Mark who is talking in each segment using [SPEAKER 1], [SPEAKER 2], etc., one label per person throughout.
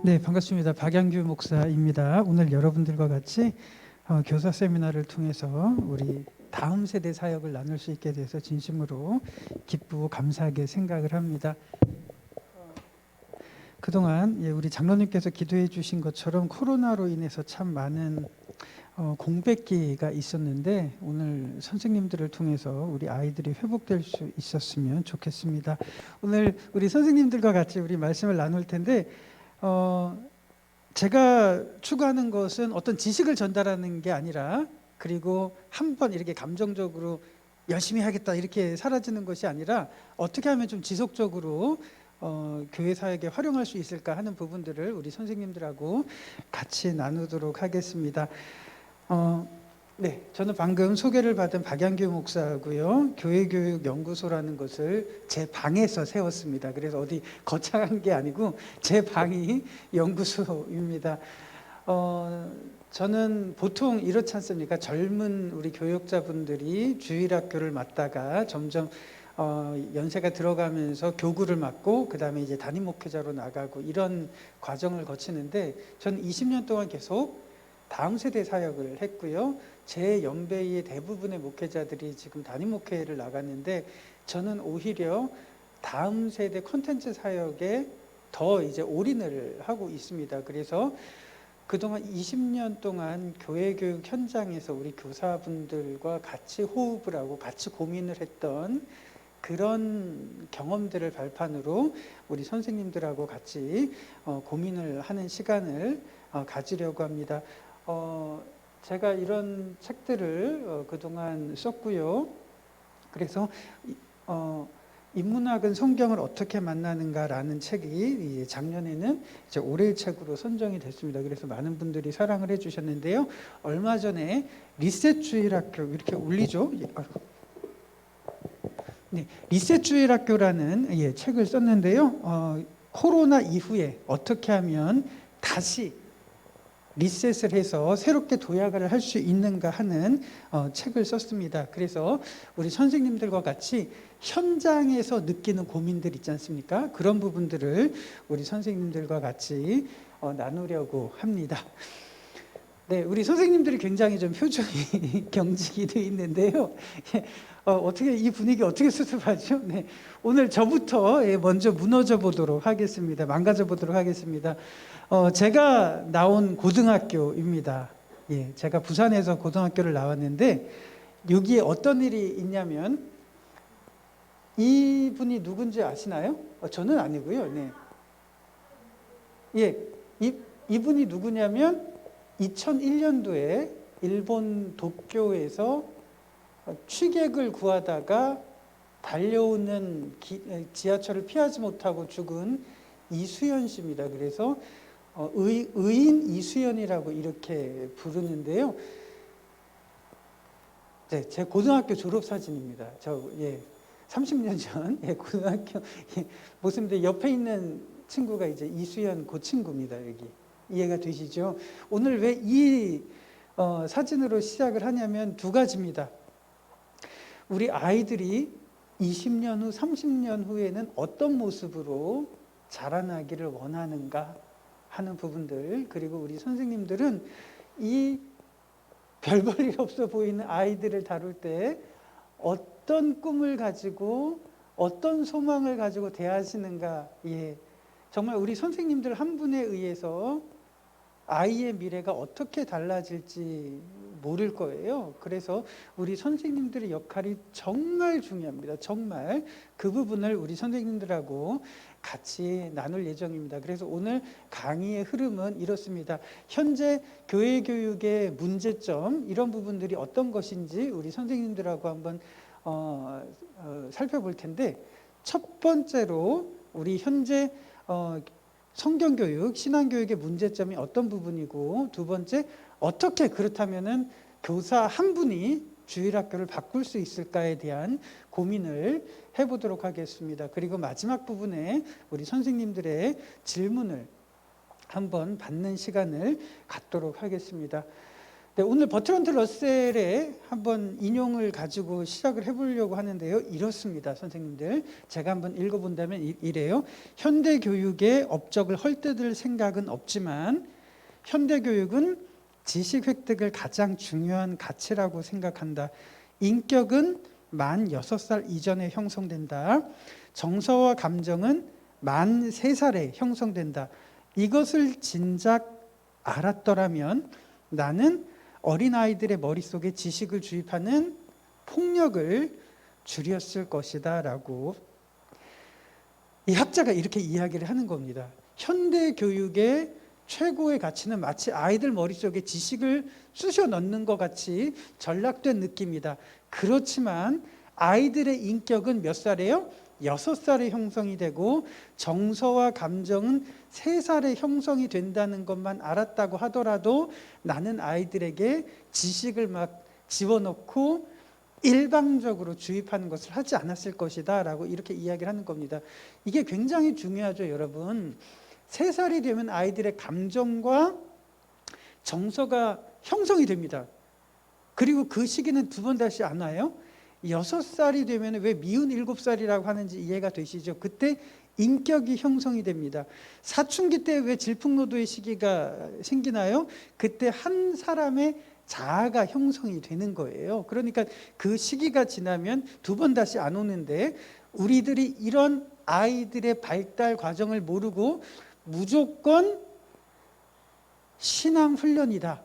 [SPEAKER 1] 네, 반갑습니다. 박양규 목사입니다. 오늘 여러분들과 같이 교사 세미나를 통해서 우리 다음 세대 사역을 나눌 수 있게 돼서 진심으로 기쁘고 감사하게 생각을 합니다. 그동안 우리 장로님께서 기도해 주신 것처럼 코로나로 인해서 참 많은 공백기가 있었는데 오늘 선생님들을 통해서 우리 아이들이 회복될 수 있었으면 좋겠습니다. 오늘 우리 선생님들과 같이 우리 말씀을 나눌 텐데 제가 추구하는 것은 어떤 지식을 전달하는 게 아니라, 그리고 한번 이렇게 감정적으로 열심히 하겠다 이렇게 사라지는 것이 아니라 어떻게 하면 좀 지속적으로 교회 사역에 활용할 수 있을까 하는 부분들을 우리 선생님들하고 같이 나누도록 하겠습니다. 네, 저는 방금 소개를 받은 박양규 목사고요. 교회교육연구소라는 것을 제 방에서 세웠습니다. 그래서 어디 거창한 게 아니고 제 방이 연구소입니다. 저는 보통 이렇지 않습니까? 젊은 우리 교육자분들이 주일학교를 맡다가 점점 연세가 들어가면서 교구를 맡고 그 다음에 이제 담임 목회자로 나가고 이런 과정을 거치는데, 저는 20년 동안 계속 다음 세대 사역을 했고요. 제 연배의 대부분의 목회자들이 지금 담임 목회를 나갔는데, 저는 오히려 다음 세대 콘텐츠 사역에 더 이제 올인을 하고 있습니다. 그래서 그동안 20년 동안 교회 교육 현장에서 우리 교사분들과 같이 호흡을 하고 같이 고민을 했던 그런 경험들을 발판으로 우리 선생님들하고 같이 고민을 하는 시간을 가지려고 합니다. 제가 이런 책들을 그동안 썼고요. 그래서 인문학은 성경을 어떻게 만나는가라는 책이 작년에는 이제 올해의 책으로 선정이 됐습니다. 그래서 많은 분들이 사랑을 해주셨는데요. 얼마 전에 리셋주일학교 이렇게 울리죠? 네, 리셋주일학교라는 책을 썼는데요. 코로나 이후에 어떻게 하면 다시 리셋을 해서 새롭게 도약을 할 수 있는가 하는 책을 썼습니다. 그래서 우리 선생님들과 같이 현장에서 느끼는 고민들 있지 않습니까? 그런 부분들을 우리 선생님들과 같이 나누려고 합니다. 네, 우리 선생님들이 굉장히 좀 표정이 경직이 되어 있는데요. 어떻게 이 분위기 어떻게 수습하죠? 네, 오늘 저부터 먼저 무너져 보도록 하겠습니다. 망가져 보도록 하겠습니다. 제가 나온 고등학교입니다. 제가 부산에서 고등학교를 나왔는데 여기에 어떤 일이 있냐면, 이분이 누군지 아시나요? 저는 아니고요. 네. 이분이 누구냐면 2001년도에 일본 도쿄에서 취객을 구하다가 달려오는 지하철을 피하지 못하고 죽은 이수연 씨입니다. 그래서 의인 이수연이라고 이렇게 부르는데요. 네, 제 고등학교 졸업 사진입니다. 30년 전 고등학교 모습인데 옆에 있는 친구가 이제 이수연 그 친구입니다. 여기 이해가 되시죠? 오늘 왜 이 사진으로 시작을 하냐면 두 가지입니다. 우리 아이들이 20년 후, 30년 후에는 어떤 모습으로 자라나기를 원하는가 하는 부분들, 그리고 우리 선생님들은 이 별 볼 일 없어 보이는 아이들을 다룰 때 어떤 꿈을 가지고 어떤 소망을 가지고 대하시는가. 정말 우리 선생님들 한 분에 의해서 아이의 미래가 어떻게 달라질지 모를 거예요. 그래서 우리 선생님들의 역할이 정말 중요합니다. 정말 그 부분을 우리 선생님들하고 같이 나눌 예정입니다. 그래서 오늘 강의의 흐름은 이렇습니다. 현재 교회 교육의 문제점, 이런 부분들이 어떤 것인지 우리 선생님들하고 한번 살펴볼 텐데, 첫 번째로 우리 현재 성경교육, 신앙교육의 문제점이 어떤 부분이고, 두 번째, 어떻게 그렇다면은 교사 한 분이 주일학교를 바꿀 수 있을까에 대한 고민을 해보도록 하겠습니다. 그리고 마지막 부분에 우리 선생님들의 질문을 한번 받는 시간을 갖도록 하겠습니다. 네, 오늘 버트런드 러셀의 한번 인용을 가지고 시작을 해보려고 하는데요. 이렇습니다, 선생님들. 제가 한번 읽어본다면 이래요. 현대 교육에 업적을 헐뜯을 생각은 없지만 현대 교육은 지식 획득을 가장 중요한 가치라고 생각한다. 인격은 만 6살 이전에 형성된다. 정서와 감정은 만 3살에 형성된다. 이것을 진작 알았더라면 나는 어린아이들의 머릿속에 지식을 주입하는 폭력을 줄였을 것이다 라고 이 학자가 이렇게 이야기를 하는 겁니다. 현대 교육의 최고의 가치는 마치 아이들 머릿속에 지식을 쑤셔 넣는 것 같이 전락된 느낌이다. 그렇지만 아이들의 인격은 몇 살이에요? 6살에 형성이 되고 정서와 감정은 3살에 형성이 된다는 것만 알았다고 하더라도 나는 아이들에게 지식을 막 집어넣고 일방적으로 주입하는 것을 하지 않았을 것이다 라고 이렇게 이야기를 하는 겁니다. 이게 굉장히 중요하죠, 여러분. 3살이 되면 아이들의 감정과 정서가 형성이 됩니다. 그리고 그 시기는 두 번 다시 안 와요. 6살이 되면 왜 미운 7살이라고 하는지 이해가 되시죠? 그때 인격이 형성이 됩니다. 사춘기 때 왜 질풍노도의 시기가 생기나요? 그때 한 사람의 자아가 형성이 되는 거예요. 그러니까 그 시기가 지나면 두 번 다시 안 오는데 우리들이 이런 아이들의 발달 과정을 모르고 무조건 신앙 훈련이다,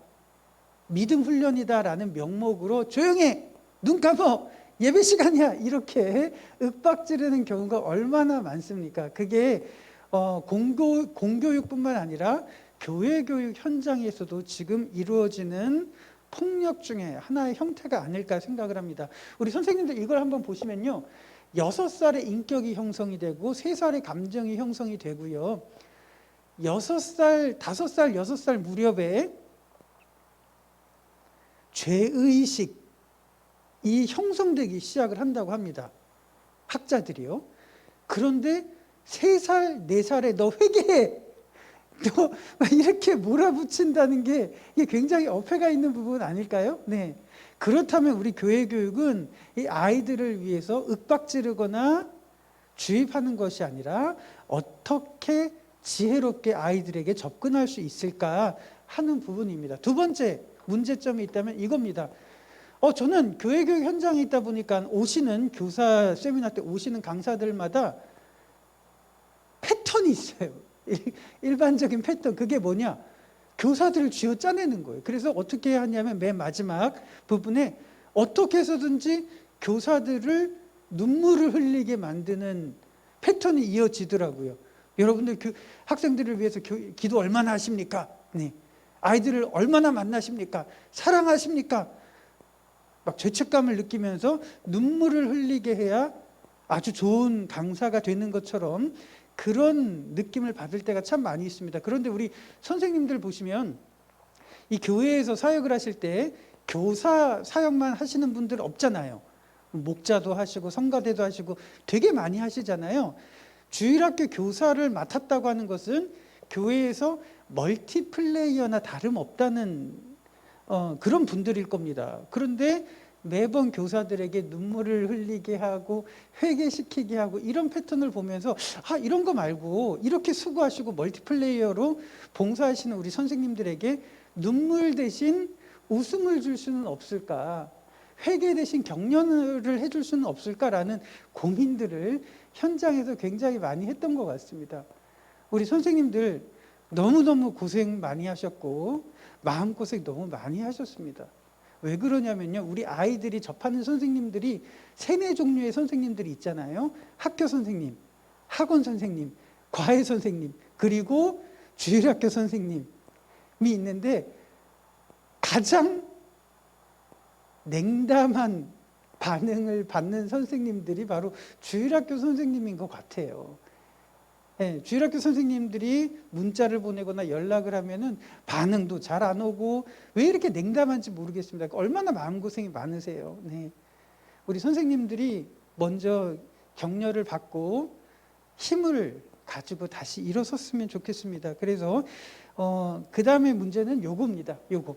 [SPEAKER 1] 믿음 훈련이다라는 명목으로 조용해, 눈 감어, 예배 시간이야 이렇게 윽박지르는 경우가 얼마나 많습니까? 그게 공교육뿐만 아니라 교회 교육 현장에서도 지금 이루어지는 폭력 중에 하나의 형태가 아닐까 생각을 합니다. 우리 선생님들 이걸 한번 보시면요, 6살에 인격이 형성이 되고 3살에 감정이 형성이 되고요, 6살, 5살, 6살 무렵에 죄의식 이 형성되기 시작을 한다고 합니다, 학자들이요. 그런데 3살, 4살에 너 회개해, 너 이렇게 몰아붙인다는 게 이게 굉장히 어폐가 있는 부분 아닐까요? 네. 그렇다면 우리 교회 교육은 이 아이들을 위해서 윽박지르거나 주입하는 것이 아니라 어떻게 지혜롭게 아이들에게 접근할 수 있을까 하는 부분입니다. 두 번째 문제점이 있다면 이겁니다. 저는 교회 교육 현장에 있다 보니까 오시는 교사 세미나 때 오시는 강사들마다 패턴이 있어요. 일반적인 패턴. 그게 뭐냐? 교사들을 쥐어 짜내는 거예요. 그래서 어떻게 하냐면 맨 마지막 부분에 어떻게 해서든지 교사들을 눈물을 흘리게 만드는 패턴이 이어지더라고요. 여러분들 학생들을 위해서 기도 얼마나 하십니까? 네. 아이들을 얼마나 만나십니까? 사랑하십니까? 막 죄책감을 느끼면서 눈물을 흘리게 해야 아주 좋은 강사가 되는 것처럼 그런 느낌을 받을 때가 참 많이 있습니다. 그런데 우리 선생님들 보시면 이 교회에서 사역을 하실 때 교사 사역만 하시는 분들 없잖아요. 목자도 하시고 성가대도 하시고 되게 많이 하시잖아요. 주일학교 교사를 맡았다고 하는 것은 교회에서 멀티플레이어나 다름없다는 그런 분들일 겁니다. 그런데 매번 교사들에게 눈물을 흘리게 하고 회개시키게 하고 이런 패턴을 보면서 이런 거 말고 이렇게 수고하시고 멀티플레이어로 봉사하시는 우리 선생님들에게 눈물 대신 웃음을 줄 수는 없을까, 회개 대신 격려를 해줄 수는 없을까라는 고민들을 현장에서 굉장히 많이 했던 것 같습니다. 우리 선생님들 너무너무 고생 많이 하셨고 마음고생 너무 많이 하셨습니다. 왜 그러냐면요, 우리 아이들이 접하는 선생님들이 3-4종류의 선생님들이 있잖아요. 학교 선생님, 학원 선생님, 과외 선생님, 그리고 주일학교 선생님이 있는데 가장 냉담한 반응을 받는 선생님들이 바로 주일학교 선생님인 것 같아요. 네, 주일학교 선생님들이 문자를 보내거나 연락을 하면은 반응도 잘 안 오고 왜 이렇게 냉담한지 모르겠습니다. 얼마나 마음고생이 많으세요. 네. 우리 선생님들이 먼저 격려를 받고 힘을 가지고 다시 일어섰으면 좋겠습니다. 그래서 그 다음에 문제는 요겁니다. 요거.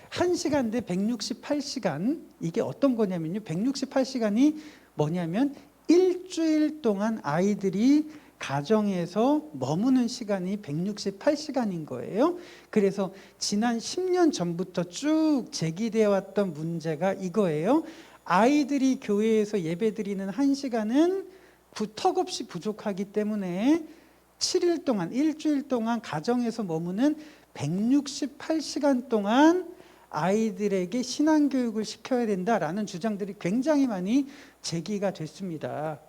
[SPEAKER 1] 1시간 대 168시간, 이게 어떤 거냐면요. 168시간이 뭐냐면 일주일 동안 아이들이 가정에서 머무는 시간이 168시간인 거예요. 그래서 지난 10년 전부터 쭉 제기되어 왔던 문제가 이거예요. 아이들이 교회에서 예배드리는 1시간은 턱없이 부족하기 때문에 7일 동안, 일주일 동안 가정에서 머무는 168시간 동안 아이들에게 신앙교육을 시켜야 된다라는 주장들이 굉장히 많이 제기가 됐습니다.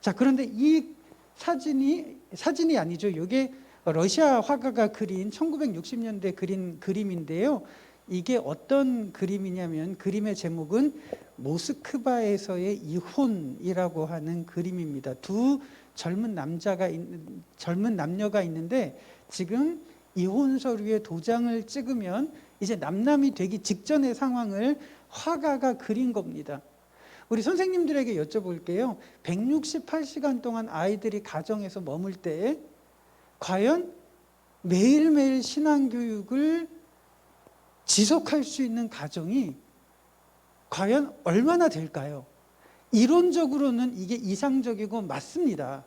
[SPEAKER 1] 자, 그런데 이 사진이 아니죠. 이게 러시아 화가가 그린 1960년대 그린 그림인데요. 이게 어떤 그림이냐면 그림의 제목은 모스크바에서의 이혼이라고 하는 그림입니다. 두 젊은 남녀가 있는데 지금 이혼 서류에 도장을 찍으면 이제 남남이 되기 직전의 상황을 화가가 그린 겁니다. 우리 선생님들에게 여쭤볼게요. 168시간 동안 아이들이 가정에서 머물 때 과연 매일매일 신앙교육을 지속할 수 있는 가정이 과연 얼마나 될까요? 이론적으로는 이게 이상적이고 맞습니다.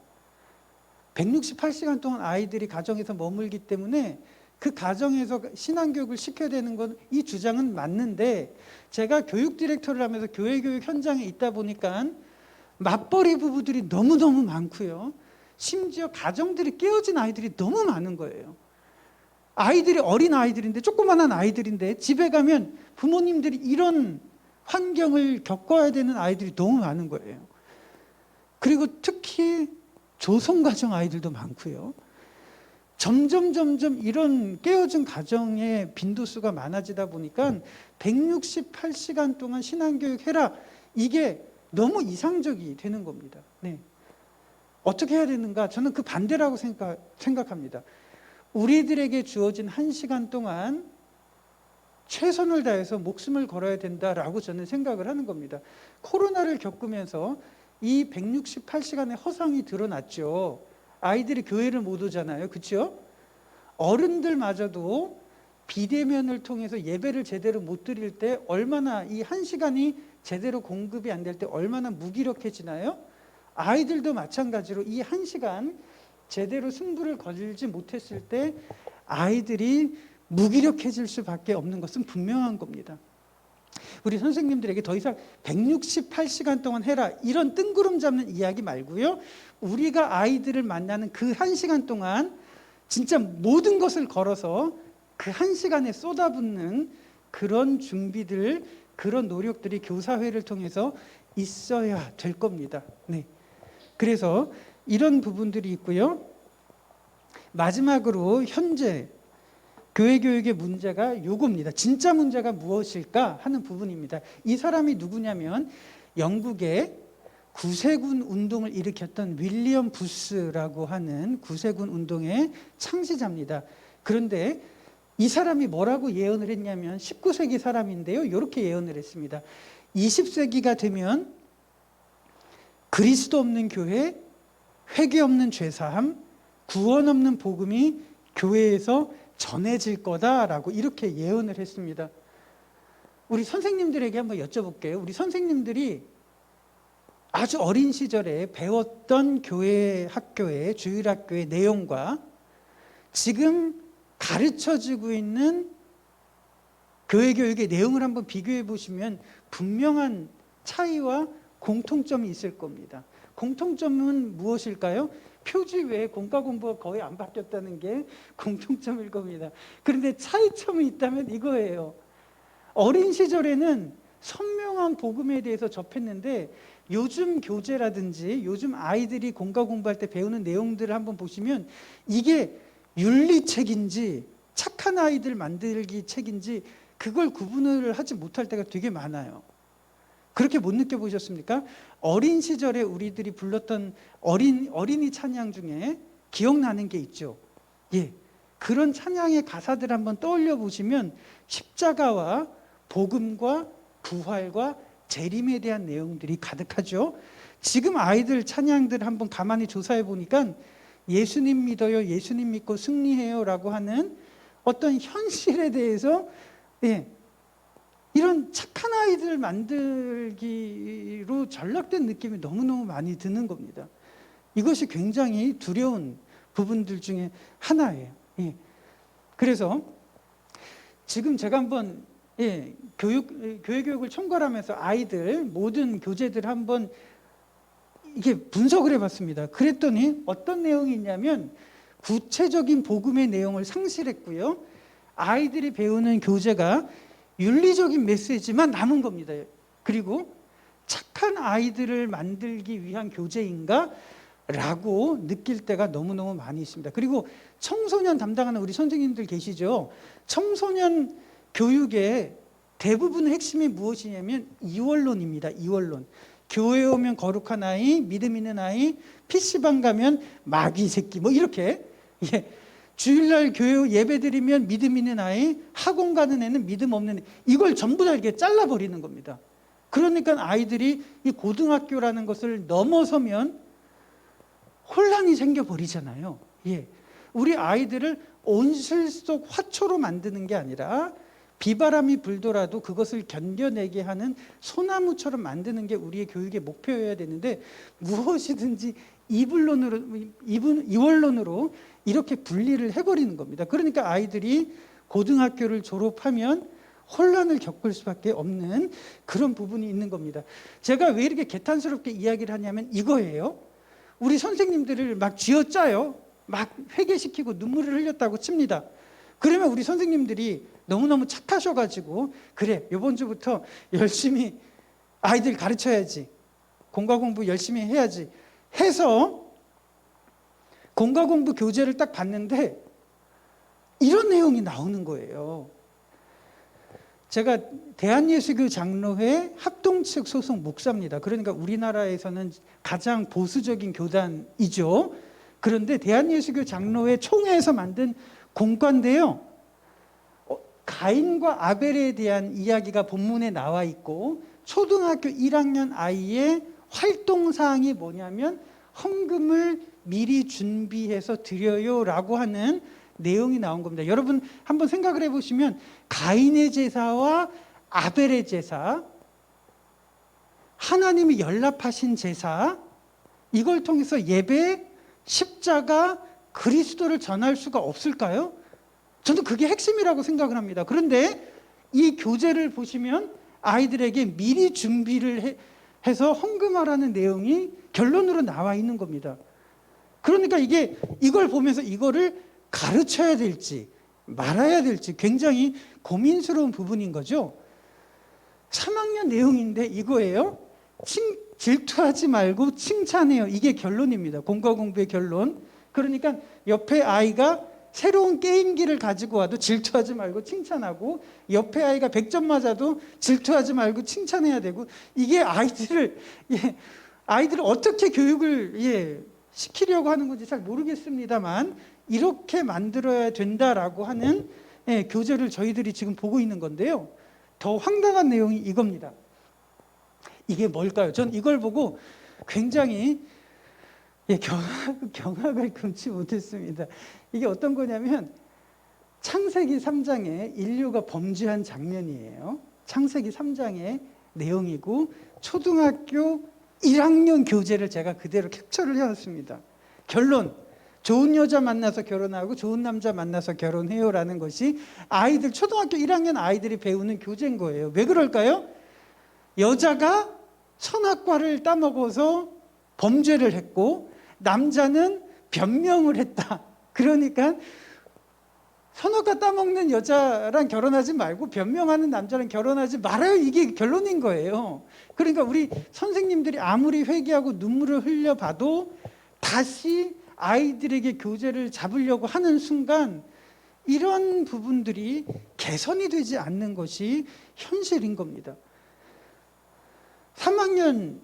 [SPEAKER 1] 168시간 동안 아이들이 가정에서 머물기 때문에 그 가정에서 신앙교육을 시켜야 되는 건 이 주장은 맞는데, 제가 교육 디렉터를 하면서 교회 교육 현장에 있다 보니까 맞벌이 부부들이 너무너무 많고요. 심지어 가정들이 깨어진 아이들이 너무 많은 거예요. 아이들이 어린 아이들인데, 조그만한 아이들인데 집에 가면 부모님들이 이런 환경을 겪어야 되는 아이들이 너무 많은 거예요. 그리고 특히 조성가정 아이들도 많고요. 점점 이런 깨어진 가정의 빈도수가 많아지다 보니까 168시간 동안 신앙교육 해라, 이게 너무 이상적이 되는 겁니다. 네. 어떻게 해야 되는가? 저는 그 반대라고 생각합니다. 우리들에게 주어진 1시간 동안 최선을 다해서 목숨을 걸어야 된다라고 저는 생각을 하는 겁니다. 코로나를 겪으면서 이 168시간의 허상이 드러났죠. 아이들이 교회를 못 오잖아요. 그렇죠? 어른들마저도 비대면을 통해서 예배를 제대로 못 드릴 때 얼마나 이 1시간이 제대로 공급이 안 될 때 얼마나 무기력해지나요? 아이들도 마찬가지로 이 1시간 제대로 승부를 걸지 못했을 때 아이들이 무기력해질 수밖에 없는 것은 분명한 겁니다. 우리 선생님들에게 더 이상 168시간 동안 해라, 이런 뜬구름 잡는 이야기 말고요. 우리가 아이들을 만나는 그 1시간 동안 진짜 모든 것을 걸어서 그 1시간에 쏟아붓는 그런 준비들, 그런 노력들이 교사회를 통해서 있어야 될 겁니다. 네. 그래서 이런 부분들이 있고요. 마지막으로 현재 교회 교육의 문제가 요겁니다. 진짜 문제가 무엇일까 하는 부분입니다. 이 사람이 누구냐면 영국의 구세군 운동을 일으켰던 윌리엄 부스라고 하는 구세군 운동의 창시자입니다. 그런데 이 사람이 뭐라고 예언을 했냐면 19세기 사람인데요. 이렇게 예언을 했습니다. 20세기가 되면 그리스도 없는 교회, 회개 없는 죄사함, 구원 없는 복음이 교회에서 전해질 거다라고 이렇게 예언을 했습니다. 우리 선생님들에게 한번 여쭤볼게요. 우리 선생님들이 아주 어린 시절에 배웠던 교회 학교의 주일학교의 내용과 지금 가르쳐지고 있는 교회 교육의 내용을 한번 비교해 보시면 분명한 차이와 공통점이 있을 겁니다. 공통점은 무엇일까요? 표지 외에 공과 공부가 거의 안 바뀌었다는 게 공통점일 겁니다. 그런데 차이점이 있다면 이거예요. 어린 시절에는 선명한 복음에 대해서 접했는데 요즘 교재라든지 요즘 아이들이 공과 공부할 때 배우는 내용들을 한번 보시면 이게 윤리책인지 착한 아이들 만들기 책인지 그걸 구분을 하지 못할 때가 되게 많아요. 그렇게 못 느껴보셨습니까? 어린 시절에 우리들이 불렀던 어린이 찬양 중에 기억나는 게 있죠. 예, 그런 찬양의 가사들 한번 떠올려 보시면 십자가와 복음과 부활과 재림에 대한 내용들이 가득하죠. 지금 아이들 찬양들 한번 가만히 조사해 보니까 예수님 믿어요, 예수님 믿고 승리해요 라고 하는 어떤 현실에 대해서 예, 이런 착한 아이들 만들기로 전락된 느낌이 너무너무 많이 드는 겁니다. 이것이 굉장히 두려운 부분들 중에 하나예요. 예. 그래서 지금 제가 한번 교육을 총괄하면서 아이들 모든 교재들 한번 이게 분석을 해봤습니다. 그랬더니 어떤 내용이 있냐면 구체적인 복음의 내용을 상실했고요. 아이들이 배우는 교재가 윤리적인 메시지만 남은 겁니다. 그리고 착한 아이들을 만들기 위한 교재인가? 라고 느낄 때가 너무너무 많이 있습니다. 그리고 청소년 담당하는 우리 선생님들 계시죠? 청소년 교육의 대부분의 핵심이 무엇이냐면 이원론입니다. 이원론. 교회 오면 거룩한 아이, 믿음 있는 아이, PC방 가면 마귀 새끼 뭐 이렇게 주일날 교회 예배 드리면 믿음 있는 아이, 학원 가는 애는 믿음 없는 애, 이걸 전부 다 이렇게 잘라버리는 겁니다. 그러니까 아이들이 이 고등학교라는 것을 넘어서면 혼란이 생겨버리잖아요. 우리 아이들을 온실 속 화초로 만드는 게 아니라 비바람이 불더라도 그것을 견뎌내게 하는 소나무처럼 만드는 게 우리의 교육의 목표여야 되는데 무엇이든지 이원론으로 이렇게 분리를 해버리는 겁니다. 그러니까 아이들이 고등학교를 졸업하면 혼란을 겪을 수밖에 없는 그런 부분이 있는 겁니다. 제가 왜 이렇게 개탄스럽게 이야기를 하냐면 이거예요. 우리 선생님들을 막 쥐어짜요. 막 회개시키고 눈물을 흘렸다고 칩니다. 그러면 우리 선생님들이 너무너무 착하셔가지고 그래 이번 주부터 열심히 아이들 가르쳐야지, 공과 공부 열심히 해야지 해서 공과 공부 교재를 딱 봤는데 이런 내용이 나오는 거예요. 제가 대한예수교 장로회 합동측 소속 목사입니다. 그러니까 우리나라에서는 가장 보수적인 교단이죠. 그런데 대한예수교 장로회 총회에서 만든 공과인데요. 가인과 아벨에 대한 이야기가 본문에 나와 있고 초등학교 1학년 아이의 활동사항이 뭐냐면 헌금을 미리 준비해서 드려요라고 하는 내용이 나온 겁니다. 여러분 한번 생각을 해보시면 가인의 제사와 아벨의 제사, 하나님이 연락하신 제사, 이걸 통해서 예배, 십자가, 그리스도를 전할 수가 없을까요? 저는 그게 핵심이라고 생각을 합니다. 그런데 이 교재를 보시면 아이들에게 미리 준비를 해서 헌금하라는 내용이 결론으로 나와 있는 겁니다. 그러니까 이걸 보면서 이거를 가르쳐야 될지 말아야 될지 굉장히 고민스러운 부분인 거죠. 3학년 내용인데 이거예요. 질투하지 말고 칭찬해요. 이게 결론입니다. 공과 공부의 결론. 그러니까 옆에 아이가 새로운 게임기를 가지고 와도 질투하지 말고 칭찬하고, 옆에 아이가 100점 맞아도 질투하지 말고 칭찬해야 되고, 이게 아이들을 어떻게 교육을 시키려고 하는 건지 잘 모르겠습니다만 이렇게 만들어야 된다라고 하는 교재를 저희들이 지금 보고 있는 건데요. 더 황당한 내용이 이겁니다. 이게 뭘까요? 전 이걸 보고 굉장히 경악을 금치 못했습니다. 이게 어떤 거냐면 창세기 3장에 인류가 범죄한 장면이에요. 창세기 3장의 내용이고 초등학교 1학년 교재를 제가 그대로 캡처를 해왔습니다. 결론, 좋은 여자 만나서 결혼하고 좋은 남자 만나서 결혼해요라는 것이 아이들, 초등학교 1학년 아이들이 배우는 교재인 거예요. 왜 그럴까요? 여자가 선악과를 따먹어서 범죄를 했고 남자는 변명을 했다. 그러니까 선악과 따먹는 여자랑 결혼하지 말고 변명하는 남자랑 결혼하지 말아요. 이게 결론인 거예요. 그러니까 우리 선생님들이 아무리 회개하고 눈물을 흘려봐도 다시 아이들에게 교재를 잡으려고 하는 순간 이런 부분들이 개선이 되지 않는 것이 현실인 겁니다. 3학년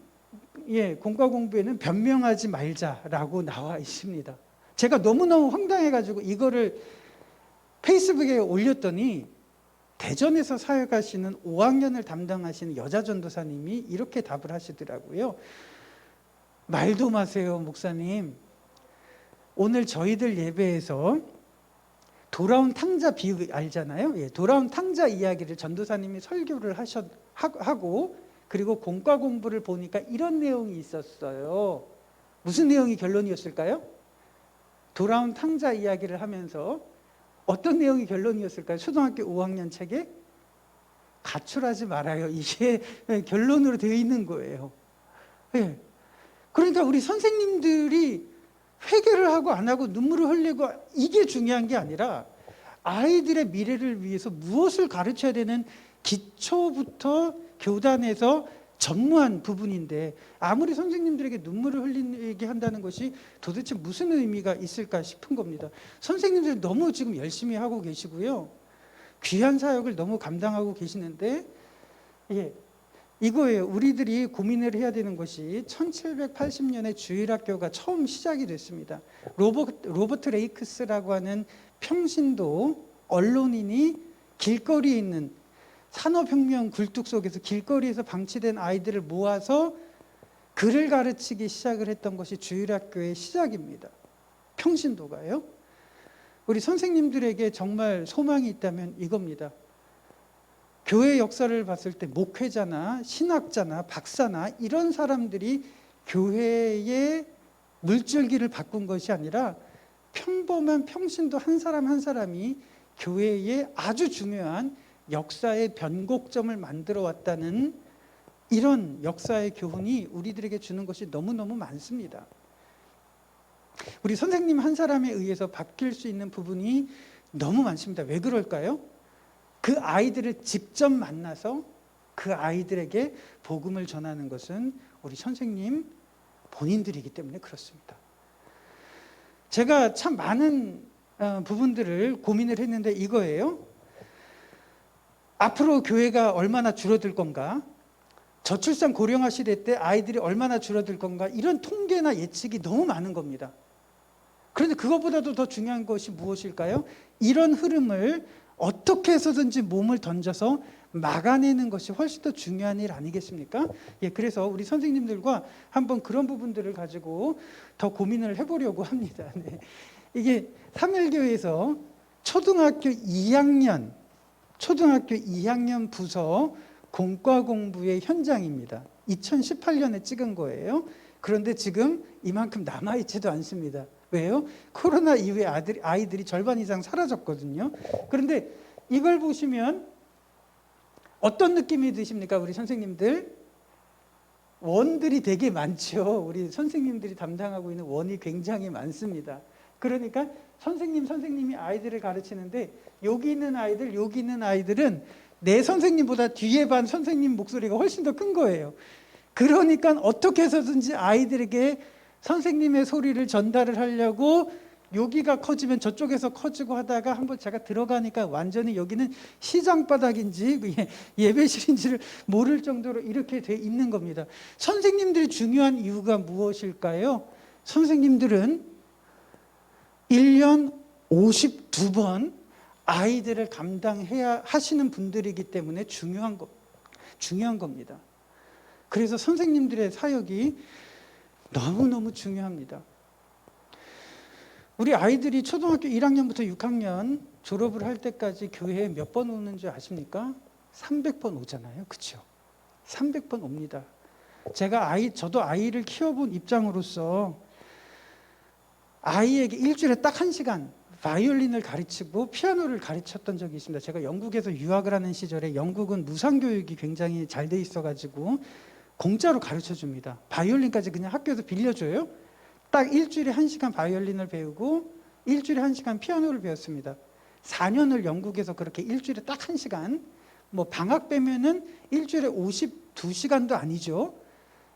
[SPEAKER 1] 공과 공부에는 변명하지 말자라고 나와 있습니다. 제가 너무너무 황당해가지고 이거를 페이스북에 올렸더니 대전에서 사역하시는 5학년을 담당하시는 여자 전도사님이 이렇게 답을 하시더라고요. 말도 마세요, 목사님. 오늘 저희들 예배에서 돌아온 탕자 비유 알잖아요. 예, 돌아온 탕자 이야기를 전도사님이 설교를 하고 그리고 공과 공부를 보니까 이런 내용이 있었어요. 무슨 내용이 결론이었을까요? 돌아온 탕자 이야기를 하면서 어떤 내용이 결론이었을까요? 초등학교 5학년 책에 가출하지 말아요. 이게 결론으로 되어 있는 거예요. 예. 그러니까 우리 선생님들이 회개를 하고 안 하고 눈물을 흘리고 이게 중요한 게 아니라 아이들의 미래를 위해서 무엇을 가르쳐야 되는 기초부터 교단에서 전무한 부분인데 아무리 선생님들에게 눈물을 흘리게 한다는 것이 도대체 무슨 의미가 있을까 싶은 겁니다. 선생님들 너무 지금 열심히 하고 계시고요. 귀한 사역을 너무 감당하고 계시는데 예, 이거예요. 우리들이 고민을 해야 되는 것이 1780년에 주일학교가 처음 시작이 됐습니다. 로버트 레이크스라고 하는 평신도 언론인이 길거리에 있는 산업혁명 굴뚝 속에서 길거리에서 방치된 아이들을 모아서 글을 가르치기 시작을 했던 것이 주일학교의 시작입니다. 평신도가요. 우리 선생님들에게 정말 소망이 있다면 이겁니다. 교회 역사를 봤을 때 목회자나 신학자나 박사나 이런 사람들이 교회의 물줄기를 바꾼 것이 아니라 평범한 평신도 한 사람 한 사람이 교회의 아주 중요한 역사의 변곡점을 만들어 왔다는 이런 역사의 교훈이 우리들에게 주는 것이 너무너무 많습니다. 우리 선생님 한 사람에 의해서 바뀔 수 있는 부분이 너무 많습니다. 왜 그럴까요? 그 아이들을 직접 만나서 그 아이들에게 복음을 전하는 것은 우리 선생님 본인들이기 때문에 그렇습니다. 제가 참 많은 부분들을 고민을 했는데 이거예요. 앞으로 교회가 얼마나 줄어들 건가? 저출산 고령화 시대 때 아이들이 얼마나 줄어들 건가? 이런 통계나 예측이 너무 많은 겁니다. 그런데 그것보다도 더 중요한 것이 무엇일까요? 이런 흐름을 어떻게 해서든지 몸을 던져서 막아내는 것이 훨씬 더 중요한 일 아니겠습니까? 예, 그래서 우리 선생님들과 한번 그런 부분들을 가지고 더 고민을 해보려고 합니다. 네. 이게 삼일교회에서 초등학교 2학년 부서 공과 공부의 현장입니다. 2018년에 찍은 거예요. 그런데 지금 이만큼 남아있지도 않습니다. 왜요? 코로나 이후에 아이들이 절반 이상 사라졌거든요. 그런데 이걸 보시면 어떤 느낌이 드십니까? 우리 선생님들 원들이 되게 많죠. 우리 선생님들이 담당하고 있는 원이 굉장히 많습니다. 그러니까 선생님이 아이들을 가르치는데 여기 있는 아이들은 내 선생님보다 뒤에 반 선생님 목소리가 훨씬 더 큰 거예요. 그러니까 어떻게 해서든지 아이들에게 선생님의 소리를 전달을 하려고 여기가 커지면 저쪽에서 커지고 하다가 한번 제가 들어가니까 완전히 여기는 시장 바닥인지 예배실인지를 모를 정도로 이렇게 돼 있는 겁니다. 선생님들이 중요한 이유가 무엇일까요? 선생님들은 1년 52번 아이들을 감당해야 하시는 분들이기 때문에 중요한 겁니다. 그래서 선생님들의 사역이 너무너무 중요합니다. 우리 아이들이 초등학교 1학년부터 6학년 졸업을 할 때까지 교회에 몇 번 오는 줄 아십니까? 300번 오잖아요. 그렇죠? 300번 옵니다. 저도 아이를 키워본 입장으로서 아이에게 일주일에 딱 1시간 바이올린을 가르치고 피아노를 가르쳤던 적이 있습니다. 제가 영국에서 유학을 하는 시절에 영국은 무상교육이 굉장히 잘 돼 있어가지고 공짜로 가르쳐 줍니다. 바이올린까지 그냥 학교에서 빌려줘요. 딱 일주일에 1시간 바이올린을 배우고 일주일에 1시간 피아노를 배웠습니다. 4년을 영국에서 그렇게 일주일에 딱 1시간, 뭐 방학 빼면은 일주일에 52시간도 아니죠.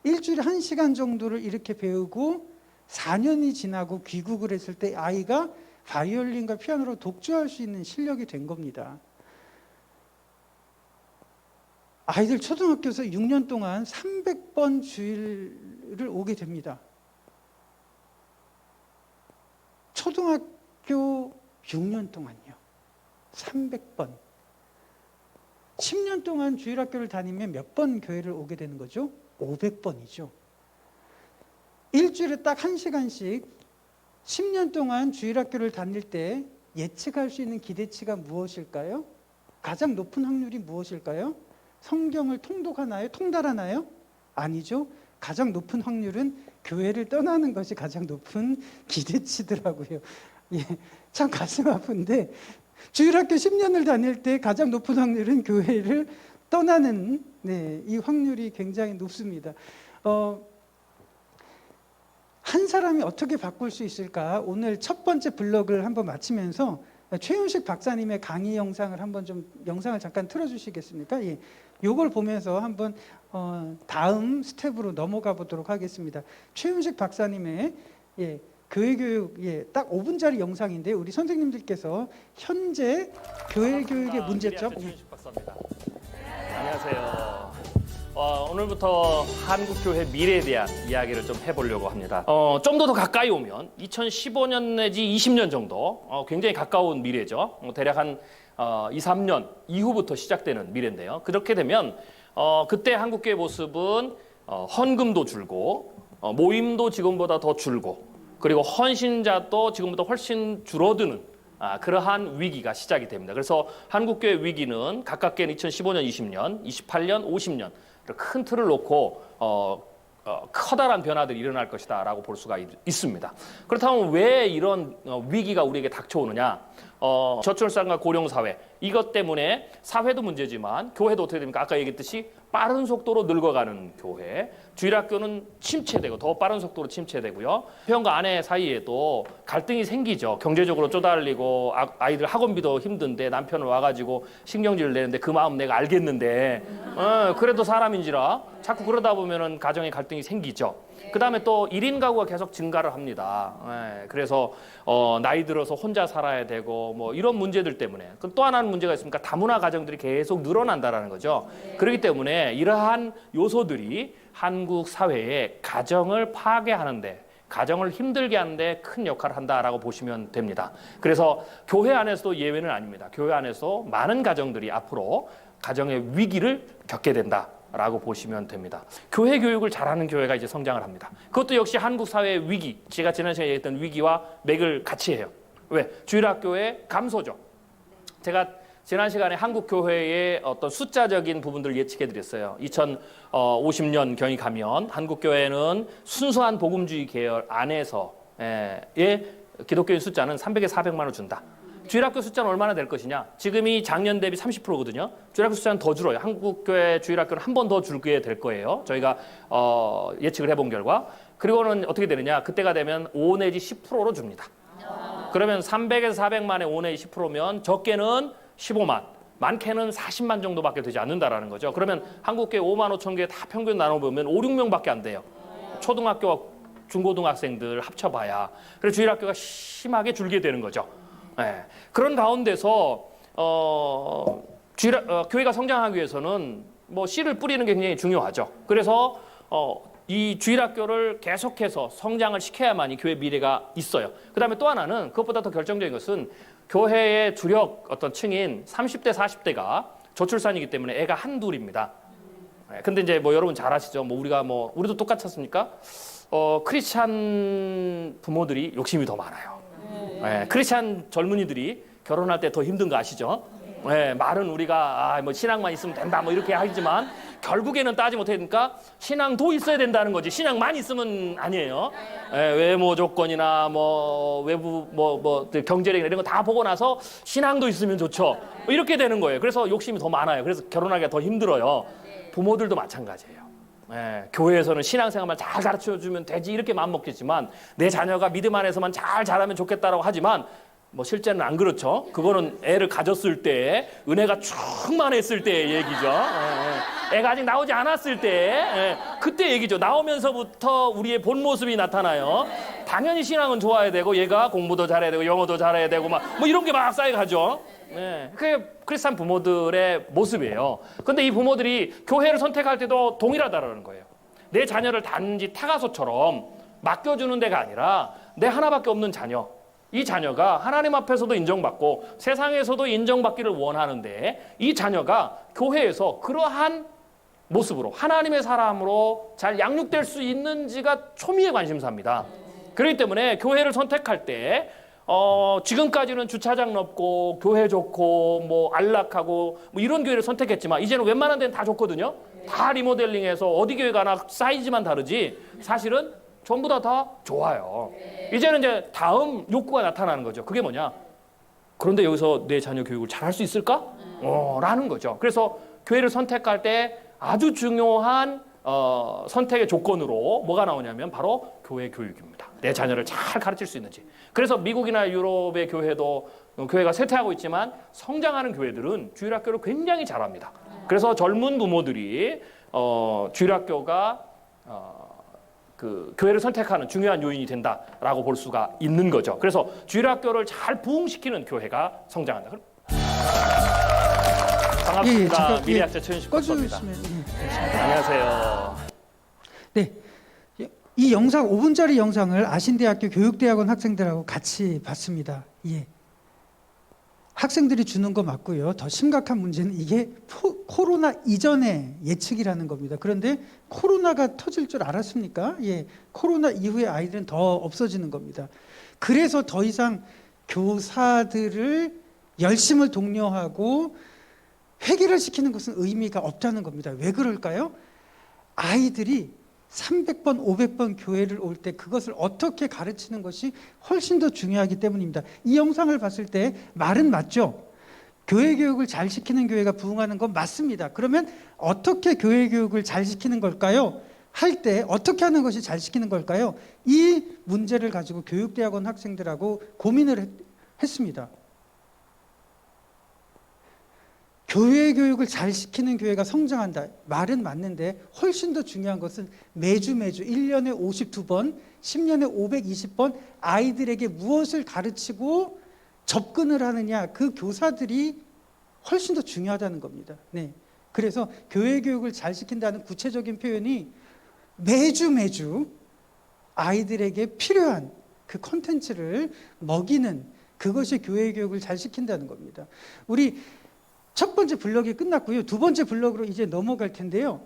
[SPEAKER 1] 일주일에 1시간 정도를 이렇게 배우고 4년이 지나고 귀국을 했을 때 아이가 바이올린과 피아노로 독주할 수 있는 실력이 된 겁니다. 아이들 초등학교에서 6년 동안 300번 주일을 오게 됩니다. 초등학교 6년 동안요. 300번. 10년 동안 주일학교를 다니면 몇 번 교회를 오게 되는 거죠? 500번이죠. 일주일에 딱 1시간씩 10년 동안 주일학교를 다닐 때 예측할 수 있는 기대치가 무엇일까요? 가장 높은 확률이 무엇일까요? 성경을 통독하나요? 통달하나요? 아니죠. 가장 높은 확률은 교회를 떠나는 것이 가장 높은 기대치더라고요. 예, 참 가슴 아픈데 주일학교 10년을 다닐 때 가장 높은 확률은 교회를 떠나는 이 확률이 굉장히 높습니다. 한 사람이 어떻게 바꿀 수 있을까? 오늘 첫 번째 블록을 한번 마치면서 최윤식 박사님의 강의 영상을 영상을 잠깐 틀어주시겠습니까? 예, 요걸 보면서 한번 다음 스텝으로 넘어가 보도록 하겠습니다. 최윤식 박사님의 교회 교육 딱 5분짜리 영상인데 우리 선생님들께서 현재 교회 교육의 문제점.
[SPEAKER 2] 최윤식 박사입니다. 안녕하세요. 오늘부터 한국교회 미래에 대한 이야기를 좀 해보려고 합니다. 좀 더 가까이 오면 2015년 내지 20년 정도 굉장히 가까운 미래죠. 대략 한 2, 3년 이후부터 시작되는 미래인데요. 그렇게 되면 그때 한국교회 모습은 헌금도 줄고 모임도 지금보다 더 줄고 그리고 헌신자도 지금보다 훨씬 줄어드는 그러한 위기가 시작이 됩니다. 그래서 한국교회 위기는 가깝게는 2015년, 20년, 28년, 50년 큰 틀을 놓고 커다란 변화들이 일어날 것이다 라고 볼 수가 있습니다. 그렇다면 왜 이런 위기가 우리에게 닥쳐오느냐? 저출산과 고령사회 이것 때문에 사회도 문제지만 교회도 어떻게 됩니까? 아까 얘기했듯이 빠른 속도로 늙어가는 교회, 주일학교는 침체되고 더 빠른 속도로 침체되고요. 회원과 아내 사이에도 갈등이 생기죠. 경제적으로 쪼달리고 아이들 학원비도 힘든데 남편은 와가지고 신경질을 내는데 그 마음 내가 알겠는데 그래도 사람인지라 자꾸 그러다 보면은 가정에 갈등이 생기죠. 그 다음에 또 1인 가구가 계속 증가를 합니다. 그래서 나이 들어서 혼자 살아야 되고 뭐 이런 문제들 때문에 또 하나는 문제가 있습니까? 다문화 가정들이 계속 늘어난다라는 거죠. 그렇기 때문에 이러한 요소들이 한국 사회의 가정을 파괴하는데 가정을 힘들게 하는데 큰 역할을 한다라고 보시면 됩니다. 그래서 교회 안에서도 예외는 아닙니다. 교회 안에서 많은 가정들이 앞으로 가정의 위기를 겪게 된다. 라고 보시면 됩니다. 교회 교육을 잘하는 교회가 이제 성장을 합니다. 그것도 역시 한국 사회의 위기, 제가 지난 시간에 얘기했던 위기와 맥을 같이 해요. 왜? 주일학교의 감소죠. 제가 지난 시간에 한국 교회의 어떤 숫자적인 부분들을 예측해 드렸어요. 2050년 경이 가면 한국 교회는 순수한 복음주의 계열 안에서의 기독교인 숫자는 300에 400만을 준다. 주일학교 숫자는 얼마나 될 것이냐? 지금이 작년 대비 30%거든요. 주일학교 숫자는 더 줄어요. 한국교회 주일학교는 한 번 더 줄게 될 거예요. 저희가 예측을 해본 결과. 그리고는 어떻게 되느냐? 그때가 되면 5 내지 10%로 줍니다. 그러면 300에서 400만에 5 내지 10%면 적게는 15만, 많게는 40만 정도밖에 되지 않는다라는 거죠. 그러면 한국교회 5만 5천 개 다 평균 나눠보면 5, 6명밖에 안 돼요. 초등학교와 중고등학생들 합쳐봐야. 그래서 주일학교가 심하게 줄게 되는 거죠. 그런 가운데서 교회가 성장하기 위해서는 뭐 씨를 뿌리는 게 굉장히 중요하죠. 그래서 이 주일학교를 계속해서 성장을 시켜야만이 교회 미래가 있어요. 그다음에 또 하나는 그것보다 더 결정적인 것은 교회의 주력 어떤 층인 30대, 40대가 저출산이기 때문에 애가 한둘입니다. 근데 이제 뭐 여러분 잘 아시죠? 뭐 우리도 똑같지 않습니까? 크리스찬 부모들이 욕심이 더 많아요. 크리스찬 젊은이들이 결혼할 때 더 힘든 거 아시죠? 말은 우리가 뭐 신앙만 있으면 된다 뭐 이렇게 하지만 결국에는 따지 못하니까 신앙도 있어야 된다는 거지. 신앙만 있으면 아니에요. 외모 조건이나 뭐 외부 경제력이나 이런 거 다 보고 나서 신앙도 있으면 좋죠. 뭐 이렇게 되는 거예요. 그래서 욕심이 더 많아요. 그래서 결혼하기가 더 힘들어요. 부모들도 마찬가지예요. 교회에서는 신앙생활만 잘 가르쳐주면 되지 이렇게 마음먹겠지만 내 자녀가 믿음 안에서만 잘 자라면 좋겠다라고 하지만 뭐 실제는 안 그렇죠. 그거는 애를 가졌을 때 은혜가 충만했을 때의 얘기죠. 애가 아직 나오지 않았을 때 그때 얘기죠. 나오면서부터 우리의 본 모습이 나타나요. 당연히 신앙은 좋아야 되고 얘가 공부도 잘해야 되고 영어도 잘해야 되고 뭐 이런 게 막 쌓여가죠. 그게 크리스찬 부모들의 모습이에요. 그런데 이 부모들이 교회를 선택할 때도 동일하다라는 거예요. 내 자녀를 단지 타가소처럼 맡겨주는 데가 아니라 내 하나밖에 없는 자녀, 이 자녀가 하나님 앞에서도 인정받고 세상에서도 인정받기를 원하는데 이 자녀가 교회에서 그러한 모습으로 하나님의 사람으로 잘 양육될 수 있는지가 초미의 관심사입니다. 그렇기 때문에 교회를 선택할 때 지금까지는 주차장 넓고 교회 좋고 뭐 안락하고 뭐 이런 교회를 선택했지만 이제는 웬만한 데는 다 좋거든요. 다 리모델링해서 어디 교회 가나 사이즈만 다르지 사실은 전부 다 좋아요. 이제는 이제 다음 욕구가 나타나는 거죠. 그게 뭐냐? 그런데 여기서 내 자녀 교육을 잘할 수 있을까? 라는 거죠. 그래서 교회를 선택할 때 아주 중요한 선택의 조건으로 뭐가 나오냐면 바로 교회 교육입니다. 내 자녀를 잘 가르칠 수 있는지. 그래서 미국이나 유럽의 교회도 교회가 쇠퇴하고 있지만 성장하는 교회들은 주일학교를 굉장히 잘합니다. 그래서 젊은 부모들이 주일학교가 그 교회를 선택하는 중요한 요인이 된다라고 볼 수가 있는 거죠. 그래서 주일학교를 잘 부흥시키는 교회가 성장한다. 반갑습니다. 미래학자 최윤식 박사입니다. 안녕하세요.
[SPEAKER 1] 네, 이 영상 5분짜리 영상을 아신대학교 교육대학원 학생들하고 같이 봤습니다. 예. 학생들이 주는 거 맞고요. 더 심각한 문제는 이게 코로나 이전의 예측이라는 겁니다. 그런데 코로나가 터질 줄 알았습니까? 예, 코로나 이후에 아이들은 더 없어지는 겁니다. 그래서 더 이상 교사들을 열심을 독려하고 회개를 시키는 것은 의미가 없다는 겁니다. 왜 그럴까요? 아이들이 300번, 500번 교회를 올 때 그것을 어떻게 가르치는 것이 훨씬 더 중요하기 때문입니다. 이 영상을 봤을 때 말은 맞죠? 교회 교육을 잘 시키는 교회가 부흥하는 건 맞습니다. 그러면 어떻게 교회 교육을 잘 시키는 걸까요? 할 때 어떻게 하는 것이 잘 시키는 걸까요? 이 문제를 가지고 교육대학원 학생들하고 고민을 했습니다. 교회 교육을 잘 시키는 교회가 성장한다. 말은 맞는데 훨씬 더 중요한 것은 매주 1년에 52번, 10년에 520번 아이들에게 무엇을 가르치고 접근을 하느냐. 그 교사들이 훨씬 더 중요하다는 겁니다. 네. 그래서 교회 교육을 잘 시킨다는 구체적인 표현이 매주 아이들에게 필요한 그 콘텐츠를 먹이는 그것이 교회 교육을 잘 시킨다는 겁니다. 우리 첫 번째 블록이 끝났고요. 두 번째 블록으로 이제 넘어갈 텐데요.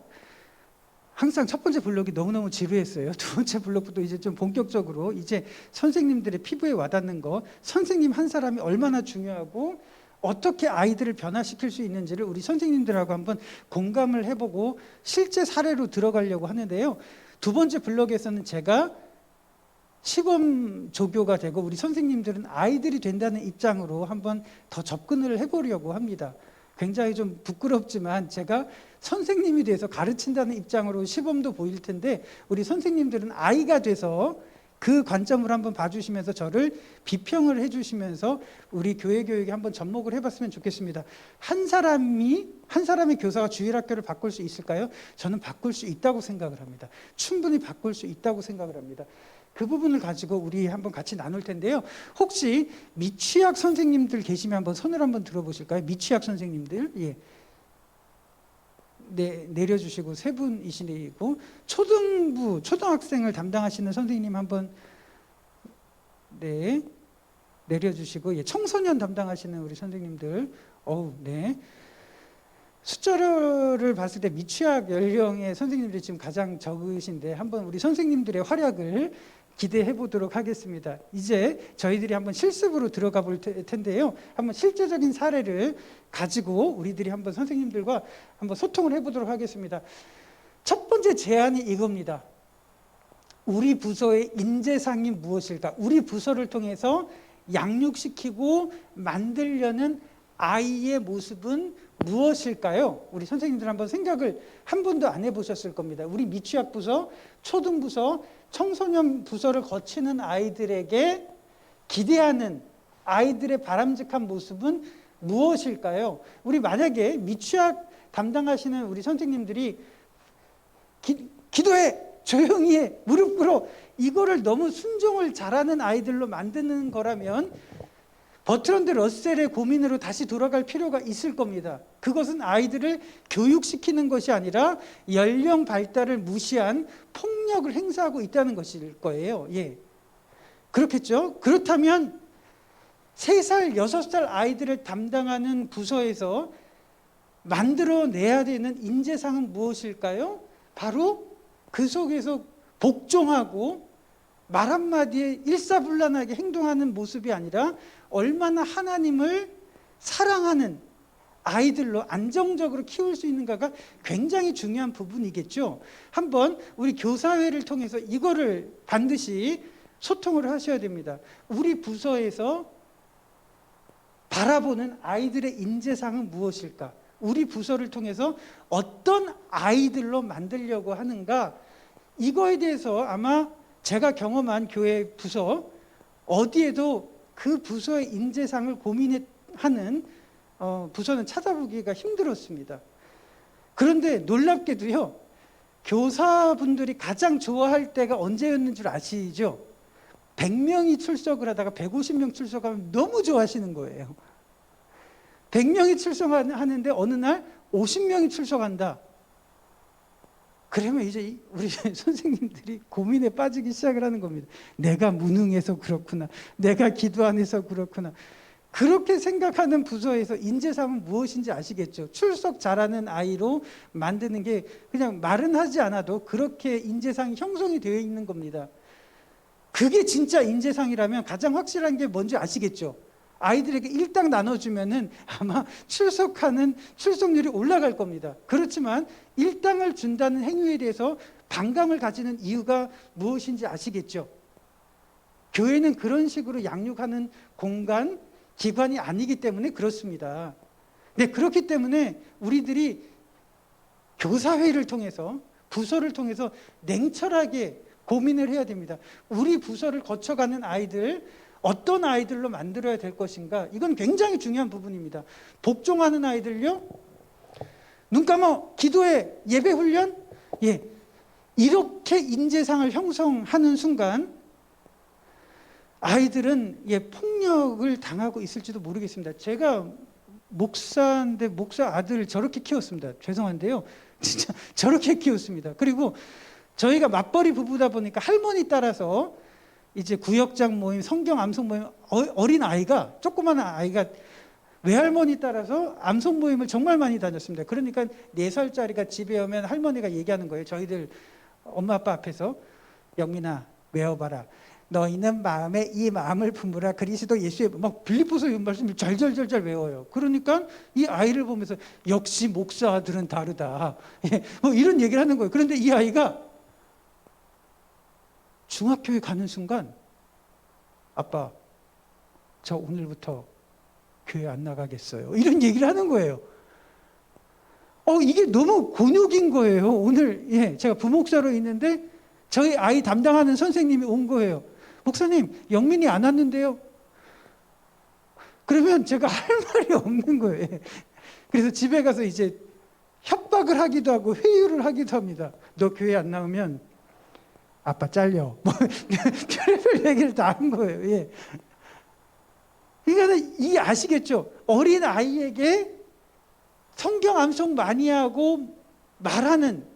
[SPEAKER 1] 항상 첫 번째 블록이 너무너무 지루했어요. 두 번째 블록부터 이제 좀 본격적으로 이제 선생님들의 피부에 와닿는 거, 선생님 한 사람이 얼마나 중요하고 어떻게 아이들을 변화시킬 수 있는지를 우리 선생님들하고 한번 공감을 해보고 실제 사례로 들어가려고 하는데요. 두 번째 블록에서는 제가 시범 조교가 되고 우리 선생님들은 아이들이 된다는 입장으로 한번 더 접근을 해보려고 합니다. 굉장히 좀 부끄럽지만 제가 선생님이 돼서 가르친다는 입장으로 시범도 보일 텐데 우리 선생님들은 아이가 돼서 그 관점을 한번 봐주시면서 저를 비평을 해주시면서 우리 교회 교육에 한번 접목을 해봤으면 좋겠습니다. 한 사람의 교사가 주일학교를 바꿀 수 있을까요? 저는 바꿀 수 있다고 생각을 합니다. 충분히 바꿀 수 있다고 생각을 합니다. 그 부분을 가지고 우리 한번 같이 나눌 텐데요. 혹시 미취학 선생님들 계시면 한번 손을 한번 들어보실까요? 미취학 선생님들. 예. 네, 내려주시고 세 분이시고 초등학생을 담당하시는 선생님 한번 네, 내려주시고 예, 청소년 담당하시는 우리 선생님들 네. 숫자를 봤을 때 미취학 연령의 선생님들이 지금 가장 적으신데 한번 우리 선생님들의 활약을 기대해 보도록 하겠습니다. 이제 저희들이 한번 실습으로 들어가 볼 텐데요. 한번 실제적인 사례를 가지고 우리들이 한번 선생님들과 한번 소통을 해보도록 하겠습니다. 첫 번째 제안이 이겁니다. 우리 부서의 인재상이 무엇일까? 우리 부서를 통해서 양육시키고 만들려는 아이의 모습은 무엇일까요? 우리 선생님들 한번 생각을 한 번도 안 해보셨을 겁니다. 우리 미취학 부서, 초등부서, 청소년 부서를 거치는 아이들에게 기대하는 아이들의 바람직한 모습은 무엇일까요? 우리 만약에 미취학 담당하시는 우리 선생님들이 기도해, 조용히 해, 무릎 꿇어 이거를 너무 순종을 잘하는 아이들로 만드는 거라면 버트런드 러셀의 고민으로 다시 돌아갈 필요가 있을 겁니다. 그것은 아이들을 교육시키는 것이 아니라 연령 발달을 무시한 폭력을 행사하고 있다는 것일 거예요. 예. 그렇겠죠? 그렇다면 3살, 6살 아이들을 담당하는 부서에서 만들어내야 되는 인재상은 무엇일까요? 바로 그 속에서 복종하고 말 한마디에 일사불란하게 행동하는 모습이 아니라 얼마나 하나님을 사랑하는 아이들로 안정적으로 키울 수 있는가가 굉장히 중요한 부분이겠죠. 한번 우리 교사회를 통해서 이거를 반드시 소통을 하셔야 됩니다. 우리 부서에서 바라보는 아이들의 인재상은 무엇일까? 우리 부서를 통해서 어떤 아이들로 만들려고 하는가? 이거에 대해서 아마 제가 경험한 교회 부서 어디에도 그 부서의 인재상을 고민하는 부서는 찾아보기가 힘들었습니다. 그런데 놀랍게도요, 교사분들이 가장 좋아할 때가 언제였는 줄 아시죠? 100명이 출석을 하다가 150명 출석하면 너무 좋아하시는 거예요. 100명이 출석하는데 어느 날 50명이 출석한다. 그러면 이제 우리 선생님들이 고민에 빠지기 시작을 하는 겁니다. 내가 무능해서 그렇구나. 내가 기도 안 해서 그렇구나. 그렇게 생각하는 부서에서 인재상은 무엇인지 아시겠죠? 출석 잘하는 아이로 만드는 게 그냥 말은 하지 않아도 그렇게 인재상이 형성이 되어 있는 겁니다. 그게 진짜 인재상이라면 가장 확실한 게 뭔지 아시겠죠? 아이들에게 일당 나눠주면은 아마 출석률이 올라갈 겁니다. 그렇지만 일당을 준다는 행위에 대해서 반감을 가지는 이유가 무엇인지 아시겠죠? 교회는 그런 식으로 양육하는 공간, 기관이 아니기 때문에 그렇습니다. 네, 그렇기 때문에 우리들이 교사회의를 통해서, 부서를 통해서 냉철하게 고민을 해야 됩니다. 우리 부서를 거쳐가는 아이들, 어떤 아이들로 만들어야 될 것인가? 이건 굉장히 중요한 부분입니다. 복종하는 아이들요? 눈 감아 기도해 예배 훈련? 예, 이렇게 인재상을 형성하는 순간 아이들은 폭력을 당하고 있을지도 모르겠습니다. 제가 목사인데 목사 아들 저렇게 키웠습니다. 죄송한데요. 진짜 저렇게 키웠습니다. 그리고 저희가 맞벌이 부부다 보니까 할머니 따라서 이제 구역장 모임, 성경 암송 모임, 어린 아이가, 조그마한 아이가 외할머니 따라서 암송 모임을 정말 많이 다녔습니다. 그러니까 4살짜리가 집에 오면 할머니가 얘기하는 거예요. 저희들 엄마 아빠 앞에서 영민아 외워봐라. 너희는 마음에 이 마음을 품으라. 그리스도 예수의 막 빌립보서 이 말씀을 잘잘잘잘 외워요. 그러니까 이 아이를 보면서 역시 목사 아들은 다르다. 뭐 이런 얘기를 하는 거예요. 그런데 이 아이가 중학교에 가는 순간 아빠 저 오늘부터 교회 안 나가겠어요. 이런 얘기를 하는 거예요. 이게 너무 곤욕인 거예요. 오늘 제가 부목사로 있는데 저희 아이 담당하는 선생님이 온 거예요. 목사님 영민이 안 왔는데요. 그러면 제가 할 말이 없는 거예요. 그래서 집에 가서 이제 협박을 하기도 하고 회유를 하기도 합니다. 너 교회 안 나오면 아빠 잘려. 뭐 별의별 얘기를 다 한 거예요. 예. 그러니까 이 아시겠죠? 어린 아이에게 성경 암송 많이 하고 말하는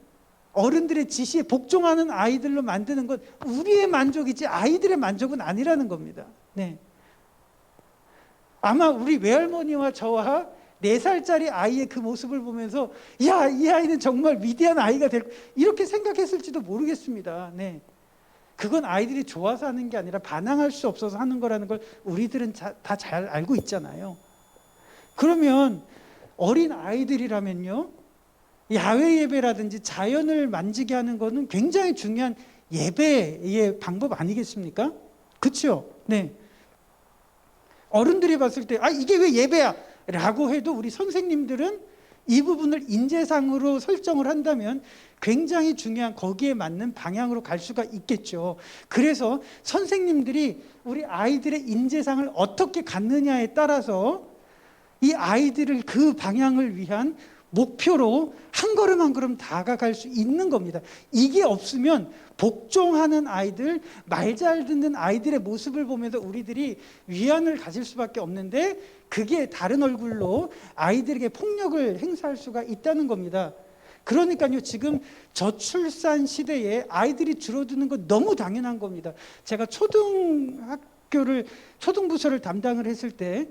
[SPEAKER 1] 어른들의 지시에 복종하는 아이들로 만드는 건 우리의 만족이지 아이들의 만족은 아니라는 겁니다. 네. 아마 우리 외할머니와 저와 4살짜리 아이의 그 모습을 보면서 야, 이 아이는 정말 위대한 아이가 될 이렇게 생각했을지도 모르겠습니다. 네. 그건 아이들이 좋아서 하는 게 아니라 반항할 수 없어서 하는 거라는 걸 우리들은 다 잘 알고 있잖아요. 그러면 어린 아이들이라면요, 야외 예배라든지 자연을 만지게 하는 거는 굉장히 중요한 예배의 방법 아니겠습니까? 그렇죠? 네. 어른들이 봤을 때 이게 왜 예배야? 라고 해도 우리 선생님들은 이 부분을 인재상으로 설정을 한다면 굉장히 중요한 거기에 맞는 방향으로 갈 수가 있겠죠. 그래서 선생님들이 우리 아이들의 인재상을 어떻게 갖느냐에 따라서 이 아이들을 그 방향을 위한 목표로 한 걸음 한 걸음 다가갈 수 있는 겁니다. 이게 없으면 복종하는 아이들, 말 잘 듣는 아이들의 모습을 보면서 우리들이 위안을 가질 수밖에 없는데 그게 다른 얼굴로 아이들에게 폭력을 행사할 수가 있다는 겁니다. 그러니까요, 지금 저출산 시대에 아이들이 줄어드는 건 너무 당연한 겁니다. 제가 초등부서를 담당을 했을 때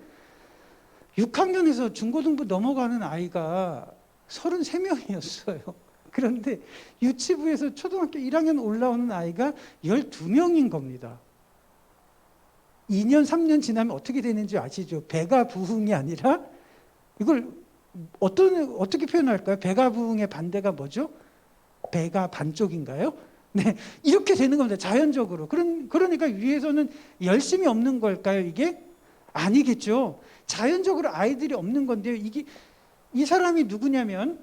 [SPEAKER 1] 6학년에서 중고등부 넘어가는 아이가 33명이었어요. 그런데 유치부에서 초등학교 1학년 올라오는 아이가 12명인 겁니다. 2년, 3년 지나면 어떻게 되는지 아시죠? 배가 부흥이 아니라 이걸 어떻게 표현할까요? 배가 부흥의 반대가 뭐죠? 배가 반쪽인가요? 네, 이렇게 되는 겁니다. 자연적으로. 그러니까 위에서는 열심히 없는 걸까요? 이게 아니겠죠. 자연적으로 아이들이 없는 건데요. 이 사람이 누구냐면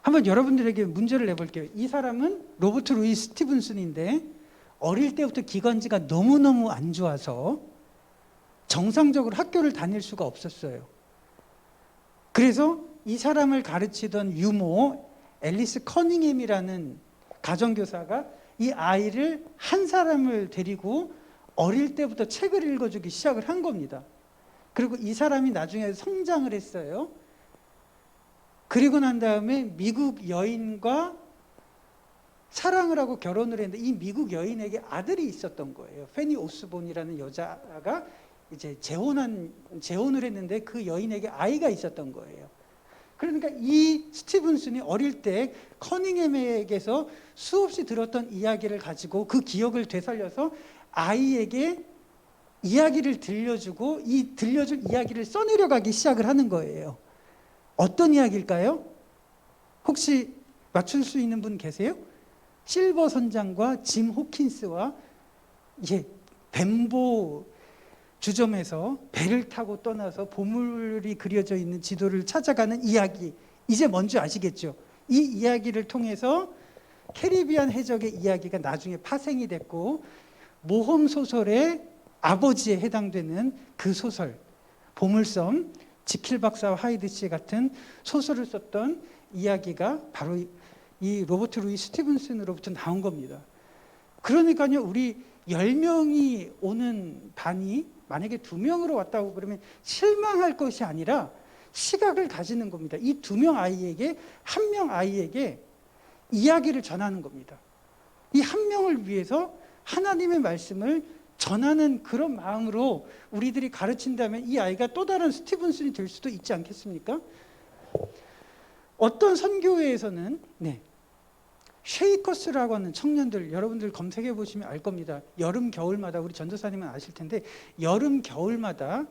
[SPEAKER 1] 한번 여러분들에게 문제를 내볼게요. 이 사람은 로버트 루이 스티븐슨인데 어릴 때부터 기관지가 너무너무 안 좋아서 정상적으로 학교를 다닐 수가 없었어요. 그래서 이 사람을 가르치던 유모 앨리스 커닝햄이라는 가정교사가 이 아이를 한 사람을 데리고 어릴 때부터 책을 읽어주기 시작을 한 겁니다. 그리고 이 사람이 나중에 성장을 했어요. 그리고 난 다음에 미국 여인과 사랑을 하고 결혼을 했는데 이 미국 여인에게 아들이 있었던 거예요. 페니 오스본이라는 여자가 이제 재혼을 했는데 그 여인에게 아이가 있었던 거예요. 그러니까 이 스티븐슨이 어릴 때 커닝햄에게서 수없이 들었던 이야기를 가지고 그 기억을 되살려서 아이에게 이야기를 들려주고 이 들려준 이야기를 써내려가기 시작을 하는 거예요. 어떤 이야기일까요? 혹시 맞출 수 있는 분 계세요? 실버 선장과 짐 호킨스와 뱀보 주점에서 배를 타고 떠나서 보물이 그려져 있는 지도를 찾아가는 이야기. 이제 뭔지 아시겠죠? 이 이야기를 통해서 캐리비안 해적의 이야기가 나중에 파생이 됐고 모험 소설의 아버지에 해당되는 그 소설 보물섬, 지킬 박사와 하이드 씨 같은 소설을 썼던 이야기가 바로 이 로버트 루이 스티븐슨으로부터 나온 겁니다. 그러니까요, 우리 10명이 오는 반이 만약에 2명으로 왔다고 그러면 실망할 것이 아니라 시각을 가지는 겁니다. 이 2명 아이에게, 1명 아이에게 이야기를 전하는 겁니다. 이 1명을 위해서 하나님의 말씀을 전하는 그런 마음으로 우리들이 가르친다면 이 아이가 또 다른 스티븐슨이 될 수도 있지 않겠습니까? 어떤 선교회에서는 쉐이커스라고 하는 청년들, 여러분들 검색해 보시면 알 겁니다. 여름 겨울마다, 우리 전도사님은 아실 텐데 여름 겨울마다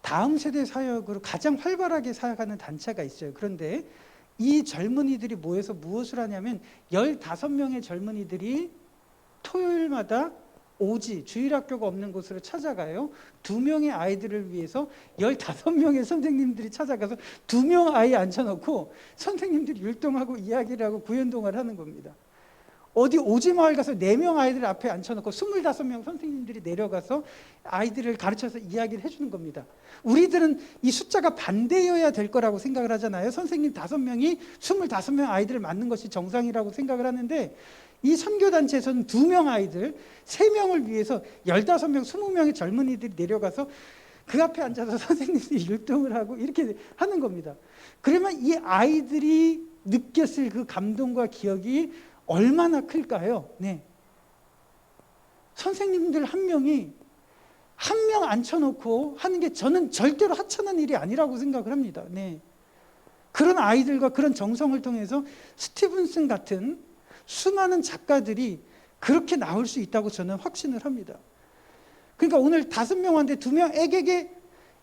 [SPEAKER 1] 다음 세대 사역으로 가장 활발하게 사역하는 단체가 있어요. 그런데 이 젊은이들이 모여서 무엇을 하냐면 15명의 젊은이들이 토요일마다 오지, 주일학교가 없는 곳으로 찾아가요. 2명의 아이들을 위해서 15명의 선생님들이 찾아가서 2명 아이 앉혀놓고 선생님들이 율동하고 이야기를 하고 구연동을 하는 겁니다. 어디 오지마을 가서 4명 아이들 앞에 앉혀놓고 25명 선생님들이 내려가서 아이들을 가르쳐서 이야기를 해주는 겁니다. 우리들은 이 숫자가 반대여야 될 거라고 생각을 하잖아요. 선생님 5명이 25명 아이들을 맡는 것이 정상이라고 생각을 하는데 이 선교단체에서는 2명 아이들, 3명을 위해서 15명, 20명의 젊은이들이 내려가서 그 앞에 앉아서 선생님들이 율동을 하고 이렇게 하는 겁니다. 그러면 이 아이들이 느꼈을 그 감동과 기억이 얼마나 클까요? 선생님들 1명이 1명 앉혀놓고 하는 게 저는 절대로 하찮은 일이 아니라고 생각을 합니다. 그런 아이들과 그런 정성을 통해서 스티븐슨 같은 수많은 작가들이 그렇게 나올 수 있다고 저는 확신을 합니다. 그러니까 오늘 5명한테 2명에게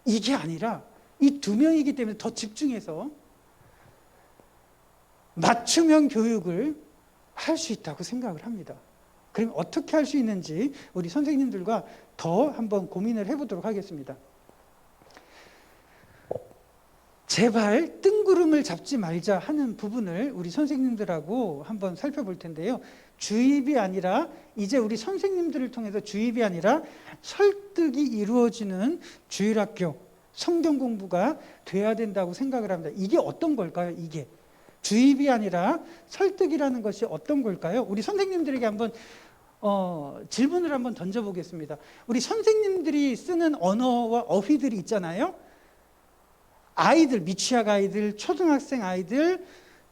[SPEAKER 1] 이게 아니라 이 2명이기 때문에 더 집중해서 맞춤형 교육을 할 수 있다고 생각을 합니다. 그럼 어떻게 할 수 있는지 우리 선생님들과 더 한번 고민을 해보도록 하겠습니다. 제발 뜬구름을 잡지 말자 하는 부분을 우리 선생님들하고 한번 살펴볼 텐데요. 주입이 아니라 이제 우리 선생님들을 통해서 주입이 아니라 설득이 이루어지는 주일학교, 성경 공부가 돼야 된다고 생각을 합니다. 이게 어떤 걸까요? 이게 주입이 아니라 설득이라는 것이 어떤 걸까요? 우리 선생님들에게 한번 질문을 한번 던져보겠습니다. 우리 선생님들이 쓰는 언어와 어휘들이 있잖아요. 아이들, 미취학 아이들, 초등학생 아이들,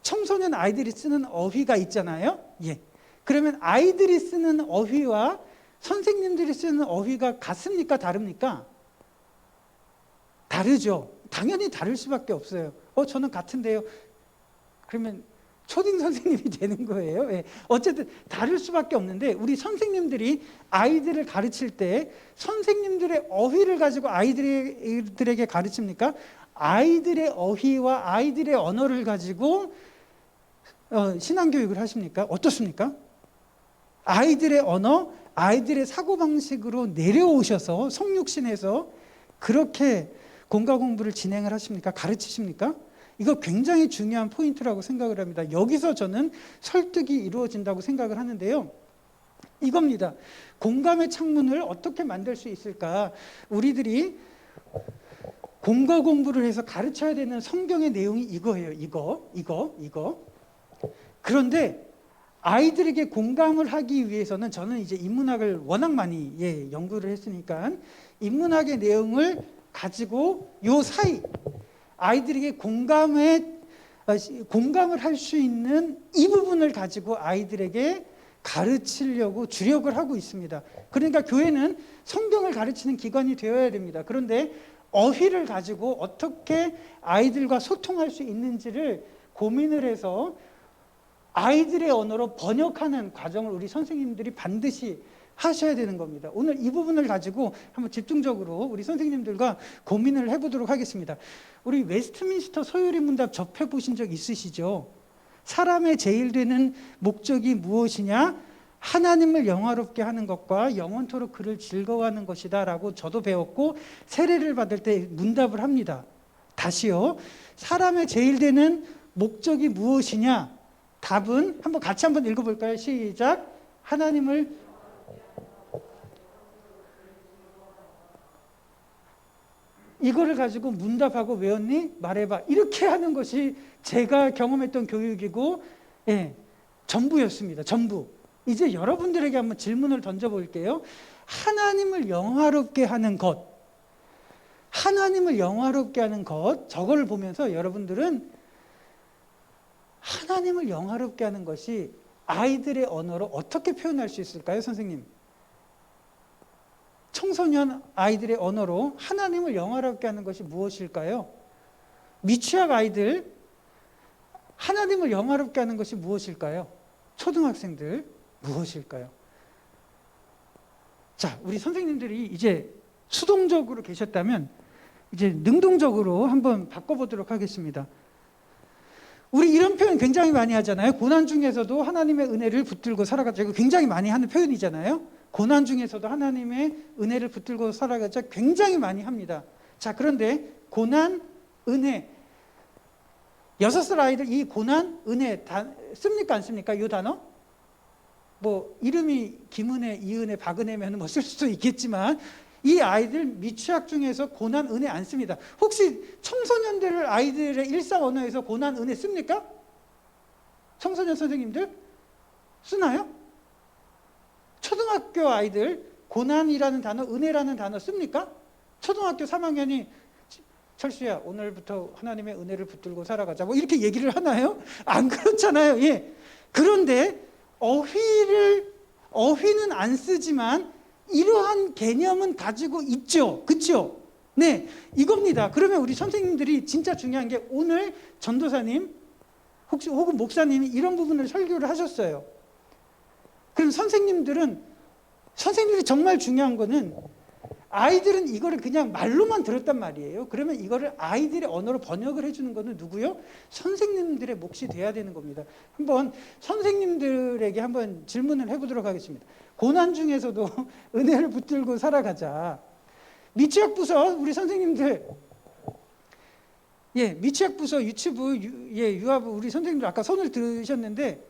[SPEAKER 1] 청소년 아이들이 쓰는 어휘가 있잖아요. 그러면 아이들이 쓰는 어휘와 선생님들이 쓰는 어휘가 같습니까? 다릅니까? 다르죠. 당연히 다를 수밖에 없어요. 저는 같은데요. 그러면 초딩 선생님이 되는 거예요. 예. 어쨌든 다를 수밖에 없는데 우리 선생님들이 아이들을 가르칠 때 선생님들의 어휘를 가지고 아이들에게 가르칩니까? 아이들의 어휘와 아이들의 언어를 가지고 신앙교육을 하십니까? 어떻습니까? 아이들의 언어, 아이들의 사고방식으로 내려오셔서 성육신에서 그렇게 공과 공부를 진행을 하십니까? 가르치십니까? 이거 굉장히 중요한 포인트라고 생각을 합니다. 여기서 저는 설득이 이루어진다고 생각을 하는데요. 이겁니다. 공감의 창문을 어떻게 만들 수 있을까? 우리들이 공과 공부를 해서 가르쳐야 되는 성경의 내용이 이거예요. 이거. 그런데 아이들에게 공감을 하기 위해서는 저는 이제 인문학을 워낙 많이 연구를 했으니까 인문학의 내용을 가지고 요 사이 아이들에게 공감을 할 수 있는 이 부분을 가지고 아이들에게 가르치려고 주력을 하고 있습니다. 그러니까 교회는 성경을 가르치는 기관이 되어야 됩니다. 그런데 어휘를 가지고 어떻게 아이들과 소통할 수 있는지를 고민을 해서 아이들의 언어로 번역하는 과정을 우리 선생님들이 반드시 하셔야 되는 겁니다. 오늘 이 부분을 가지고 한번 집중적으로 우리 선생님들과 고민을 해보도록 하겠습니다. 우리 웨스트민스터 소요리 문답 접해보신 적 있으시죠? 사람의 제일 되는 목적이 무엇이냐? 하나님을 영화롭게 하는 것과 영원토록 그를 즐거워하는 것이다 라고 저도 배웠고 세례를 받을 때 문답을 합니다. 다시요. 사람의 제일 되는 목적이 무엇이냐? 답은 같이 한번 읽어볼까요? 시작. 하나님을 이거를 가지고 문답하고 외웠니? 말해봐. 이렇게 하는 것이 제가 경험했던 교육이고 전부였습니다. 전부. 이제 여러분들에게 한번 질문을 던져볼게요. 하나님을 영화롭게 하는 것. 하나님을 영화롭게 하는 것. 저거를 보면서 여러분들은 하나님을 영화롭게 하는 것이 아이들의 언어로 어떻게 표현할 수 있을까요, 선생님? 청소년 아이들의 언어로 하나님을 영화롭게 하는 것이 무엇일까요? 미취학 아이들, 하나님을 영화롭게 하는 것이 무엇일까요? 초등학생들, 무엇일까요? 자, 우리 선생님들이 이제 수동적으로 계셨다면 이제 능동적으로 한번 바꿔보도록 하겠습니다. 우리 이런 표현 굉장히 많이 하잖아요. 고난 중에서도 하나님의 은혜를 붙들고 살아가자. 이거 굉장히 많이 하는 표현이잖아요. 고난 중에서도 하나님의 은혜를 붙들고 살아가자. 굉장히 많이 합니다. 자, 그런데 고난, 은혜. 6살 아이들 이 고난, 은혜 씁니까? 안 씁니까? 이 단어? 뭐 이름이 김은혜, 이은혜, 박은혜면 뭐 쓸 수도 있겠지만 이 아이들 미취학 중에서 고난, 은혜 안 씁니다. 혹시 청소년들 아이들의 일상 언어에서 고난, 은혜 씁니까? 청소년 선생님들? 쓰나요? 초등학교 아이들 고난이라는 단어, 은혜라는 단어 씁니까? 초등학교 3학년이 철수야 오늘부터 하나님의 은혜를 붙들고 살아가자 뭐 이렇게 얘기를 하나요? 안 그렇잖아요. 예. 그런데 어휘는 안 쓰지만 이러한 개념은 가지고 있죠. 그렇죠? 네, 이겁니다. 그러면 우리 선생님들이 진짜 중요한 게 오늘 전도사님 혹은 목사님이 이런 부분을 설교를 하셨어요. 그럼 선생님들이 정말 중요한 거는 아이들은 이거를 그냥 말로만 들었단 말이에요. 그러면 이거를 아이들의 언어로 번역을 해주는 거는 누구요? 선생님들의 몫이 돼야 되는 겁니다. 한번 선생님들에게 한번 질문을 해보도록 하겠습니다. 고난 중에서도 은혜를 붙들고 살아가자. 미취학 부서 우리 선생님들, 미취학 부서 유치부, 유아부 우리 선생님들 아까 손을 드셨는데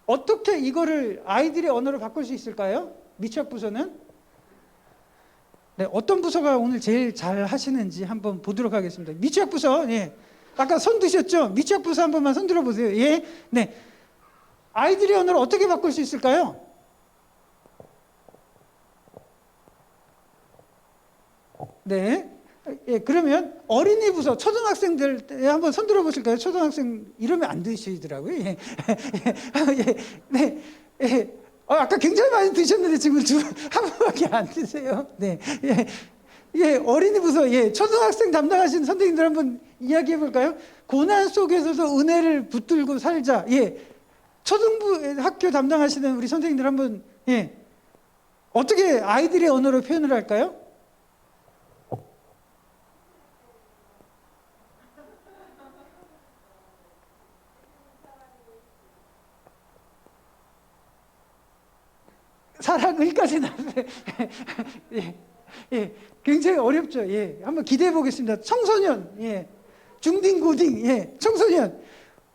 [SPEAKER 1] 어떻게 이거를 아이들의 언어로 바꿀 수 있을까요? 미취학 부서는? 네, 어떤 부서가 오늘 제일 잘 하시는지 한번 보도록 하겠습니다. 미취학 부서, 아까 손 드셨죠? 미취학 부서 한 번만 손 들어보세요. 네, 아이들의 언어를 어떻게 바꿀 수 있을까요? 네, 그러면 어린이 부서, 초등학생들 한번 손 들어보실까요? 초등학생 이러면 안 드시더라고요. 아까 굉장히 많이 드셨는데 지금 한 번밖에 안 드세요. 네, 어린이 부서, 초등학생 담당하시는 선생님들 한번 이야기해 볼까요? 고난 속에서도 은혜를 붙들고 살자. 예. 초등부 학교 담당하시는 우리 선생님들 한번 예. 어떻게 아이들의 언어로 표현을 할까요? 사랑을까지 나왔어요. 예, 예, 굉장히 어렵죠. 예, 한번 기대해 보겠습니다. 청소년, 예, 중딩, 고딩, 예, 청소년,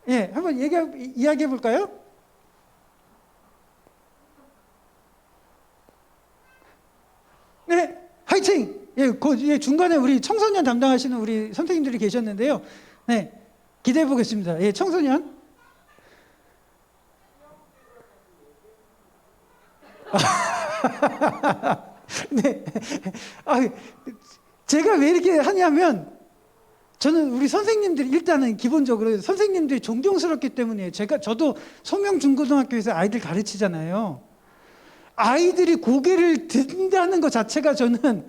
[SPEAKER 1] 예, 한번 이야기해 볼까요? 네, 화이팅! 예, 예, 중간에 우리 청소년 담당하시는 우리 선생님들이 계셨는데요. 네, 기대해 보겠습니다. 예, 청소년. 네. 아, 제가 왜 이렇게 하냐면 저는 우리 선생님들이 일단은 기본적으로 선생님들이 존경스럽기 때문이에요. 저도 소명중고등학교에서 아이들 가르치잖아요. 아이들이 고개를 든다는 것 자체가 저는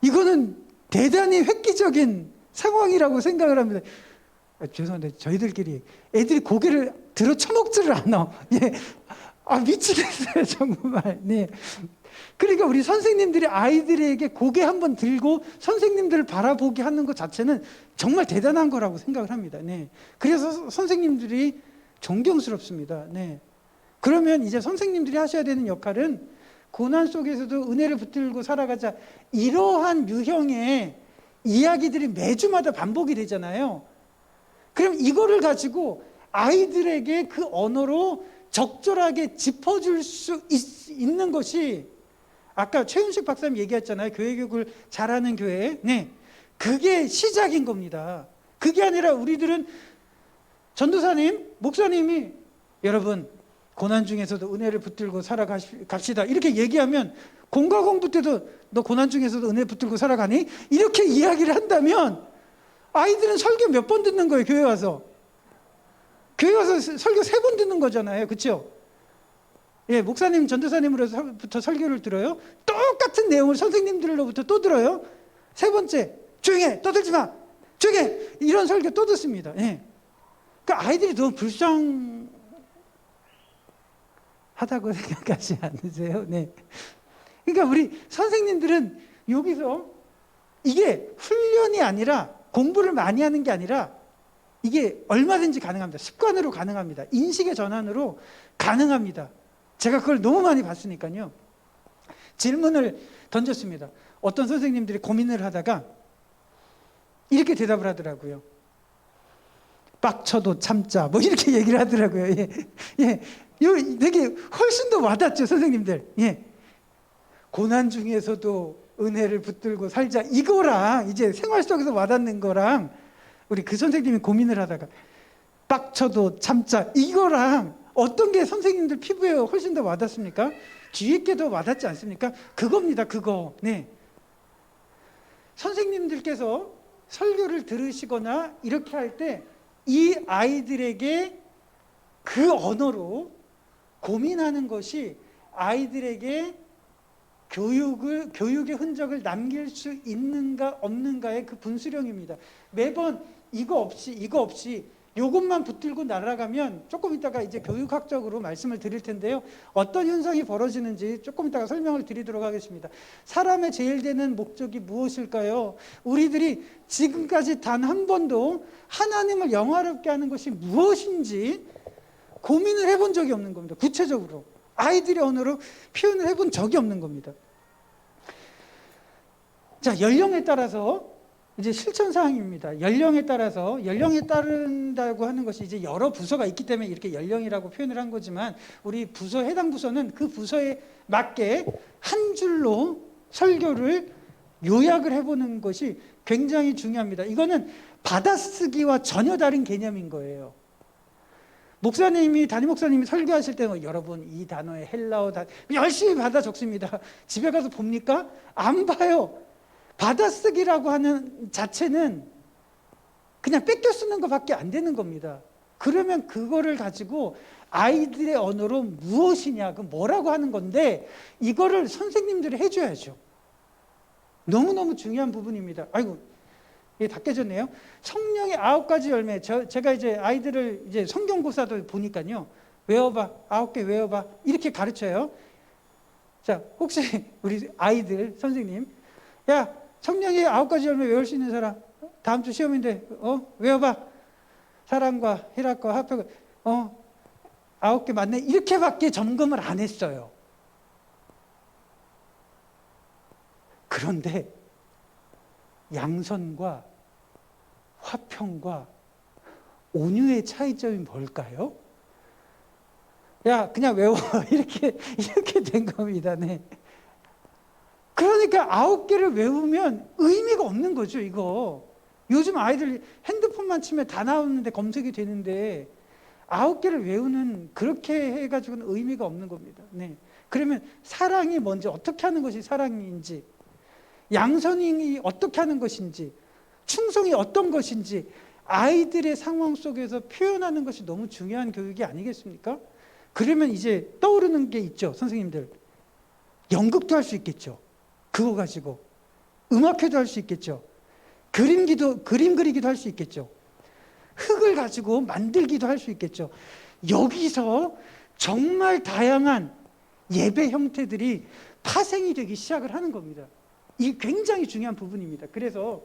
[SPEAKER 1] 이거는 대단히 획기적인 상황이라고 생각을 합니다. 죄송한데 저희들끼리 애들이 고개를 들어 쳐먹지를 않아. 예. 아, 미치겠어요, 정말. 네. 그러니까 우리 선생님들이 아이들에게 고개 한번 들고 선생님들을 바라보게 하는 것 자체는 정말 대단한 거라고 생각을 합니다. 네. 그래서 선생님들이 존경스럽습니다. 네. 그러면 이제 선생님들이 하셔야 되는 역할은 고난 속에서도 은혜를 붙들고 살아가자. 이러한 유형의 이야기들이 매주마다 반복이 되잖아요. 그럼 이거를 가지고 아이들에게 그 언어로 적절하게 짚어줄 수 있는 것이 아까 최윤식 박사님 얘기했잖아요. 교회 교육을 잘하는 교회. 네, 그게 시작인 겁니다. 그게 아니라 우리들은 전도사님, 목사님이 여러분 고난 중에서도 은혜를 붙들고 살아갑시다 이렇게 얘기하면 공과 공부 때도 너 고난 중에서도 은혜 붙들고 살아가니? 이렇게 이야기를 한다면 아이들은 설교 몇 번 듣는 거예요. 교회 와서. 교회 와서 설교 3번 듣는 거잖아요. 그렇죠? 예, 목사님, 전도사님으로부터 설교를 들어요. 똑같은 내용을 선생님들로부터 또 들어요. 3번째, 조용해, 떠들지 마, 조용해, 이런 설교 또 듣습니다. 예. 그러니까 아이들이 너무 불쌍하다고 생각하지 않으세요? 네. 그러니까 우리 선생님들은 여기서 이게 훈련이 아니라 공부를 많이 하는 게 아니라 이게 얼마든지 가능합니다. 습관으로 가능합니다. 인식의 전환으로 가능합니다. 제가 그걸 너무 많이 봤으니까요. 질문을 던졌습니다. 어떤 선생님들이 고민을 하다가 이렇게 대답을 하더라고요. 빡쳐도 참자. 뭐 이렇게 얘기를 하더라고요. 예. 예. 되게 훨씬 더 와닿죠, 선생님들. 예. 고난 중에서도 은혜를 붙들고 살자. 이거랑 이제 생활 속에서 와닿는 거랑 우리 그 선생님이 고민을 하다가 빡쳐도 참자. 이거랑 어떤 게 선생님들 피부에 훨씬 더 와닿습니까? 뒤에 게 더 와닿지 않습니까? 그겁니다, 그거. 네. 선생님들께서 설교를 들으시거나 이렇게 할 때 이 아이들에게 그 언어로 고민하는 것이 아이들에게 교육의 흔적을 남길 수 있는가 없는가의 그 분수령입니다. 매번 이거 없이 이것만 붙들고 날아가면 조금 이따가 이제 교육학적으로 말씀을 드릴 텐데요. 어떤 현상이 벌어지는지 조금 이따가 설명을 드리도록 하겠습니다. 사람의 제일 되는 목적이 무엇일까요? 우리들이 지금까지 단 한 번도 하나님을 영화롭게 하는 것이 무엇인지 고민을 해본 적이 없는 겁니다. 구체적으로. 아이들의 언어로 표현을 해본 적이 없는 겁니다. 자, 연령에 따라서 이제 실천 사항입니다. 연령에 따른다고 하는 것이 이제 여러 부서가 있기 때문에 이렇게 연령이라고 표현을 한 거지만 우리 부서 해당 부서는 그 부서에 맞게 한 줄로 설교를 요약을 해보는 것이 굉장히 중요합니다. 이거는 받아쓰기와 전혀 다른 개념인 거예요. 담임 목사님이 설교하실 때는 여러분 이 단어의 헬라어 열심히 받아 적습니다. 집에 가서 봅니까? 안 봐요. 받아쓰기라고 하는 자체는 그냥 뺏겨 쓰는 것밖에 안 되는 겁니다. 그러면 그거를 가지고 아이들의 언어로 무엇이냐, 그 뭐라고 하는 건데 이거를 선생님들이 해줘야죠. 너무너무 중요한 부분입니다. 아이고, 이게 다 깨졌네요. 성령의 9가지 열매. 제가 이제 아이들을 이제 성경고사도 보니까요. 외워봐. 9개 외워봐. 이렇게 가르쳐요. 자, 혹시 우리 아이들 선생님, 야, 성령의 9가지 열매 외울 수 있는 사람, 다음 주 시험인데, 외워봐. 사랑과 희락과 화평, 9개 맞네. 이렇게밖에 점검을 안 했어요. 그런데 양선과 화평과 온유의 차이점이 뭘까요? 야, 그냥 외워. 이렇게 된 겁니다. 네. 그러니까 9개를 외우면 의미가 없는 거죠, 이거. 요즘 아이들 핸드폰만 치면 다 나오는데 검색이 되는데 9개를 외우는 그렇게 해가지고는 의미가 없는 겁니다. 네. 그러면 사랑이 뭔지, 어떻게 하는 것이 사랑인지, 양선이 어떻게 하는 것인지, 충성이 어떤 것인지 아이들의 상황 속에서 표현하는 것이 너무 중요한 교육이 아니겠습니까? 그러면 이제 떠오르는 게 있죠, 선생님들. 연극도 할 수 있겠죠. 그거 가지고. 음악회도 할 수 있겠죠. 그림 그리기도 할 수 있겠죠. 흙을 가지고 만들기도 할 수 있겠죠. 여기서 정말 다양한 예배 형태들이 파생이 되기 시작을 하는 겁니다. 이게 굉장히 중요한 부분입니다. 그래서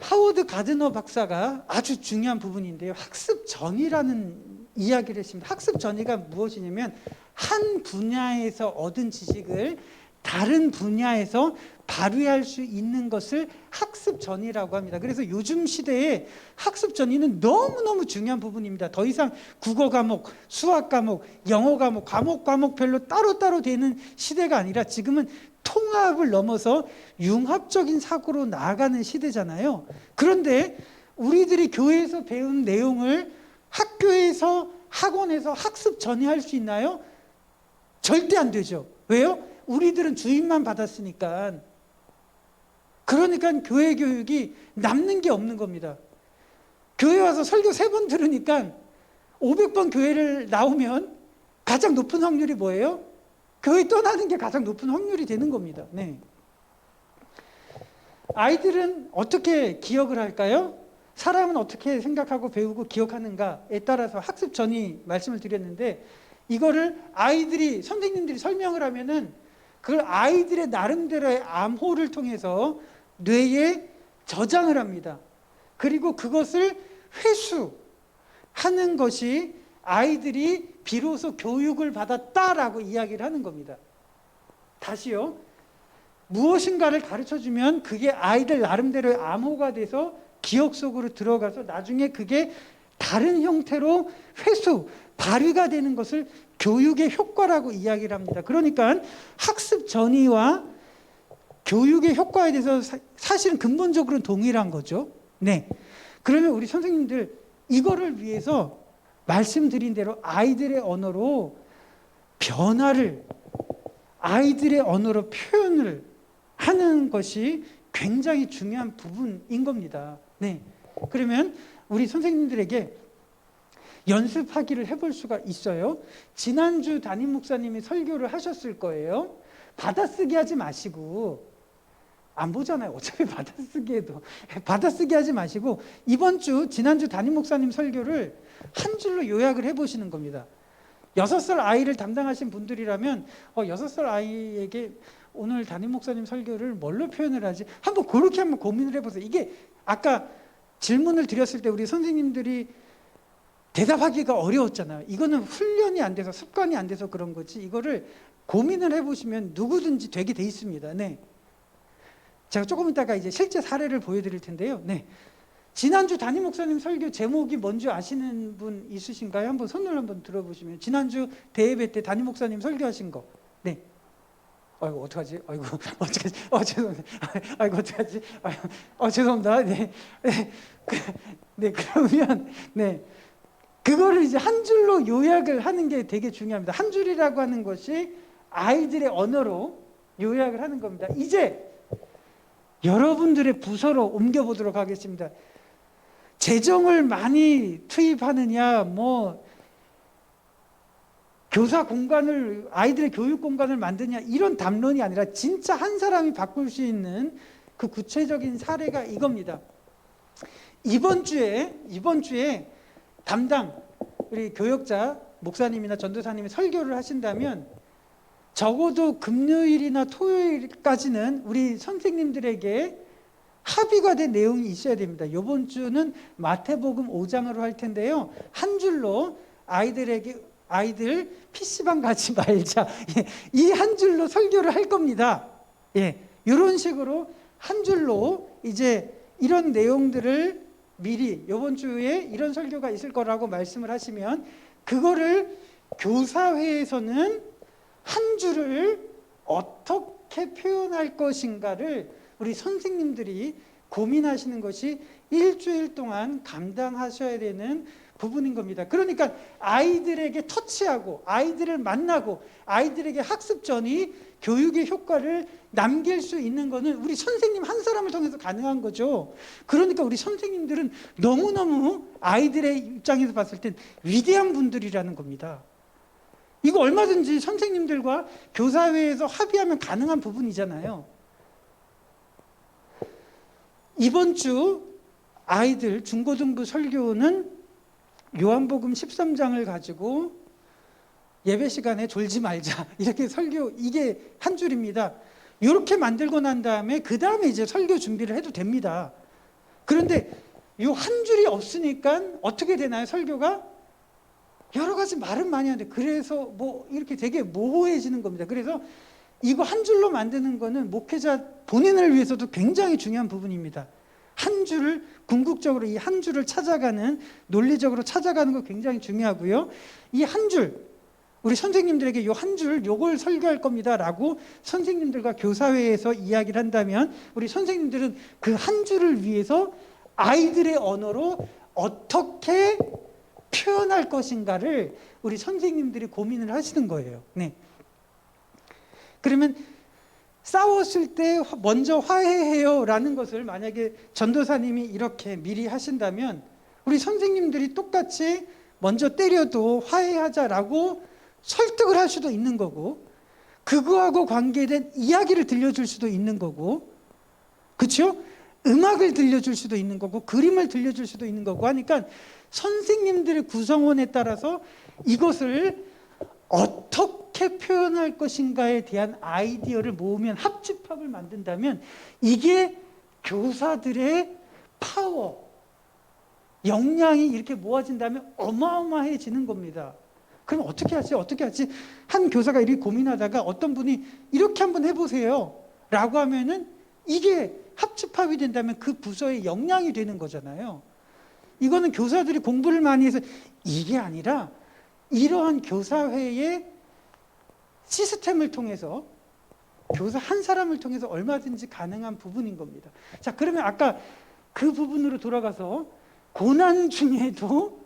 [SPEAKER 1] 하워드 가드너 박사가 아주 중요한 부분인데요. 학습 전이라는 이야기를 했습니다. 학습 전이가 무엇이냐면 한 분야에서 얻은 지식을 다른 분야에서 발휘할 수 있는 것을 학습 전이라고 합니다. 그래서 요즘 시대에 학습 전이는 너무너무 중요한 부분입니다. 더 이상 국어 과목, 수학 과목, 영어 과목, 과목별로 따로따로 되는 시대가 아니라 지금은 통합을 넘어서 융합적인 사고로 나아가는 시대잖아요. 그런데 우리들이 교회에서 배운 내용을 학교에서, 학원에서 학습 전이할 수 있나요? 절대 안 되죠. 왜요? 우리들은 주입만 받았으니까. 그러니까 교회 교육이 남는 게 없는 겁니다. 교회 와서 설교 3번 들으니까 500번 교회를 나오면 가장 높은 확률이 뭐예요? 교회 떠나는 게 가장 높은 확률이 되는 겁니다. 네. 아이들은 어떻게 기억을 할까요? 사람은 어떻게 생각하고 배우고 기억하는가에 따라서 학습 전이 말씀을 드렸는데, 이거를 아이들이, 선생님들이 설명을 하면은 그걸 아이들의 나름대로의 암호를 통해서 뇌에 저장을 합니다. 그리고 그것을 회수하는 것이 아이들이 비로소 교육을 받았다라고 이야기를 하는 겁니다. 다시요. 무엇인가를 가르쳐주면 그게 아이들 나름대로의 암호가 돼서 기억 속으로 들어가서 나중에 그게 다른 형태로 회수, 발휘가 되는 것을 교육의 효과라고 이야기를 합니다. 그러니까 학습 전이와 교육의 효과에 대해서 사실은 근본적으로는 동일한 거죠. 네. 그러면 우리 선생님들 이거를 위해서 말씀드린 대로 아이들의 언어로 변화를, 아이들의 언어로 표현을 하는 것이 굉장히 중요한 부분인 겁니다. 네. 그러면 우리 선생님들에게 연습하기를 해볼 수가 있어요. 지난주 담임 목사님이 설교를 하셨을 거예요. 받아쓰기 하지 마시고, 안 보잖아요. 어차피 받아쓰기 하지 마시고 이번 주, 지난주 담임 목사님 설교를 한 줄로 요약을 해보시는 겁니다. 6살 아이를 담당하신 분들이라면 6살 아이에게 오늘 담임 목사님 설교를 뭘로 표현을 하지? 그렇게 한번 고민을 해보세요. 이게 아까 질문을 드렸을 때 우리 선생님들이 대답하기가 어려웠잖아요. 이거는 훈련이 안 돼서, 습관이 안 돼서 그런 거지, 이거를 고민을 해보시면 누구든지 되게 돼 있습니다. 네. 제가 조금 이따가 이제 실제 사례를 보여드릴 텐데요. 네. 지난주 담임 목사님 설교 제목이 뭔지 아시는 분 있으신가요? 한번 손을 한번 들어보시면. 지난주 대예배 때 담임 목사님 설교하신 거. 네. 아이고 어떡하지? 아이고 어떡하지? 죄송합니다. 아이고 어떡하지? 죄송합니다. 네. 네. 그러면 네. 그거를 이제 한 줄로 요약을 하는 게 되게 중요합니다. 한 줄이라고 하는 것이 아이들의 언어로 요약을 하는 겁니다. 이제 여러분들의 부서로 옮겨보도록 하겠습니다. 재정을 많이 투입하느냐, 교사 공간을, 아이들의 교육 공간을 만드냐, 이런 담론이 아니라 진짜 한 사람이 바꿀 수 있는 그 구체적인 사례가 이겁니다. 이번 주에 담당 우리 교역자 목사님이나 전도사님이 설교를 하신다면 적어도 금요일이나 토요일까지는 우리 선생님들에게 합의가 된 내용이 있어야 됩니다. 이번 주는 마태복음 5장으로 할 텐데요. 한 줄로 아이들 PC방 가지 말자. 이 한 줄로 설교를 할 겁니다. 이런 식으로 한 줄로 이제 이런 내용들을 미리 이번 주에 이런 설교가 있을 거라고 말씀을 하시면 그거를 교사회에서는 한 줄을 어떻게 표현할 것인가를 우리 선생님들이 고민하시는 것이 일주일 동안 감당하셔야 되는 부분인 겁니다. 그러니까 아이들에게 터치하고 아이들을 만나고 아이들에게 학습전이 교육의 효과를 남길 수 있는 것은 우리 선생님 한 사람을 통해서 가능한 거죠. 그러니까 우리 선생님들은 너무너무 아이들의 입장에서 봤을 땐 위대한 분들이라는 겁니다. 이거 얼마든지 선생님들과 교사회에서 합의하면 가능한 부분이잖아요. 이번 주 아이들 중고등부 설교는 요한복음 13장을 가지고 예배 시간에 졸지 말자 이렇게 설교, 이게 한 줄입니다. 이렇게 만들고 난 다음에 그 다음에 이제 설교 준비를 해도 됩니다. 그런데 이 한 줄이 없으니까 어떻게 되나요? 설교가 여러 가지 말은 많이 하는데 그래서 뭐 이렇게 되게 모호해지는 겁니다. 그래서 이거 한 줄로 만드는 거는 목회자 본인을 위해서도 굉장히 중요한 부분입니다. 한 줄을 궁극적으로 이 한 줄을 찾아가는, 논리적으로 찾아가는 거 굉장히 중요하고요. 이 한 줄, 우리 선생님들에게 요 한 줄 요걸 설교할 겁니다 라고 선생님들과 교사회에서 이야기를 한다면 우리 선생님들은 그 한 줄을 위해서 아이들의 언어로 어떻게 표현할 것인가를 우리 선생님들이 고민을 하시는 거예요. 네. 그러면 싸웠을 때 먼저 화해해요 라는 것을 만약에 전도사님이 이렇게 미리 하신다면 우리 선생님들이 똑같이 먼저 때려도 화해하자라고 설득을 할 수도 있는 거고 그거하고 관계된 이야기를 들려줄 수도 있는 거고 그렇죠? 음악을 들려줄 수도 있는 거고 그림을 들려줄 수도 있는 거고 하니까 선생님들의 구성원에 따라서 이것을 어떻게 표현할 것인가에 대한 아이디어를 모으면 합집합을 만든다면 이게 교사들의 파워, 역량이 이렇게 모아진다면 어마어마해지는 겁니다. 그럼 어떻게 하지? 어떻게 하지? 한 교사가 이렇게 고민하다가 어떤 분이 이렇게 한번 해보세요 라고 하면은 이게 합집합이 된다면 그 부서의 역량이 되는 거잖아요. 이거는 교사들이 공부를 많이 해서 이게 아니라 이러한 교사회의 시스템을 통해서 교사 한 사람을 통해서 얼마든지 가능한 부분인 겁니다. 자, 그러면 아까 그 부분으로 돌아가서 고난 중에도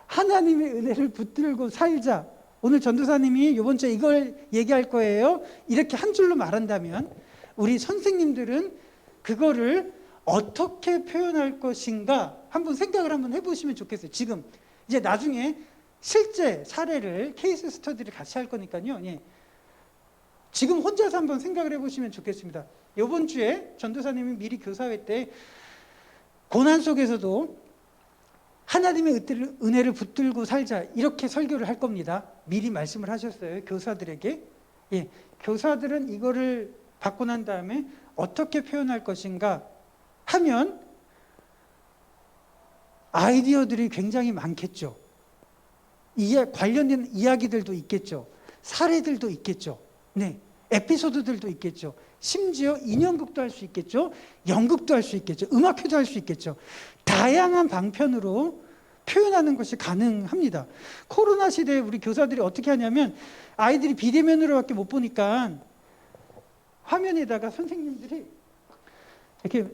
[SPEAKER 1] 하나님의 은혜를 붙들고 살자. 오늘 전도사님이 이번 주에 이걸 얘기할 거예요. 이렇게 한 줄로 말한다면 우리 선생님들은 그거를 어떻게 표현할 것인가 한번 생각을 한번 해보시면 좋겠어요. 지금 이제 나중에 실제 사례를 케이스 스터디를 같이 할 거니까요. 예. 지금 혼자서 한번 생각을 해보시면 좋겠습니다. 이번 주에 전도사님이 미리 교사회 때 고난 속에서도 하나님의 은혜를 붙들고 살자 이렇게 설교를 할 겁니다. 미리 말씀을 하셨어요. 교사들에게. 예. 교사들은 이거를 받고 난 다음에 어떻게 표현할 것인가 하면 아이디어들이 굉장히 많겠죠. 이에 관련된 이야기들도 있겠죠. 사례들도 있겠죠. 네, 에피소드들도 있겠죠. 심지어 인형극도 할 수 있겠죠. 연극도 할 수 있겠죠. 음악회도 할 수 있겠죠. 다양한 방편으로 표현하는 것이 가능합니다. 코로나 시대에 우리 교사들이 어떻게 하냐면 아이들이 비대면으로밖에 못 보니까 화면에다가 선생님들이 이렇게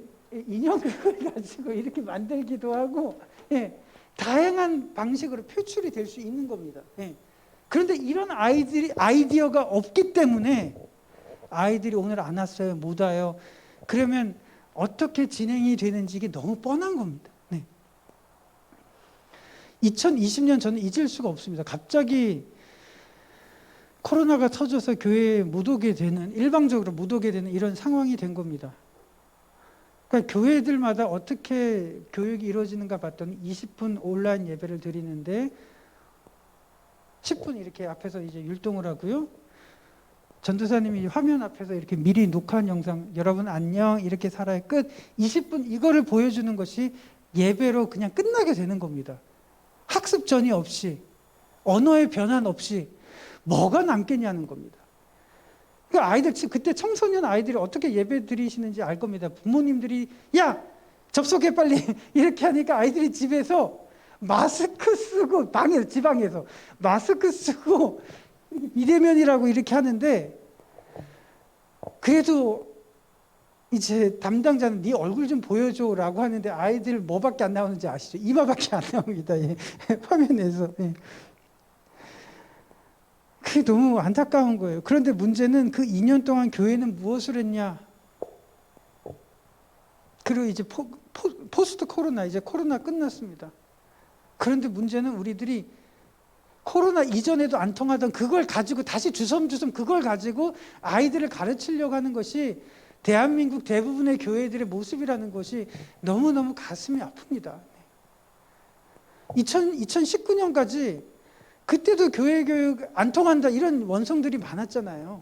[SPEAKER 1] 인형극을 가지고 이렇게 만들기도 하고 예, 다양한 방식으로 표출이 될 수 있는 겁니다. 예. 그런데 이런 아이디어가 없기 때문에 아이들이 오늘 안 왔어요, 못 와요. 그러면 어떻게 진행이 되는지 이게 너무 뻔한 겁니다. 네. 2020년 저는 잊을 수가 없습니다. 갑자기 코로나가 터져서 교회에 못 오게 되는, 일방적으로 못 오게 되는 이런 상황이 된 겁니다. 그러니까 교회들마다 어떻게 교육이 이루어지는가 봤더니 20분 온라인 예배를 드리는데 10분 이렇게 앞에서 이제 율동을 하고요. 전도사님이 화면 앞에서 이렇게 미리 녹화한 영상, 여러분 안녕 이렇게 살아요 끝. 20분 이거를 보여주는 것이 예배로 그냥 끝나게 되는 겁니다. 학습 전이 없이, 언어의 변환 없이 뭐가 남겠냐는 겁니다. 그러니까 아이들, 그때 청소년 아이들이 어떻게 예배 드리시는지 알 겁니다. 부모님들이 야 접속해 빨리 이렇게 하니까 아이들이 집에서 마스크 쓰고, 지방에서 마스크 쓰고 비대면이라고 이렇게 하는데, 그래도 이제 담당자는 네 얼굴 좀 보여줘라고 하는데 아이들 뭐밖에 안 나오는지 아시죠? 이마밖에 안 나옵니다. 예. 화면에서. 예. 그게 너무 안타까운 거예요. 그런데 문제는 그 2년 동안 교회는 무엇을 했냐? 그리고 이제 포스트 코로나, 이제 코로나 끝났습니다. 그런데 문제는 우리들이 코로나 이전에도 안 통하던 그걸 가지고 다시 주섬주섬 그걸 가지고 아이들을 가르치려고 하는 것이 대한민국 대부분의 교회들의 모습이라는 것이 너무너무 가슴이 아픕니다. 2019년까지 그때도 교회 교육 안 통한다 이런 원성들이 많았잖아요.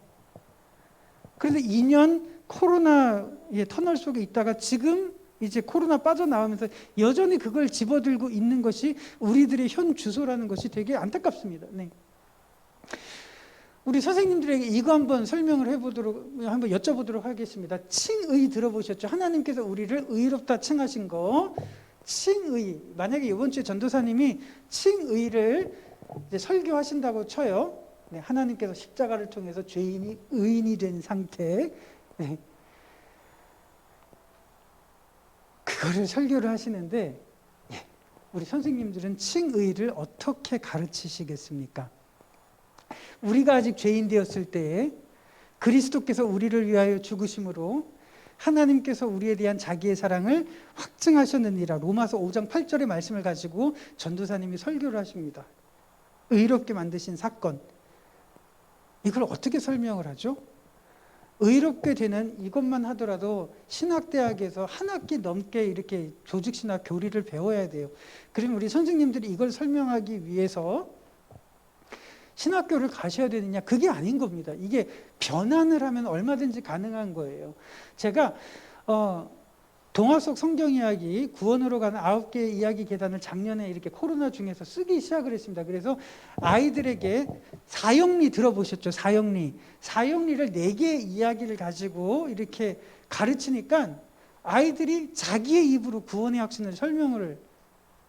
[SPEAKER 1] 그런데 2년 코로나의 터널 속에 있다가 지금 이제 코로나 빠져나오면서 여전히 그걸 집어들고 있는 것이 우리들의 현 주소라는 것이 되게 안타깝습니다. 네. 우리 선생님들에게 이거 한번 설명을 한번 여쭤보도록 하겠습니다. 칭의 들어보셨죠? 하나님께서 우리를 의롭다 칭하신 거. 칭의. 만약에 이번 주에 전도사님이 칭의를 이제 설교하신다고 쳐요. 네, 하나님께서 십자가를 통해서 죄인이 의인이 된 상태. 네. 그거를 설교를 하시는데, 우리 선생님들은 칭의를 어떻게 가르치시겠습니까? 우리가 아직 죄인 되었을 때에 그리스도께서 우리를 위하여 죽으심으로 하나님께서 우리에 대한 자기의 사랑을 확증하셨느니라. 로마서 5장 8절의 말씀을 가지고 전도사님이 설교를 하십니다. 의롭게 만드신 사건. 이걸 어떻게 설명을 하죠? 의롭게 되는 이것만 하더라도 신학대학에서 한 학기 넘게 이렇게 조직신학 교리를 배워야 돼요. 그러면 우리 선생님들이 이걸 설명하기 위해서 신학교를 가셔야 되느냐? 그게 아닌 겁니다. 이게 변환을 하면 얼마든지 가능한 거예요. 제가 동화 속 성경 이야기, 구원으로 가는 9개의 이야기 계단을 작년에 이렇게 코로나 중에서 쓰기 시작을 했습니다. 그래서 아이들에게 사형리 들어보셨죠? 사형리. 사형리를 4개의 이야기를 가지고 이렇게 가르치니까 아이들이 자기의 입으로 구원의 확신을 설명을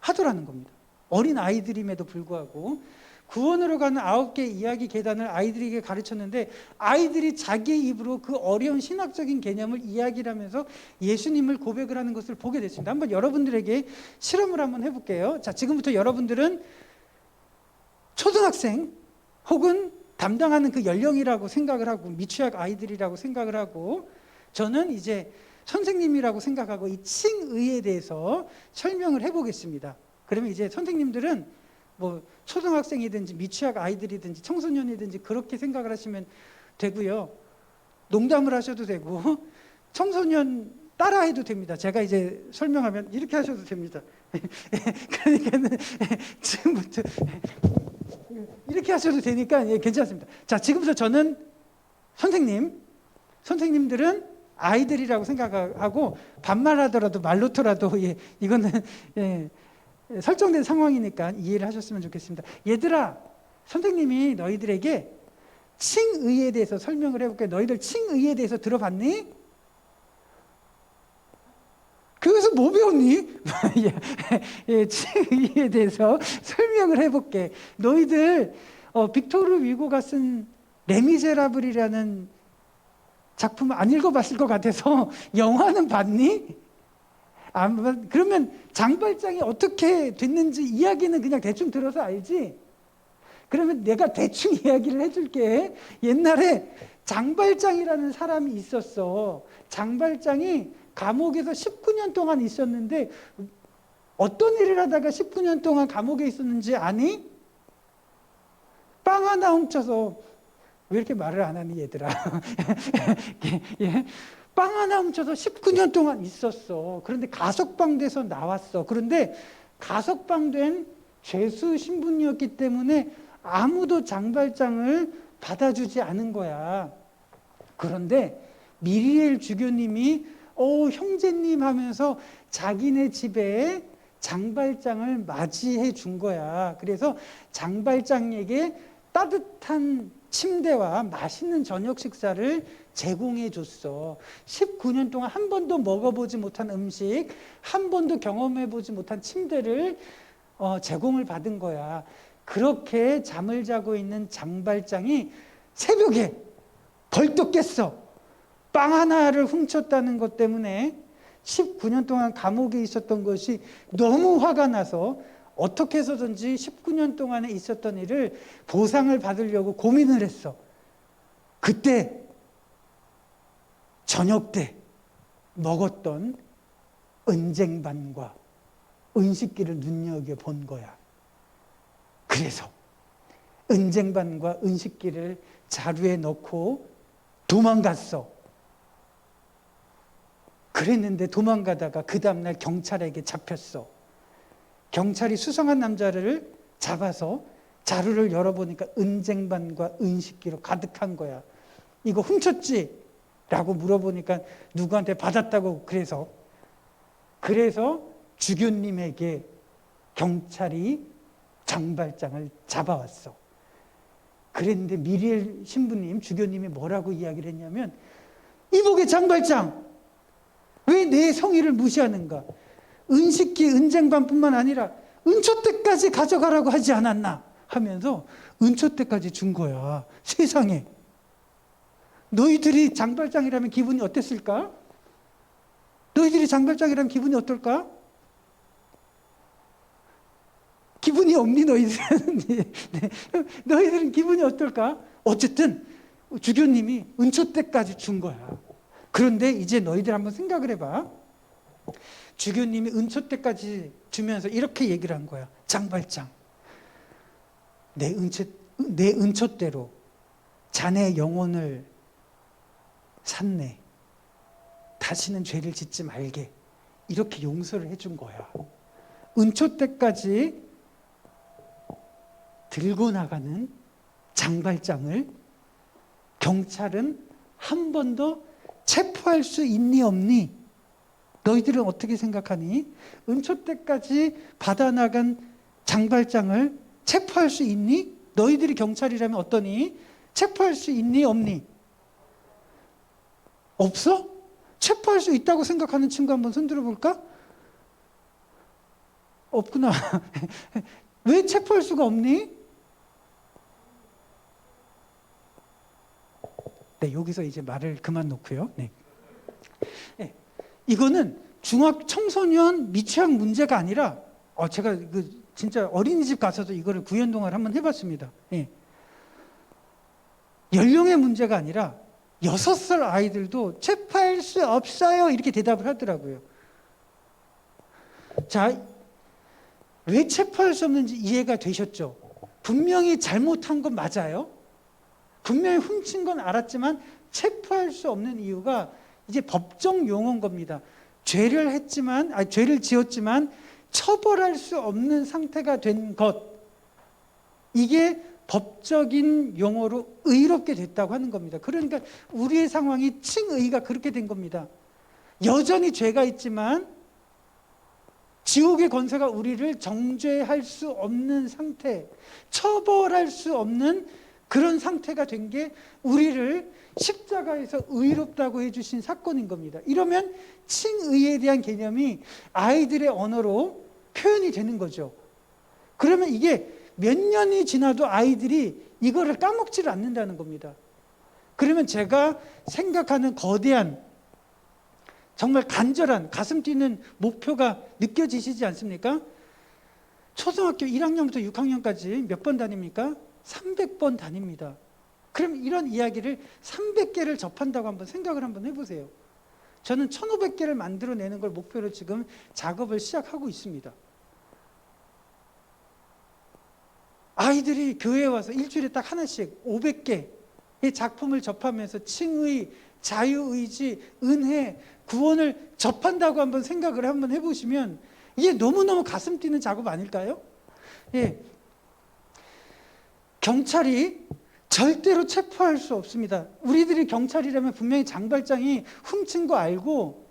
[SPEAKER 1] 하더라는 겁니다. 어린 아이들임에도 불구하고 구원으로 가는 9개의 이야기 계단을 아이들에게 가르쳤는데 아이들이 자기의 입으로 그 어려운 신학적인 개념을 이야기를 하면서 예수님을 고백을 하는 것을 보게 됐습니다. 한번 여러분들에게 실험을 한번 해볼게요. 자, 지금부터 여러분들은 초등학생 혹은 담당하는 그 연령이라고 생각을 하고 미취학 아이들이라고 생각을 하고 저는 이제 선생님이라고 생각하고 이 칭의에 대해서 설명을 해보겠습니다. 그러면 이제 선생님들은 뭐 초등학생이든지 미취학 아이들이든지 청소년이든지 그렇게 생각을 하시면 되고요. 농담을 하셔도 되고 청소년 따라해도 됩니다. 제가 이제 설명하면 이렇게 하셔도 됩니다. 그러니까는 지금부터 이렇게 하셔도 되니까 괜찮습니다. 자, 지금부터 저는 선생님들은 아이들이라고 생각하고 반말하더라도 말로토라도 이거는 설정된 상황이니까 이해를 하셨으면 좋겠습니다. 얘들아, 선생님이 너희들에게 칭의에 대해서 설명을 해볼게. 너희들 칭의에 대해서 들어봤니? 교회에서 뭐 배웠니? 칭의에 대해서 설명을 해볼게. 너희들 빅토르 위고가 쓴 레미제라블이라는 작품을 안 읽어봤을 것 같아서 영화는 봤니? 그러면 장발장이 어떻게 됐는지 이야기는 그냥 대충 들어서 알지? 그러면 내가 대충 이야기를 해줄게. 옛날에 장발장이라는 사람이 있었어. 장발장이 감옥에서 19년 동안 있었는데 어떤 일을 하다가 19년 동안 감옥에 있었는지 아니? 빵 하나 훔쳐서 왜 이렇게 말을 안 하니 얘들아? 빵 하나 훔쳐서 19년 동안 있었어. 그런데 가석방돼서 나왔어. 그런데 가석방된 죄수 신분이었기 때문에 아무도 장발장을 받아주지 않은 거야. 그런데 미리엘 주교님이 형제님 하면서 자기네 집에 장발장을 맞이해 준 거야. 그래서 장발장에게 따뜻한 침대와 맛있는 저녁 식사를 제공해 줬어. 19년 동안 한 번도 먹어보지 못한 음식, 한 번도 경험해 보지 못한 침대를 제공을 받은 거야. 그렇게 잠을 자고 있는 장발장이 새벽에 벌떡 깼어. 빵 하나를 훔쳤다는 것 때문에 19년 동안 감옥에 있었던 것이 너무 화가 나서 어떻게 해서든지 19년 동안에 있었던 일을 보상을 받으려고 고민을 했어. 그때 저녁 때 먹었던 은쟁반과 은식기를 눈여겨본 거야. 그래서 은쟁반과 은식기를 자루에 넣고 도망갔어. 그랬는데 도망가다가 그 다음날 경찰에게 잡혔어. 경찰이 수상한 남자를 잡아서 자루를 열어보니까 은쟁반과 은식기로 가득한 거야. 이거 훔쳤지? 라고 물어보니까 누구한테 받았다고. 그래서 주교님에게 경찰이 장발장을 잡아왔어. 그랬는데 미리엘 신부님, 주교님이 뭐라고 이야기를 했냐면, 이복의 장발장, 왜 내 성의를 무시하는가? 은식기, 은쟁반뿐만 아니라 은초대까지 가져가라고 하지 않았나? 하면서 은초대까지 준 거야. 세상에. 너희들이 장발장이라면 기분이 어땠을까? 너희들이 장발장이라면 기분이 어떨까? 기분이 없니 너희들은? 네. 너희들은 기분이 어떨까? 어쨌든 주교님이 은초대까지 준 거야. 그런데 이제 너희들 한번 생각을 해봐. 주교님이 은초대까지 주면서 이렇게 얘기를 한 거야. 장발장, 내 은초대로 자네 영혼을 샀네. 다시는 죄를 짓지 말게. 이렇게 용서를 해준 거야. 은초대까지 들고 나가는 장발장을 경찰은 한 번도 체포할 수 있니 없니? 너희들은 어떻게 생각하니? 은초대까지 받아나간 장발장을 체포할 수 있니? 너희들이 경찰이라면 어떠니? 체포할 수 있니 없니? 없어? 체포할 수 있다고 생각하는 친구 한번 손들어 볼까? 없구나. 왜 체포할 수가 없니? 네, 여기서 이제 말을 그만 놓고요. 네. 네, 이거는 중학 청소년 미취학 문제가 아니라 제가 진짜 어린이집 가서도 이거를 구연동화를 한번 해봤습니다. 네. 연령의 문제가 아니라 6살 아이들도 체포할 수 없어요 이렇게 대답을 하더라고요. 자, 왜 체포할 수 없는지 이해가 되셨죠? 분명히 잘못한 건 맞아요. 분명히 훔친 건 알았지만 체포할 수 없는 이유가 이제 법정 용어인 겁니다. 죄를 지었지만 처벌할 수 없는 상태가 된 것. 이게 법적인 용어로 의롭게 됐다고 하는 겁니다. 그러니까 우리의 상황이 칭의가 그렇게 된 겁니다. 여전히 죄가 있지만 지옥의 권세가 우리를 정죄할 수 없는 상태, 처벌할 수 없는 그런 상태가 된 게 우리를 십자가에서 의롭다고 해주신 사건인 겁니다. 이러면 칭의에 대한 개념이 아이들의 언어로 표현이 되는 거죠. 그러면 이게 몇 년이 지나도 아이들이 이거를 까먹지를 않는다는 겁니다. 그러면 제가 생각하는 거대한 정말 간절한 가슴 뛰는 목표가 느껴지시지 않습니까? 초등학교 1학년부터 6학년까지 몇 번 다닙니까? 300번 다닙니다. 그럼 이런 이야기를 300개를 접한다고 한번 생각을 한번 해보세요. 저는 1500개를 만들어내는 걸 목표로 지금 작업을 시작하고 있습니다. 아이들이 교회에 와서 일주일에 딱 하나씩 500개의 작품을 접하면서 칭의, 자유의지, 은혜, 구원을 접한다고 한번 생각을 한번 해보시면 이게 너무너무 가슴 뛰는 작업 아닐까요? 예. 경찰이 절대로 체포할 수 없습니다. 우리들이 경찰이라면 분명히 장발장이 훔친 거 알고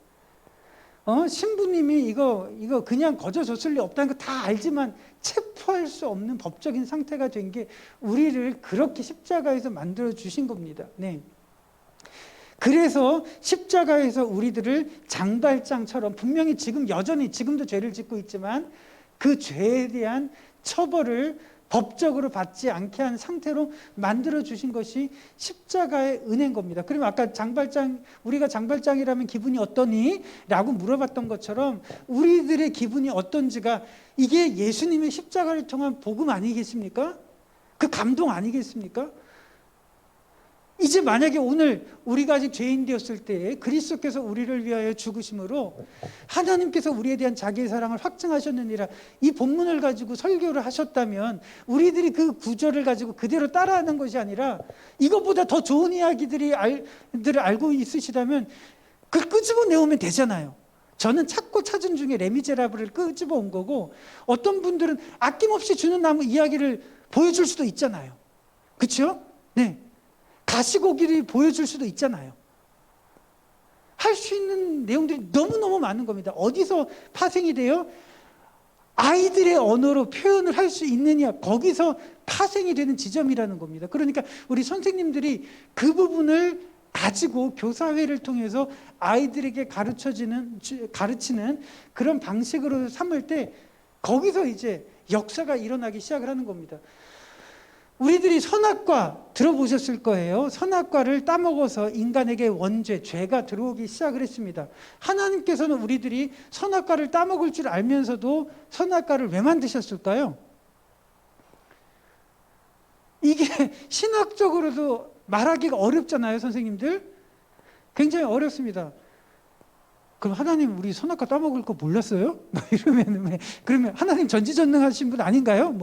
[SPEAKER 1] 신부님이 이거 그냥 거저줬을 리 없다는 거 다 알지만 체포할 수 없는 법적인 상태가 된 게 우리를 그렇게 십자가에서 만들어 주신 겁니다. 네. 그래서 십자가에서 우리들을 장발장처럼 분명히 지금 여전히 지금도 죄를 짓고 있지만 그 죄에 대한 처벌을 법적으로 받지 않게 한 상태로 만들어 주신 것이 십자가의 은혜인 겁니다. 그러면 아까 우리가 장발장이라면 기분이 어떠니? 라고 물어봤던 것처럼 우리들의 기분이 어떤지가 이게 예수님의 십자가를 통한 복음 아니겠습니까? 그 감동 아니겠습니까? 이제 만약에 오늘 우리가 아직 죄인 되었을 때 그리스도께서 우리를 위하여 죽으심으로 하나님께서 우리에 대한 자기의 사랑을 확증하셨느니라, 이 본문을 가지고 설교를 하셨다면 우리들이 그 구절을 가지고 그대로 따라하는 것이 아니라 이것보다 더 좋은 이야기들을 알고 있으시다면 그걸 끄집어 내오면 되잖아요. 저는 찾고 찾은 중에 레미제라블을 끄집어 온 거고, 어떤 분들은 아낌없이 주는 나무 이야기를 보여줄 수도 있잖아요. 그렇죠? 네. 가시고기를 보여줄 수도 있잖아요. 할 수 있는 내용들이 너무너무 많은 겁니다. 어디서 파생이 돼요? 아이들의 언어로 표현을 할 수 있느냐, 거기서 파생이 되는 지점이라는 겁니다. 그러니까 우리 선생님들이 그 부분을 가지고 교사회를 통해서 아이들에게 가르치는 그런 방식으로 삼을 때 거기서 이제 역사가 일어나기 시작을 하는 겁니다. 우리들이 선악과 들어보셨을 거예요. 선악과를 따먹어서 인간에게 원죄, 죄가 들어오기 시작을 했습니다. 하나님께서는 우리들이 선악과를 따먹을 줄 알면서도 선악과를 왜 만드셨을까요? 이게 신학적으로도 말하기가 어렵잖아요, 선생님들. 굉장히 어렵습니다. 그럼 하나님 우리 선악과 따먹을 거 몰랐어요? 그러면 하나님 전지전능하신 분 아닌가요?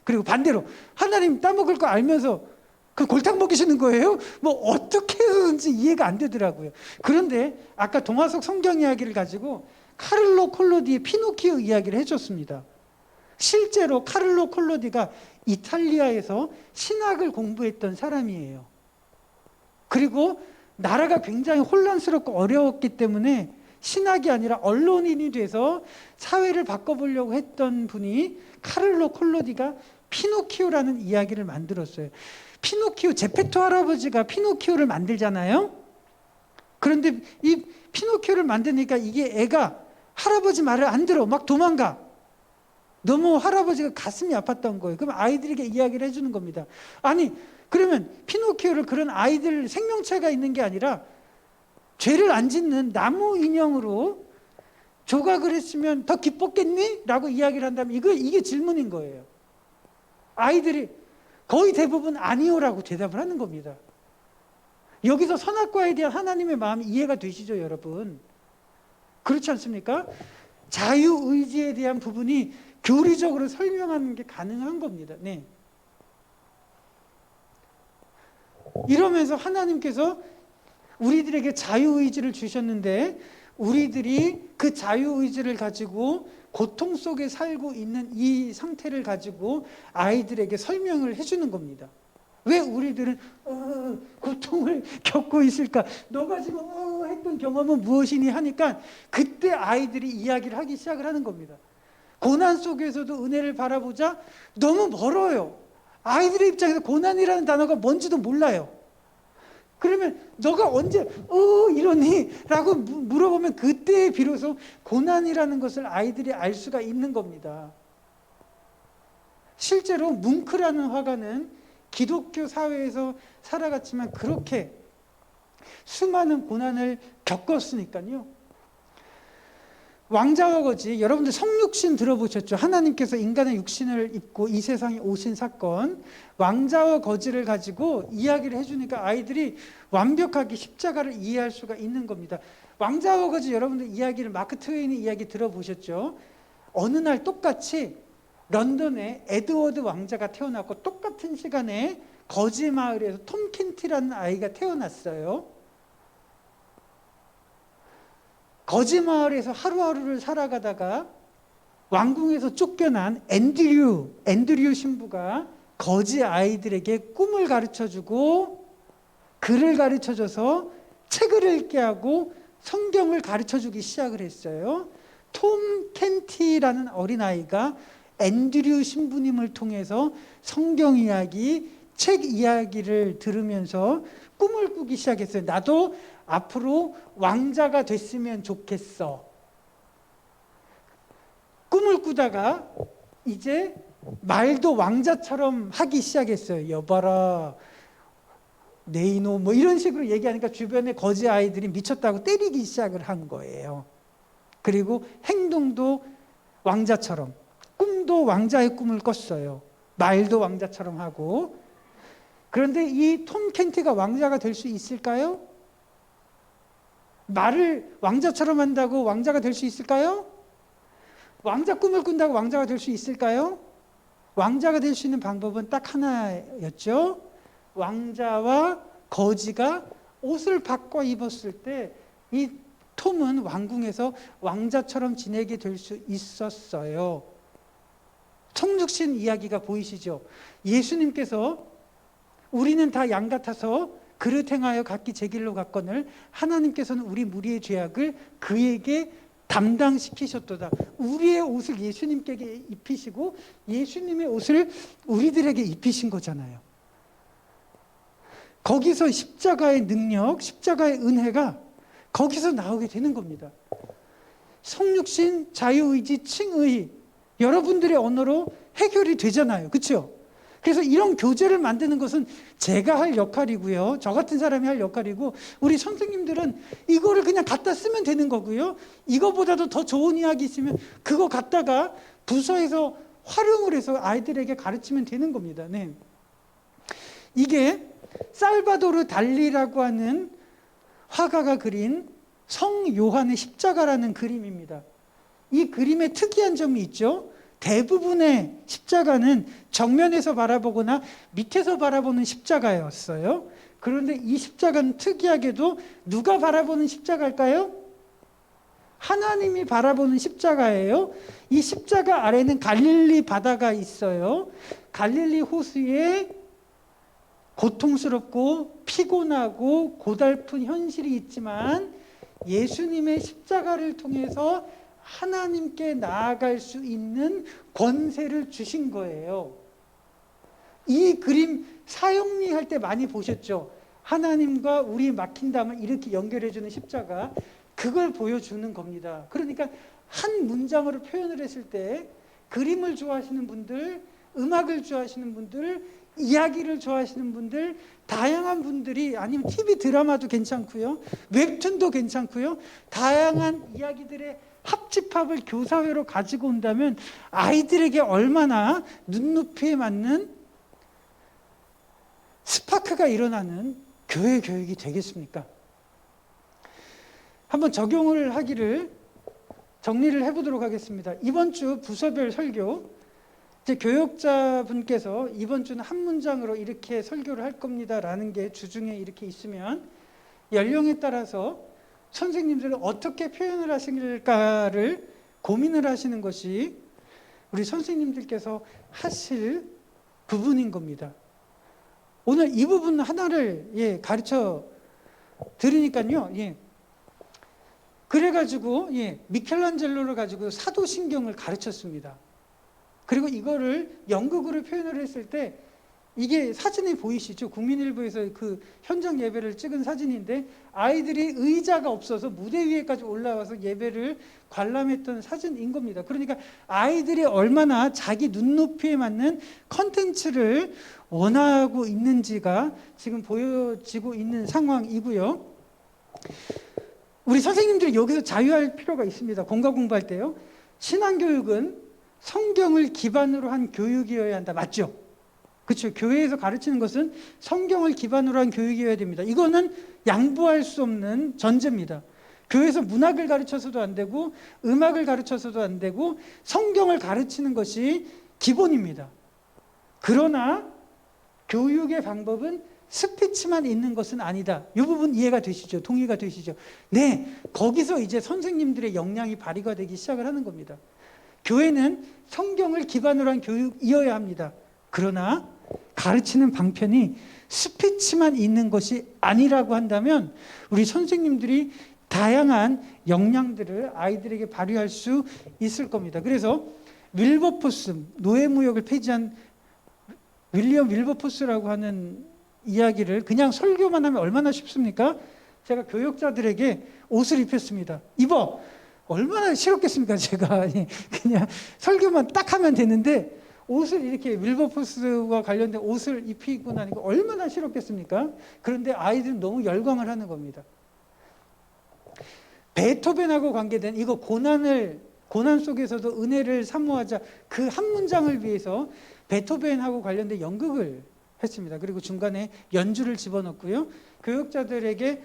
[SPEAKER 1] 그리고 반대로 하나님 따먹을 거 알면서 그 골탕 먹이시는 거예요? 어떻게 해서든지 이해가 안 되더라고요. 그런데 아까 동화 속 성경 이야기를 가지고 카를로 콜로디의 피노키오 이야기를 해줬습니다. 실제로 카를로 콜로디가 이탈리아에서 신학을 공부했던 사람이에요. 그리고 나라가 굉장히 혼란스럽고 어려웠기 때문에 신학이 아니라 언론인이 돼서 사회를 바꿔보려고 했던 분이 카를로 콜로디가 피노키오라는 이야기를 만들었어요. 피노키오, 제페토 할아버지가 피노키오를 만들잖아요. 그런데 이 피노키오를 만드니까 이게 애가 할아버지 말을 안 들어, 막 도망가. 너무 할아버지가 가슴이 아팠던 거예요. 그럼 아이들에게 이야기를 해주는 겁니다. 아니, 그러면 피노키오를 그런 아이들 생명체가 있는 게 아니라 죄를 안 짓는 나무 인형으로 조각을 했으면 더 기뻤겠니? 라고 이야기를 한다면 이게 질문인 거예요. 아이들이 거의 대부분 아니요라고 대답을 하는 겁니다. 여기서 선악과에 대한 하나님의 마음이 이해가 되시죠, 여러분? 그렇지 않습니까? 자유의지에 대한 부분이 교리적으로 설명하는 게 가능한 겁니다. 네. 이러면서 하나님께서 우리들에게 자유의지를 주셨는데 우리들이 그 자유의지를 가지고 고통 속에 살고 있는 이 상태를 가지고 아이들에게 설명을 해주는 겁니다. 왜 우리들은 고통을 겪고 있을까? 너가 지금 했던 경험은 무엇이니 하니까 그때 아이들이 이야기를 하기 시작을 하는 겁니다. 고난 속에서도 은혜를 바라보자. 너무 멀어요. 아이들의 입장에서 고난이라는 단어가 뭔지도 몰라요. 그러면 너가 언제 이러니? 라고 물어보면 그때 비로소 고난이라는 것을 아이들이 알 수가 있는 겁니다. 실제로 뭉크라는 화가는 기독교 사회에서 살아갔지만 그렇게 수많은 고난을 겪었으니까요. 왕자와 거지, 여러분들 성육신 들어보셨죠? 하나님께서 인간의 육신을 입고 이 세상에 오신 사건, 왕자와 거지를 가지고 이야기를 해주니까 아이들이 완벽하게 십자가를 이해할 수가 있는 겁니다. 왕자와 거지, 여러분들 이야기를 마크 트웨인의 이야기 들어보셨죠? 어느 날 똑같이 런던에 에드워드 왕자가 태어났고 똑같은 시간에 거지 마을에서 톰 켄티라는 아이가 태어났어요. 거지 마을에서 하루하루를 살아가다가 왕궁에서 쫓겨난 앤드류 신부가 거지 아이들에게 꿈을 가르쳐주고 글을 가르쳐줘서 책을 읽게 하고 성경을 가르쳐주기 시작을 했어요. 톰 켄티라는 어린아이가 앤드류 신부님을 통해서 성경 이야기, 책 이야기를 들으면서 꿈을 꾸기 시작했어요. 나도 앞으로 왕자가 됐으면 좋겠어. 꿈을 꾸다가 이제 말도 왕자처럼 하기 시작했어요. 여봐라, 내 이놈, 뭐 이런 식으로 얘기하니까 주변에 거지 아이들이 미쳤다고 때리기 시작을 한 거예요. 그리고 행동도 왕자처럼, 꿈도 왕자의 꿈을 꿨어요. 말도 왕자처럼 하고. 그런데 이 톰 켄티가 왕자가 될 수 있을까요? 말을 왕자처럼 한다고 왕자가 될 수 있을까요? 왕자 꿈을 꾼다고 왕자가 될 수 있을까요? 왕자가 될 수 있는 방법은 딱 하나였죠. 왕자와 거지가 옷을 바꿔 입었을 때 이 톰은 왕궁에서 왕자처럼 지내게 될 수 있었어요. 성육신 이야기가 보이시죠? 예수님께서 우리는 다 양 같아서 그릇 행하여 각기 제 길로 갔거늘 하나님께서는 우리 무리의 죄악을 그에게 담당시키셨도다. 우리의 옷을 예수님께 입히시고 예수님의 옷을 우리들에게 입히신 거잖아요. 거기서 십자가의 능력, 십자가의 은혜가 거기서 나오게 되는 겁니다. 성육신, 자유의지, 칭의 여러분들의 언어로 해결이 되잖아요. 그렇죠? 그래서 이런 교재를 만드는 것은 제가 할 역할이고요. 저 같은 사람이 할 역할이고 우리 선생님들은 이거를 그냥 갖다 쓰면 되는 거고요. 이거보다도 더 좋은 이야기 있으면 그거 갖다가 부서에서 활용을 해서 아이들에게 가르치면 되는 겁니다. 네. 이게 살바도르 달리라고 하는 화가가 그린 성 요한의 십자가라는 그림입니다. 이 그림의 특이한 점이 있죠. 대부분의 십자가는 정면에서 바라보거나 밑에서 바라보는 십자가였어요. 그런데 이 십자가는 특이하게도 누가 바라보는 십자가일까요? 하나님이 바라보는 십자가예요. 이 십자가 아래는 갈릴리 바다가 있어요. 갈릴리 호수에 고통스럽고 피곤하고 고달픈 현실이 있지만 예수님의 십자가를 통해서 하나님께 나아갈 수 있는 권세를 주신 거예요. 이 그림 사형리할 때 많이 보셨죠? 하나님과 우리 막힌담을 이렇게 연결해주는 십자가, 그걸 보여주는 겁니다. 그러니까 한 문장으로 표현을 했을 때 그림을 좋아하시는 분들, 음악을 좋아하시는 분들, 이야기를 좋아하시는 분들, 다양한 분들이, 아니면 TV 드라마도 괜찮고요, 웹툰도 괜찮고요, 다양한 이야기들의 합집합을 교사회로 가지고 온다면 아이들에게 얼마나 눈높이에 맞는 스파크가 일어나는 교회 교육이 되겠습니까? 한번 적용을 하기를 정리를 해보도록 하겠습니다. 이번 주 부서별 설교, 이제 교역자분께서 이번 주는 한 문장으로 이렇게 설교를 할 겁니다라는 게 주중에 이렇게 있으면 연령에 따라서 선생님들은 어떻게 표현을 하실까를 고민을 하시는 것이 우리 선생님들께서 하실 부분인 겁니다. 오늘 이 부분 하나를 가르쳐 드리니까요. 그래가지고 미켈란젤로를 가지고 사도신경을 가르쳤습니다. 그리고 이거를 연극으로 표현을 했을 때 이게 사진이 보이시죠? 국민일보에서 그 현장 예배를 찍은 사진인데 아이들이 의자가 없어서 무대 위에까지 올라와서 예배를 관람했던 사진인 겁니다. 그러니까 아이들이 얼마나 자기 눈높이에 맞는 컨텐츠를 원하고 있는지가 지금 보여지고 있는 상황이고요. 우리 선생님들이 여기서 자유할 필요가 있습니다. 공과 공부할 때요. 신앙교육은 성경을 기반으로 한 교육이어야 한다. 맞죠? 그렇죠. 교회에서 가르치는 것은 성경을 기반으로 한 교육이어야 됩니다. 이거는 양보할 수 없는 전제입니다. 교회에서 문학을 가르쳐서도 안 되고 음악을 가르쳐서도 안 되고 성경을 가르치는 것이 기본입니다. 그러나 교육의 방법은 스피치만 있는 것은 아니다. 이 부분 이해가 되시죠? 동의가 되시죠? 네, 거기서 이제 선생님들의 역량이 발휘가 되기 시작을 하는 겁니다. 교회는 성경을 기반으로 한 교육이어야 합니다. 그러나 가르치는 방편이 스피치만 있는 것이 아니라고 한다면 우리 선생님들이 다양한 역량들을 아이들에게 발휘할 수 있을 겁니다. 그래서 윌버포스, 노예무역을 폐지한 윌리엄 윌버포스라고 하는 이야기를 그냥 설교만 하면 얼마나 쉽습니까? 제가 교육자들에게 옷을 입혔습니다. 입어! 얼마나 싫었겠습니까? 제가 그냥 설교만 딱 하면 되는데 옷을 이렇게 윌버포스와 관련된 옷을 입히고 나니까 얼마나 싫었겠습니까? 그런데 아이들은 너무 열광을 하는 겁니다. 베토벤하고 관계된 이거 고난 속에서도 은혜를 사모하자 그 한 문장을 위해서 베토벤하고 관련된 연극을 했습니다. 그리고 중간에 연주를 집어넣고요. 교육자들에게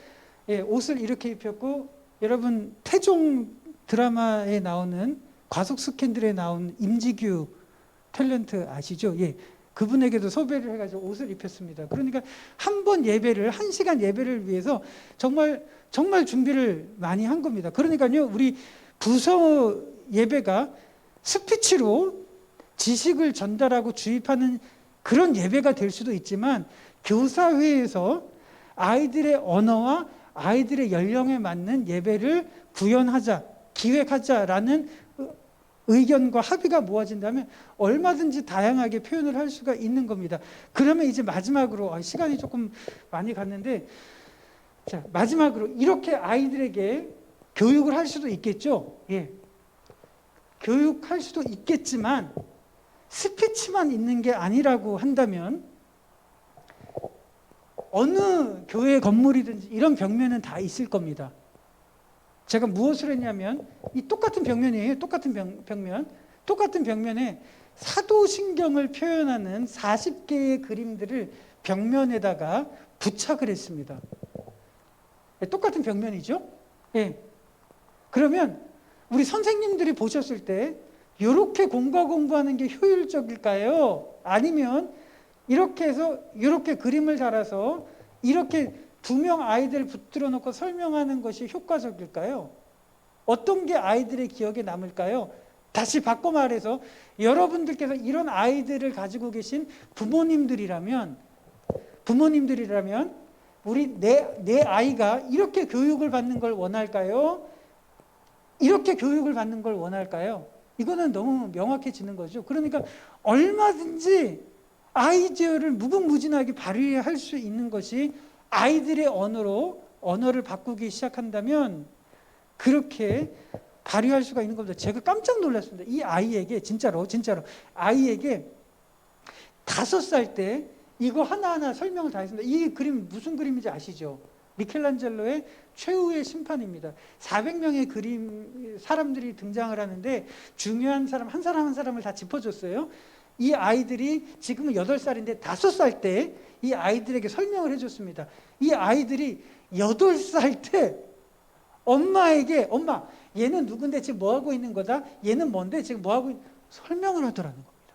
[SPEAKER 1] 옷을 이렇게 입혔고 여러분 태종 드라마에 나오는 과속 스캔들에 나온 임지규 탤런트 아시죠? 예. 그분에게도 섭외를 해가지고 옷을 입혔습니다. 그러니까 한 번 예배를, 1시간 예배를 위해서 정말 준비를 많이 한 겁니다. 그러니까요, 우리 부서 예배가 스피치로 지식을 전달하고 주입하는 그런 예배가 될 수도 있지만 교사회에서 아이들의 언어와 아이들의 연령에 맞는 예배를 구현하자, 기획하자라는 의견과 합의가 모아진다면 얼마든지 다양하게 표현을 할 수가 있는 겁니다. 그러면 이제 마지막으로 시간이 조금 많이 갔는데 자, 마지막으로 이렇게 아이들에게 교육을 할 수도 있겠죠. 예. 교육할 수도 있겠지만 스피치만 있는 게 아니라고 한다면 어느 교회 건물이든지 이런 벽면은 다 있을 겁니다. 제가 무엇을 했냐면 이 똑같은 벽면이에요. 똑같은 벽면. 똑같은 벽면에 사도신경을 표현하는 40개의 그림들을 벽면에다가 부착을 했습니다. 똑같은 벽면이죠. 예. 그러면 우리 선생님들이 보셨을 때 이렇게 공과 공부하는 게 효율적일까요? 아니면 이렇게 해서 이렇게 그림을 달아서 이렇게 2명 아이들 붙들어 놓고 설명하는 것이 효과적일까요? 어떤 게 아이들의 기억에 남을까요? 다시 바꿔 말해서 여러분들께서 이런 아이들을 가지고 계신 부모님들이라면 우리 내 아이가 이렇게 교육을 받는 걸 원할까요? 이렇게 교육을 받는 걸 원할까요? 이거는 너무 명확해지는 거죠. 그러니까 얼마든지 아이디어를 무궁무진하게 발휘할 수 있는 것이 아이들의 언어를 바꾸기 시작한다면 그렇게 발휘할 수가 있는 겁니다. 제가 깜짝 놀랐습니다. 이 아이에게 진짜로 아이에게 5살 때 이거 하나하나 설명을 다 했습니다. 이 그림 무슨 그림인지 아시죠? 미켈란젤로의 최후의 심판입니다. 400명의 사람들이 등장을 하는데 중요한 사람 한 사람을 다 짚어줬어요. 이 아이들이 지금은 8살인데 5살 때 이 아이들에게 설명을 해줬습니다. 이 아이들이 8살 때 엄마에게 엄마 얘는 누군데 지금 뭐하고 있는 거다? 얘는 뭔데 지금 뭐하고 설명을 하더라는 겁니다.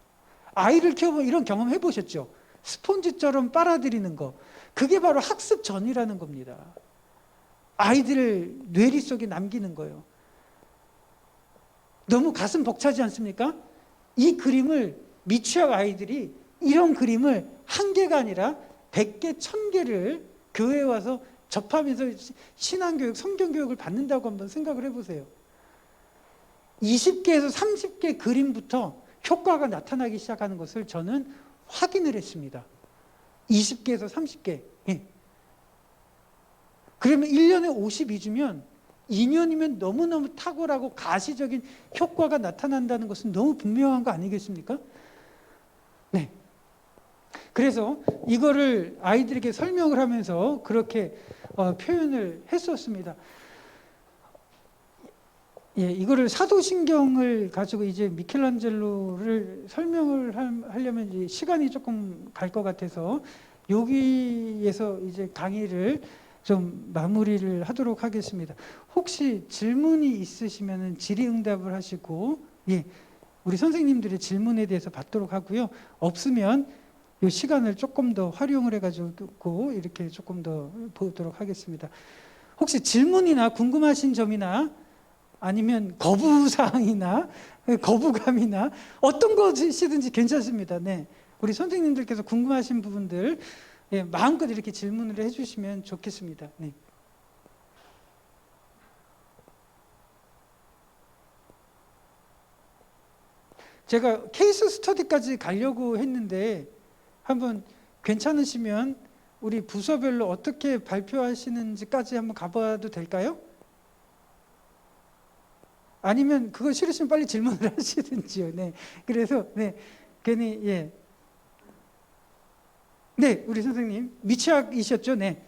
[SPEAKER 1] 아이를 키워보면 이런 경험 해보셨죠? 스폰지처럼 빨아들이는 거. 그게 바로 학습 전이라는 겁니다. 아이들을 뇌리 속에 남기는 거예요. 너무 가슴 벅차지 않습니까? 이 그림을 미취학 아이들이 이런 그림을 1개가 아니라 100개, 1000개를 교회에 와서 접하면서 신앙교육, 성경교육을 받는다고 한번 생각을 해보세요. 20개에서 30개 그림부터 효과가 나타나기 시작하는 것을 저는 확인을 했습니다. 20개에서 30개. 예. 그러면 1년에 52주면 2년이면 너무너무 탁월하고 가시적인 효과가 나타난다는 것은 너무 분명한 거 아니겠습니까? 네. 그래서 이거를 아이들에게 설명을 하면서 그렇게 표현을 했었습니다. 예, 이거를 사도신경을 가지고 이제 미켈란젤로를 설명을 하려면 이제 시간이 조금 갈 것 같아서 여기에서 이제 강의를 좀 마무리를 하도록 하겠습니다. 혹시 질문이 있으시면은 질의응답을 하시고, 예, 우리 선생님들의 질문에 대해서 받도록 하고요. 없으면 이 시간을 조금 더 활용을 해가지고 이렇게 조금 더 보도록 하겠습니다. 혹시 질문이나 궁금하신 점이나 아니면 거부사항이나 거부감이나 어떤 것이든지 괜찮습니다. 네, 우리 선생님들께서 궁금하신 부분들 예, 마음껏 이렇게 질문을 해주시면 좋겠습니다. 네. 제가 케이스 스터디까지 가려고 했는데 한번 괜찮으시면 우리 부서별로 어떻게 발표하시는지까지 한번 가봐도 될까요? 아니면 그거 싫으시면 빨리 질문을 하시든지요. 네. 그래서 네. 괜히 예. 네, 우리 선생님 미취학이셨죠? 네.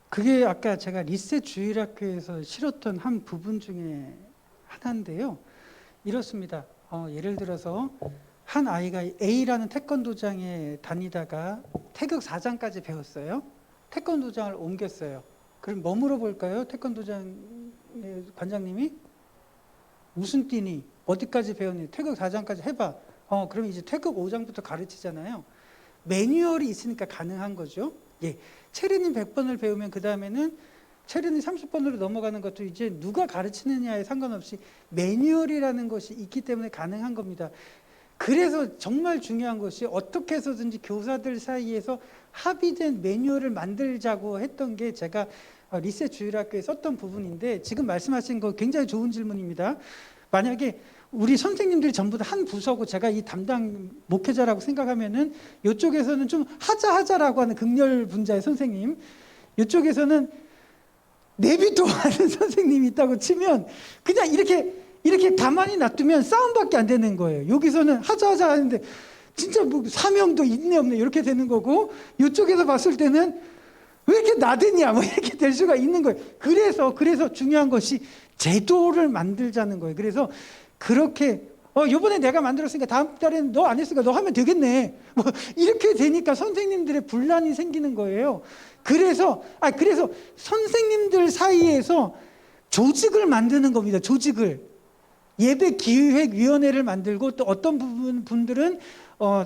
[SPEAKER 1] 그게 아까 제가 리셋 주일학교에서 실었던 한 부분 중에 하나인데요. 이렇습니다. 예를 들어서 한 아이가 A라는 태권도장에 다니다가 태극 4장까지 배웠어요. 태권도장을 옮겼어요. 그럼 뭐 물어볼까요? 태권도장 관장님이 무슨 띠니? 어디까지 배웠니? 태극 4장까지 해봐. 그럼 이제 태극 5장부터 가르치잖아요. 매뉴얼이 있으니까 가능한 거죠. 예, 체르닌 100번을 배우면 그 다음에는 체르닌 30번으로 넘어가는 것도 이제 누가 가르치느냐에 상관없이 매뉴얼이라는 것이 있기 때문에 가능한 겁니다. 그래서 정말 중요한 것이 어떻게 해서든지 교사들 사이에서 합의된 매뉴얼을 만들자고 했던 게 제가 리셋 주일학교에 썼던 부분인데, 지금 말씀하신 거 굉장히 좋은 질문입니다. 만약에 우리 선생님들이 전부 다 한 부서고 제가 이 담당 목회자라고 생각하면은 이쪽에서는 좀 하자라고 하는 극렬 분자의 선생님, 이쪽에서는 내비둬 하는 선생님이 있다고 치면 그냥 이렇게 가만히 놔두면 싸움밖에 안 되는 거예요. 여기서는 하자 하는데 진짜 뭐 사명도 있네 없네 이렇게 되는 거고, 이쪽에서 봤을 때는 왜 이렇게 나대냐 뭐 이렇게 될 수가 있는 거예요. 그래서 중요한 것이 제도를 만들자는 거예요. 그래서 그렇게 이번에 내가 만들었으니까 다음 달에는 너 안 했으니까 너 하면 되겠네 뭐 이렇게 되니까 선생님들의 분란이 생기는 거예요. 그래서 선생님들 사이에서 조직을 만드는 겁니다. 조직을, 예배기획위원회를 만들고, 또 어떤 분들은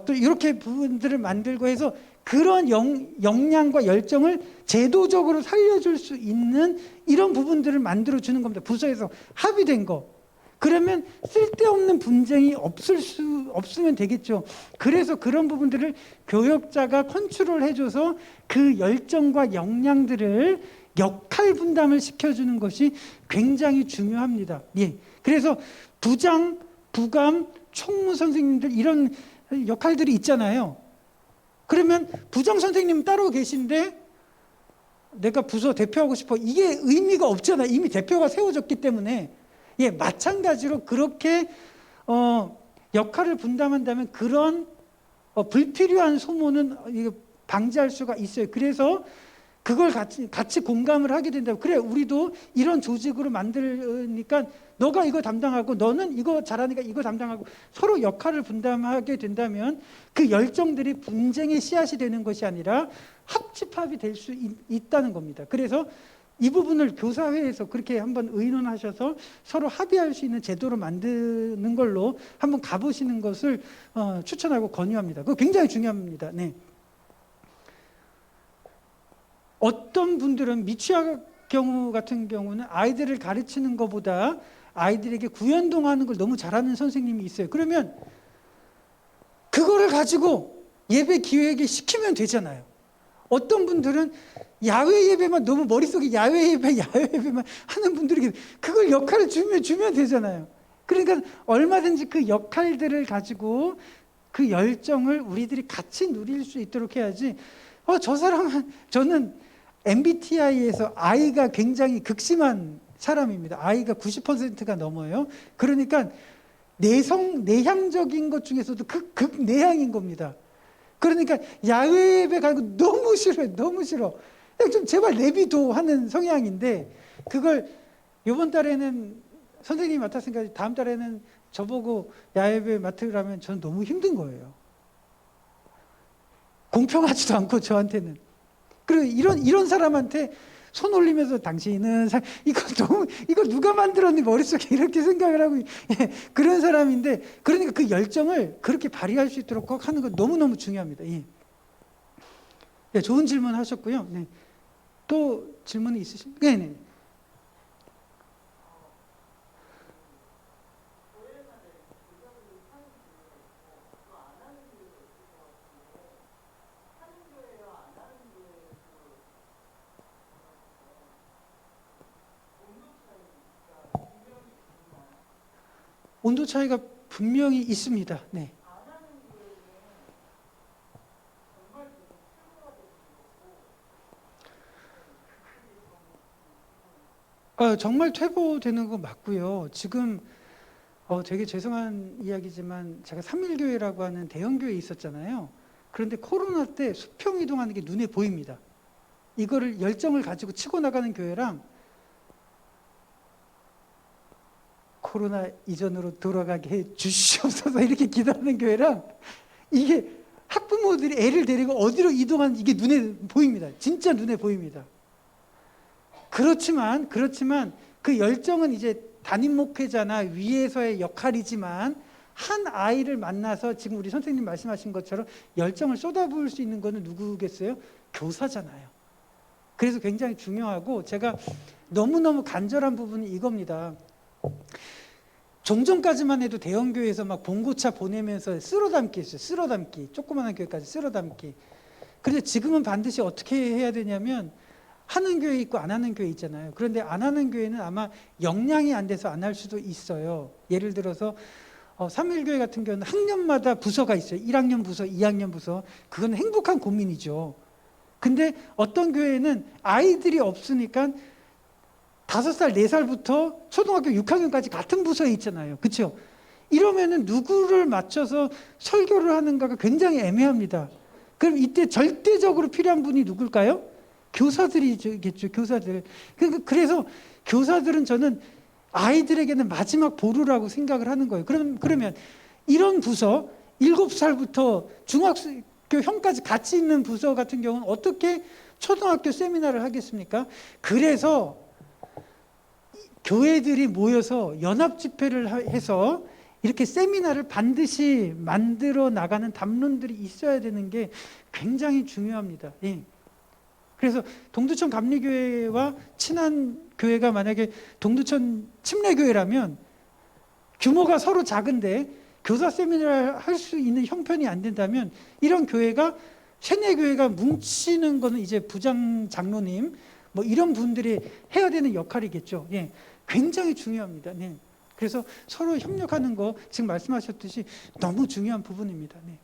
[SPEAKER 1] 또 이렇게 부분들을 만들고 해서 그런 역량과 열정을 제도적으로 살려줄 수 있는 이런 부분들을 만들어주는 겁니다. 부서에서 합의된 거. 그러면 쓸데없는 분쟁이 없으면 되겠죠. 그래서 그런 부분들을 교역자가 컨트롤 해줘서 그 열정과 역량들을 역할 분담을 시켜주는 것이 굉장히 중요합니다. 예. 그래서 부장, 부감, 총무 선생님들 이런 역할들이 있잖아요. 그러면 부장 선생님 따로 계신데 내가 부서 대표하고 싶어, 이게 의미가 없잖아요. 이미 대표가 세워졌기 때문에. 예, 마찬가지로 그렇게 역할을 분담한다면 그런 불필요한 소모는 방지할 수가 있어요. 그래서 그걸 같이 공감을 하게 된다고. 그래, 우리도 이런 조직으로 만들니까 너가 이거 담당하고 너는 이거 잘하니까 이거 담당하고 서로 역할을 분담하게 된다면 그 열정들이 분쟁의 씨앗이 되는 것이 아니라 합집합이 될 수 있다는 겁니다. 그래서 이 부분을 교사회에서 그렇게 한번 의논하셔서 서로 합의할 수 있는 제도로 만드는 걸로 한번 가보시는 것을 추천하고 권유합니다. 그거 굉장히 중요합니다. 네. 어떤 분들은 미취학 경우 같은 경우는 아이들을 가르치는 것보다 아이들에게 구연동하는 걸 너무 잘하는 선생님이 있어요. 그러면 그거를 가지고 예배 기획에 시키면 되잖아요. 어떤 분들은 야외 예배만 너무 머릿속에 야외 예배만 하는 분들에게 그걸 역할을 주면 되잖아요. 그러니까 얼마든지 그 역할들을 가지고 그 열정을 우리들이 같이 누릴 수 있도록 해야지. 저 사람은, 저는 MBTI에서 I가 굉장히 극심한 사람입니다. I가 90%가 넘어요. 그러니까 내향적인 것 중에서도 극내향인 겁니다. 그러니까 야외 예배 가고 너무 싫어요. 너무 싫어. 좀 제발 내비도 하는 성향인데 그걸 이번 달에는 선생님이 맡았으니까 다음 달에는 저보고 야외 예배 맡으라면 저는 너무 힘든 거예요. 공평하지도 않고 저한테는. 그리고 이런 사람한테 손 올리면서 당신은 이거 누가 만들었니 머릿속에 이렇게 생각을 하고 그런 사람인데 그러니까 그 열정을 그렇게 발휘할 수 있도록 꼭 하는 건 너무너무 중요합니다. 네, 좋은 질문 하셨고요. 네. 또 질문이 있으신가요? 네네. 온도 차이가 분명히 있습니다. 네. 정말 퇴보되는 거 맞고요. 지금 되게 죄송한 이야기지만 제가 삼일교회라고 하는 대형교회에 있었잖아요. 그런데 코로나 때 수평 이동하는 게 눈에 보입니다. 이거를 열정을 가지고 치고 나가는 교회랑 코로나 이전으로 돌아가게 해 주시옵소서 이렇게 기도하는 교회랑 이게 학부모들이 애를 데리고 어디로 이동하는지 이게 눈에 보입니다. 진짜 눈에 보입니다. 그렇지만 그 열정은 이제 담임 목회자나 위에서의 역할이지만 한 아이를 만나서 지금 우리 선생님 말씀하신 것처럼 열정을 쏟아부을 수 있는 거는 누구겠어요? 교사잖아요. 그래서 굉장히 중요하고 제가 너무너무 간절한 부분이 이겁니다. 종전까지만 해도 대형교회에서 막 봉고차 보내면서 쓸어담기 했어요. 쓸어담기. 조그마한 교회까지 쓸어담기. 그런데 지금은 반드시 어떻게 해야 되냐면 하는 교회 있고 안 하는 교회 있잖아요. 그런데 안 하는 교회는 아마 역량이 안 돼서 안 할 수도 있어요. 예를 들어서 삼일교회 같은 경우는 학년마다 부서가 있어요. 1학년 부서, 2학년 부서. 그건 행복한 고민이죠. 근데 어떤 교회는 아이들이 없으니까 5살, 4살부터 초등학교 6학년까지 같은 부서에 있잖아요. 그렇죠? 이러면은 누구를 맞춰서 설교를 하는가가 굉장히 애매합니다. 그럼 이때 절대적으로 필요한 분이 누굴까요? 교사들이겠죠. 교사들. 그래서 교사들은 저는 아이들에게는 마지막 보루라고 생각을 하는 거예요. 그러면 이런 부서 7살부터 중학교 형까지 같이 있는 부서 같은 경우는 어떻게 초등학교 세미나를 하겠습니까? 그래서 교회들이 모여서 연합 집회를 해서 이렇게 세미나를 반드시 만들어 나가는 담론들이 있어야 되는 게 굉장히 중요합니다. 예. 그래서 동두천 감리교회와 친한 교회가 만약에 동두천 침례교회라면 규모가 서로 작은데 교사 세미나를 할 수 있는 형편이 안 된다면 이런 교회가 세뇌교회가 뭉치는 거는 이제 부장 장로님 뭐 이런 분들이 해야 되는 역할이겠죠. 예. 굉장히 중요합니다. 네. 그래서 서로 협력하는 거 지금 말씀하셨듯이 너무 중요한 부분입니다. 네.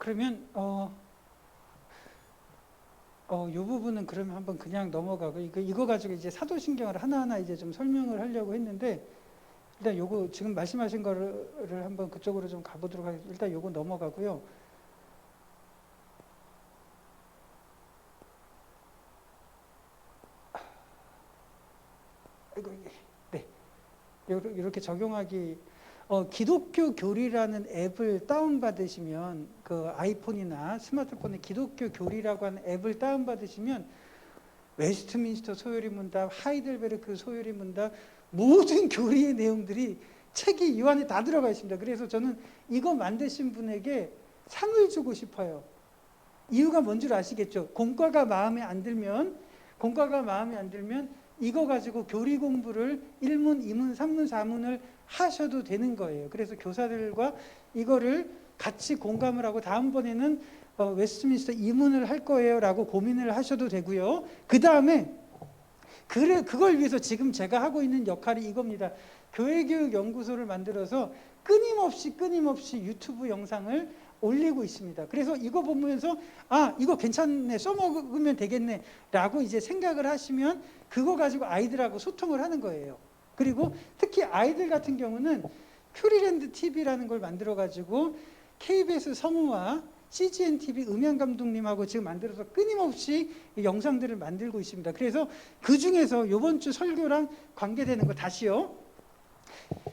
[SPEAKER 1] 그러면 이 부분은 그러면 한번 그냥 넘어가고 이거 가지고 이제 사도신경을 하나하나 이제 좀 설명을 하려고 했는데 일단 요거 지금 말씀하신 거를 한번 그쪽으로 좀 가보도록 하겠습니다. 일단 요거 넘어가고요. 네, 이렇게 적용하기. 기독교 교리라는 앱을 다운받으시면 그 아이폰이나 스마트폰에 기독교 교리라고 하는 앱을 다운받으시면 웨스트민스터 소요리 문답, 하이델베르크 소요리 문답 모든 교리의 내용들이 책이 이 안에 다 들어가 있습니다. 그래서 저는 이거 만드신 분에게 상을 주고 싶어요. 이유가 뭔 줄 아시겠죠? 공과가 마음에 안 들면 이거 가지고 교리 공부를 1문, 2문, 3문, 4문을 하셔도 되는 거예요. 그래서 교사들과 이거를 같이 공감을 하고 다음번에는 웨스트민스터 2문을 할 거예요 라고 고민을 하셔도 되고요. 그 다음에 그걸 위해서 지금 제가 하고 있는 역할이 이겁니다. 교회교육연구소를 만들어서 끊임없이 유튜브 영상을 올리고 있습니다. 그래서 이거 보면서 이거 괜찮네, 써먹으면 되겠네 라고 이제 생각을 하시면 그거 가지고 아이들하고 소통을 하는 거예요. 그리고 특히 아이들 같은 경우는 큐리랜드 TV라는 걸 만들어 가지고 KBS 성우와 CGN TV 음향 감독님하고 지금 만들어서 끊임없이 영상들을 만들고 있습니다. 그래서 그 중에서 이번 주 설교랑 관계되는 거 다시요.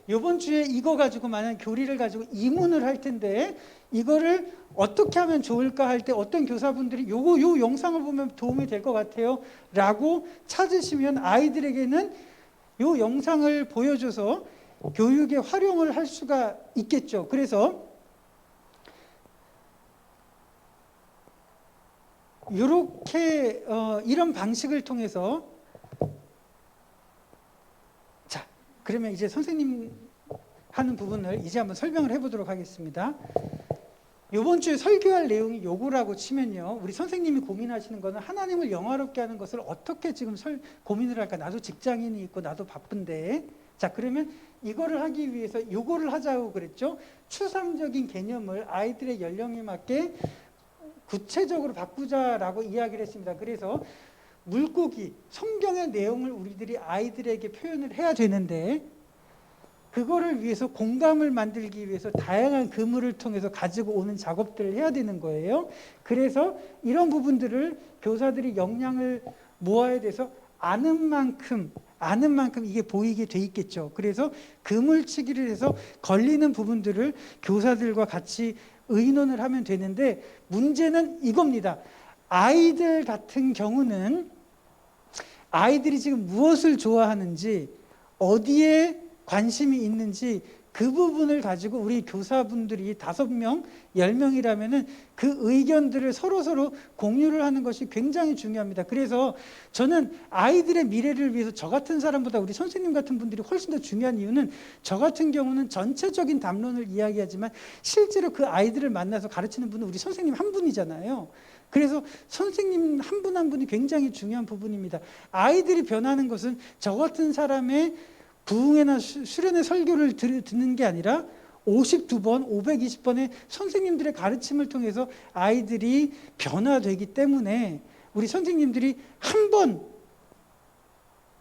[SPEAKER 1] 이번 주에 이거 가지고 만약 교리를 가지고 이문을 할 텐데 이거를 어떻게 하면 좋을까 할 때 어떤 교사분들이 요 영상을 보면 도움이 될 것 같아요 라고 찾으시면 아이들에게는 요 영상을 보여줘서 교육에 활용을 할 수가 있겠죠. 그래서 이렇게 이런 방식을 통해서 자, 그러면 이제 선생님 하는 부분을 이제 한번 설명을 해보도록 하겠습니다. 이번 주에 설교할 내용이 요거라고 치면요. 우리 선생님이 고민하시는 거는 하나님을 영화롭게 하는 것을 어떻게 지금 고민을 할까? 나도 직장인이 있고 나도 바쁜데. 자, 그러면 이거를 하기 위해서 요거를 하자고 그랬죠. 추상적인 개념을 아이들의 연령에 맞게 구체적으로 바꾸자라고 이야기를 했습니다. 그래서 물고기, 성경의 내용을 우리들이 아이들에게 표현을 해야 되는데 그거를 위해서 공감을 만들기 위해서 다양한 그물을 통해서 가지고 오는 작업들을 해야 되는 거예요. 그래서 이런 부분들을 교사들이 역량을 모아야 돼서 아는 만큼 이게 보이게 돼 있겠죠. 그래서 그물치기를 해서 걸리는 부분들을 교사들과 같이 의논을 하면 되는데 문제는 이겁니다. 아이들 같은 경우는 아이들이 지금 무엇을 좋아하는지 어디에 관심이 있는지 그 부분을 가지고 우리 교사분들이 5명, 10명이라면은 그 의견들을 서로 공유를 하는 것이 굉장히 중요합니다. 그래서 저는 아이들의 미래를 위해서 저 같은 사람보다 우리 선생님 같은 분들이 훨씬 더 중요한 이유는 저 같은 경우는 전체적인 담론을 이야기하지만 실제로 그 아이들을 만나서 가르치는 분은 우리 선생님 한 분이잖아요. 그래서 선생님 한 분 한 분이 굉장히 중요한 부분입니다. 아이들이 변하는 것은 저 같은 사람의 부흥회나 수련회 설교를 듣는 게 아니라 52번, 520번의 선생님들의 가르침을 통해서 아이들이 변화되기 때문에 우리 선생님들이 한 번,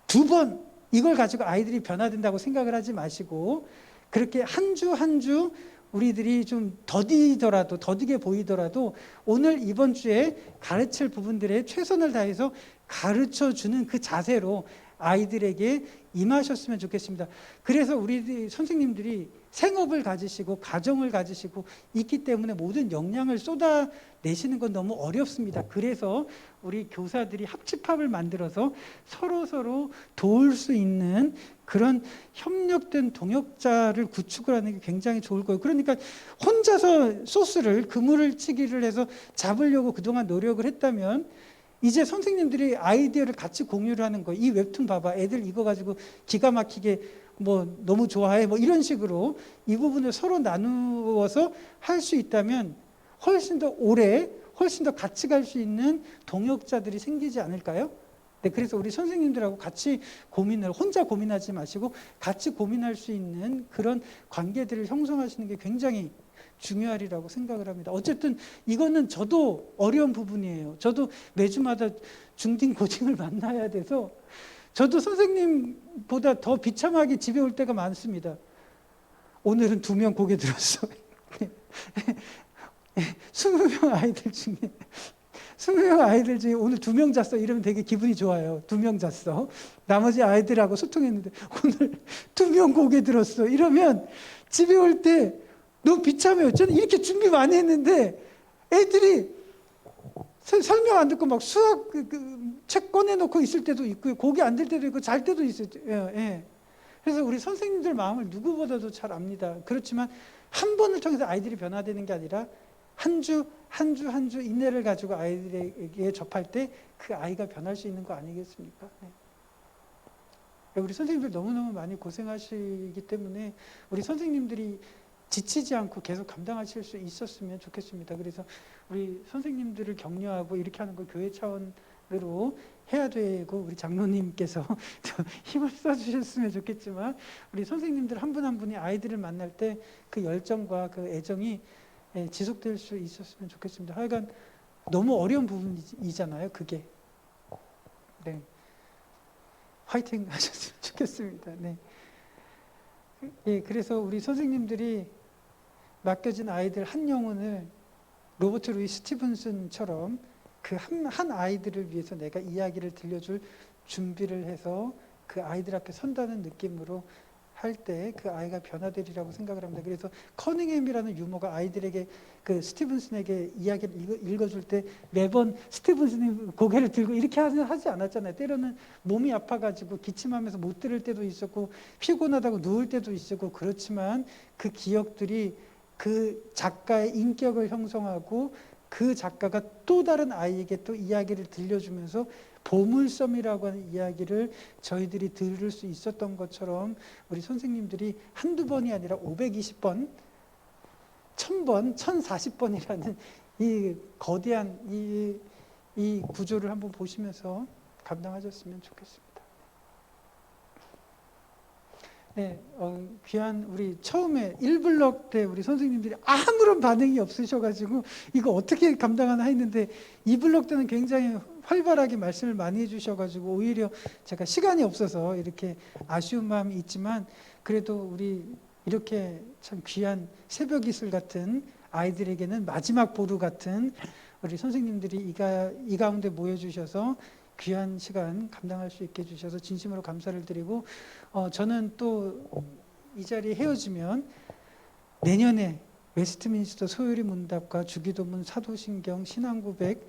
[SPEAKER 1] 2번 이걸 가지고 아이들이 변화된다고 생각을 하지 마시고 그렇게 한 주 한 주 우리들이 좀 더디게 보이더라도 오늘 이번 주에 가르칠 부분들에 최선을 다해서 가르쳐주는 그 자세로 아이들에게 임하셨으면 좋겠습니다. 그래서 우리 선생님들이 생업을 가지시고 가정을 가지시고 있기 때문에 모든 역량을 쏟아내시는 건 너무 어렵습니다. 그래서 우리 교사들이 합집합을 만들어서 서로 도울 수 있는 그런 협력된 동역자를 구축을 하는 게 굉장히 좋을 거예요. 그러니까 혼자서 소스를 그물을 치기를 해서 잡으려고 그동안 노력을 했다면 이제 선생님들이 아이디어를 같이 공유를 하는 거예요. 이 웹툰 봐봐. 애들 이거 가지고 기가 막히게 뭐 너무 좋아해. 뭐 이런 식으로 이 부분을 서로 나누어서 할 수 있다면 훨씬 더 오래, 훨씬 더 같이 갈 수 있는 동역자들이 생기지 않을까요? 네, 그래서 우리 선생님들하고 같이 혼자 고민하지 마시고 같이 고민할 수 있는 그런 관계들을 형성하시는 게 굉장히 중요하리라고 생각을 합니다. 어쨌든 이거는 저도 어려운 부분이에요. 저도 매주마다 중딩 고딩을 만나야 돼서 저도 선생님보다 더 비참하게 집에 올 때가 많습니다. 오늘은 2명 고개 들었어. 20명 아이들 중에 20명 아이들 중에 오늘 2명 잤어 이러면 되게 기분이 좋아요. 2명 잤어. 나머지 아이들하고 소통했는데 오늘 2명 고개 들었어 이러면 집에 올 때 너무 비참해요. 저는 이렇게 준비 많이 했는데 애들이 설명 안 듣고 막 수학 책 꺼내놓고 있을 때도 있고요. 고개 안 들 때도 있고 잘 때도 있어요. 예. 그래서 우리 선생님들 마음을 누구보다도 잘 압니다. 그렇지만 한 번을 통해서 아이들이 변화되는 게 아니라 한 주 인내를 가지고 아이들에게 접할 때 그 아이가 변할 수 있는 거 아니겠습니까? 네. 우리 선생님들 너무너무 많이 고생하시기 때문에 우리 선생님들이 지치지 않고 계속 감당하실 수 있었으면 좋겠습니다. 그래서 우리 선생님들을 격려하고 이렇게 하는 걸 교회 차원으로 해야 되고 우리 장로님께서 힘을 써주셨으면 좋겠지만 우리 선생님들 한 분 한 분이 아이들을 만날 때 그 열정과 그 애정이 지속될 수 있었으면 좋겠습니다. 하여간 너무 어려운 부분이잖아요. 그게. 네. 화이팅 하셨으면 좋겠습니다. 네. 예, 그래서 우리 선생님들이 맡겨진 아이들 한 영혼을 로버트 루이 스티븐슨처럼 그 한 아이들을 위해서 내가 이야기를 들려줄 준비를 해서 그 아이들 앞에 선다는 느낌으로 할 때 그 아이가 변화되리라고 생각을 합니다. 그래서 커닝햄이라는 유머가 아이들에게 그 스티븐슨에게 이야기를 읽어줄 때 매번 스티븐슨이 고개를 들고 이렇게 하지 않았잖아요. 때로는 몸이 아파가지고 기침하면서 못 들을 때도 있었고 피곤하다고 누울 때도 있었고 그렇지만 그 기억들이 그 작가의 인격을 형성하고 그 작가가 또 다른 아이에게 또 이야기를 들려주면서 보물섬이라고 하는 이야기를 저희들이 들을 수 있었던 것처럼 우리 선생님들이 한두 번이 아니라 520번, 1000번, 1040번이라는 이 거대한 이 구조를 한번 보시면서 감당하셨으면 좋겠습니다. 네, 귀한 우리 처음에 1블럭 때 우리 선생님들이 아무런 반응이 없으셔가지고 이거 어떻게 감당하나 했는데 2블럭 때는 굉장히 활발하게 말씀을 많이 해주셔가지고 오히려 제가 시간이 없어서 이렇게 아쉬운 마음이 있지만 그래도 우리 이렇게 참 귀한 새벽 이슬 같은 아이들에게는 마지막 보루 같은 우리 선생님들이 이 가운데 모여주셔서 귀한 시간 감당할 수 있게 해주셔서 진심으로 감사를 드리고 저는 또 이 자리에 헤어지면 내년에 웨스트민스터 소요리 문답과 주기도문 사도신경 신앙고백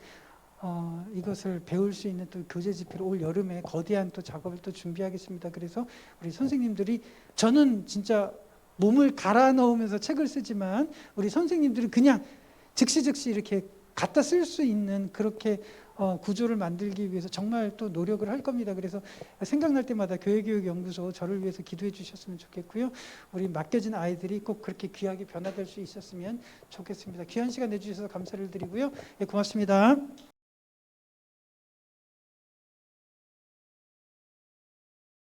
[SPEAKER 1] 이것을 배울 수 있는 또 교재 집필 올 여름에 거대한 또 작업을 또 준비하겠습니다. 그래서 우리 선생님들이 저는 진짜 몸을 갈아 넣으면서 책을 쓰지만 우리 선생님들이 그냥 즉시 이렇게 갖다 쓸 수 있는 그렇게 구조를 만들기 위해서 정말 또 노력을 할 겁니다. 그래서 생각날 때마다 교회교육연구소 저를 위해서 기도해 주셨으면 좋겠고요. 우리 맡겨진 아이들이 꼭 그렇게 귀하게 변화될 수 있었으면 좋겠습니다. 귀한 시간 내주셔서 감사를 드리고요. 예, 고맙습니다.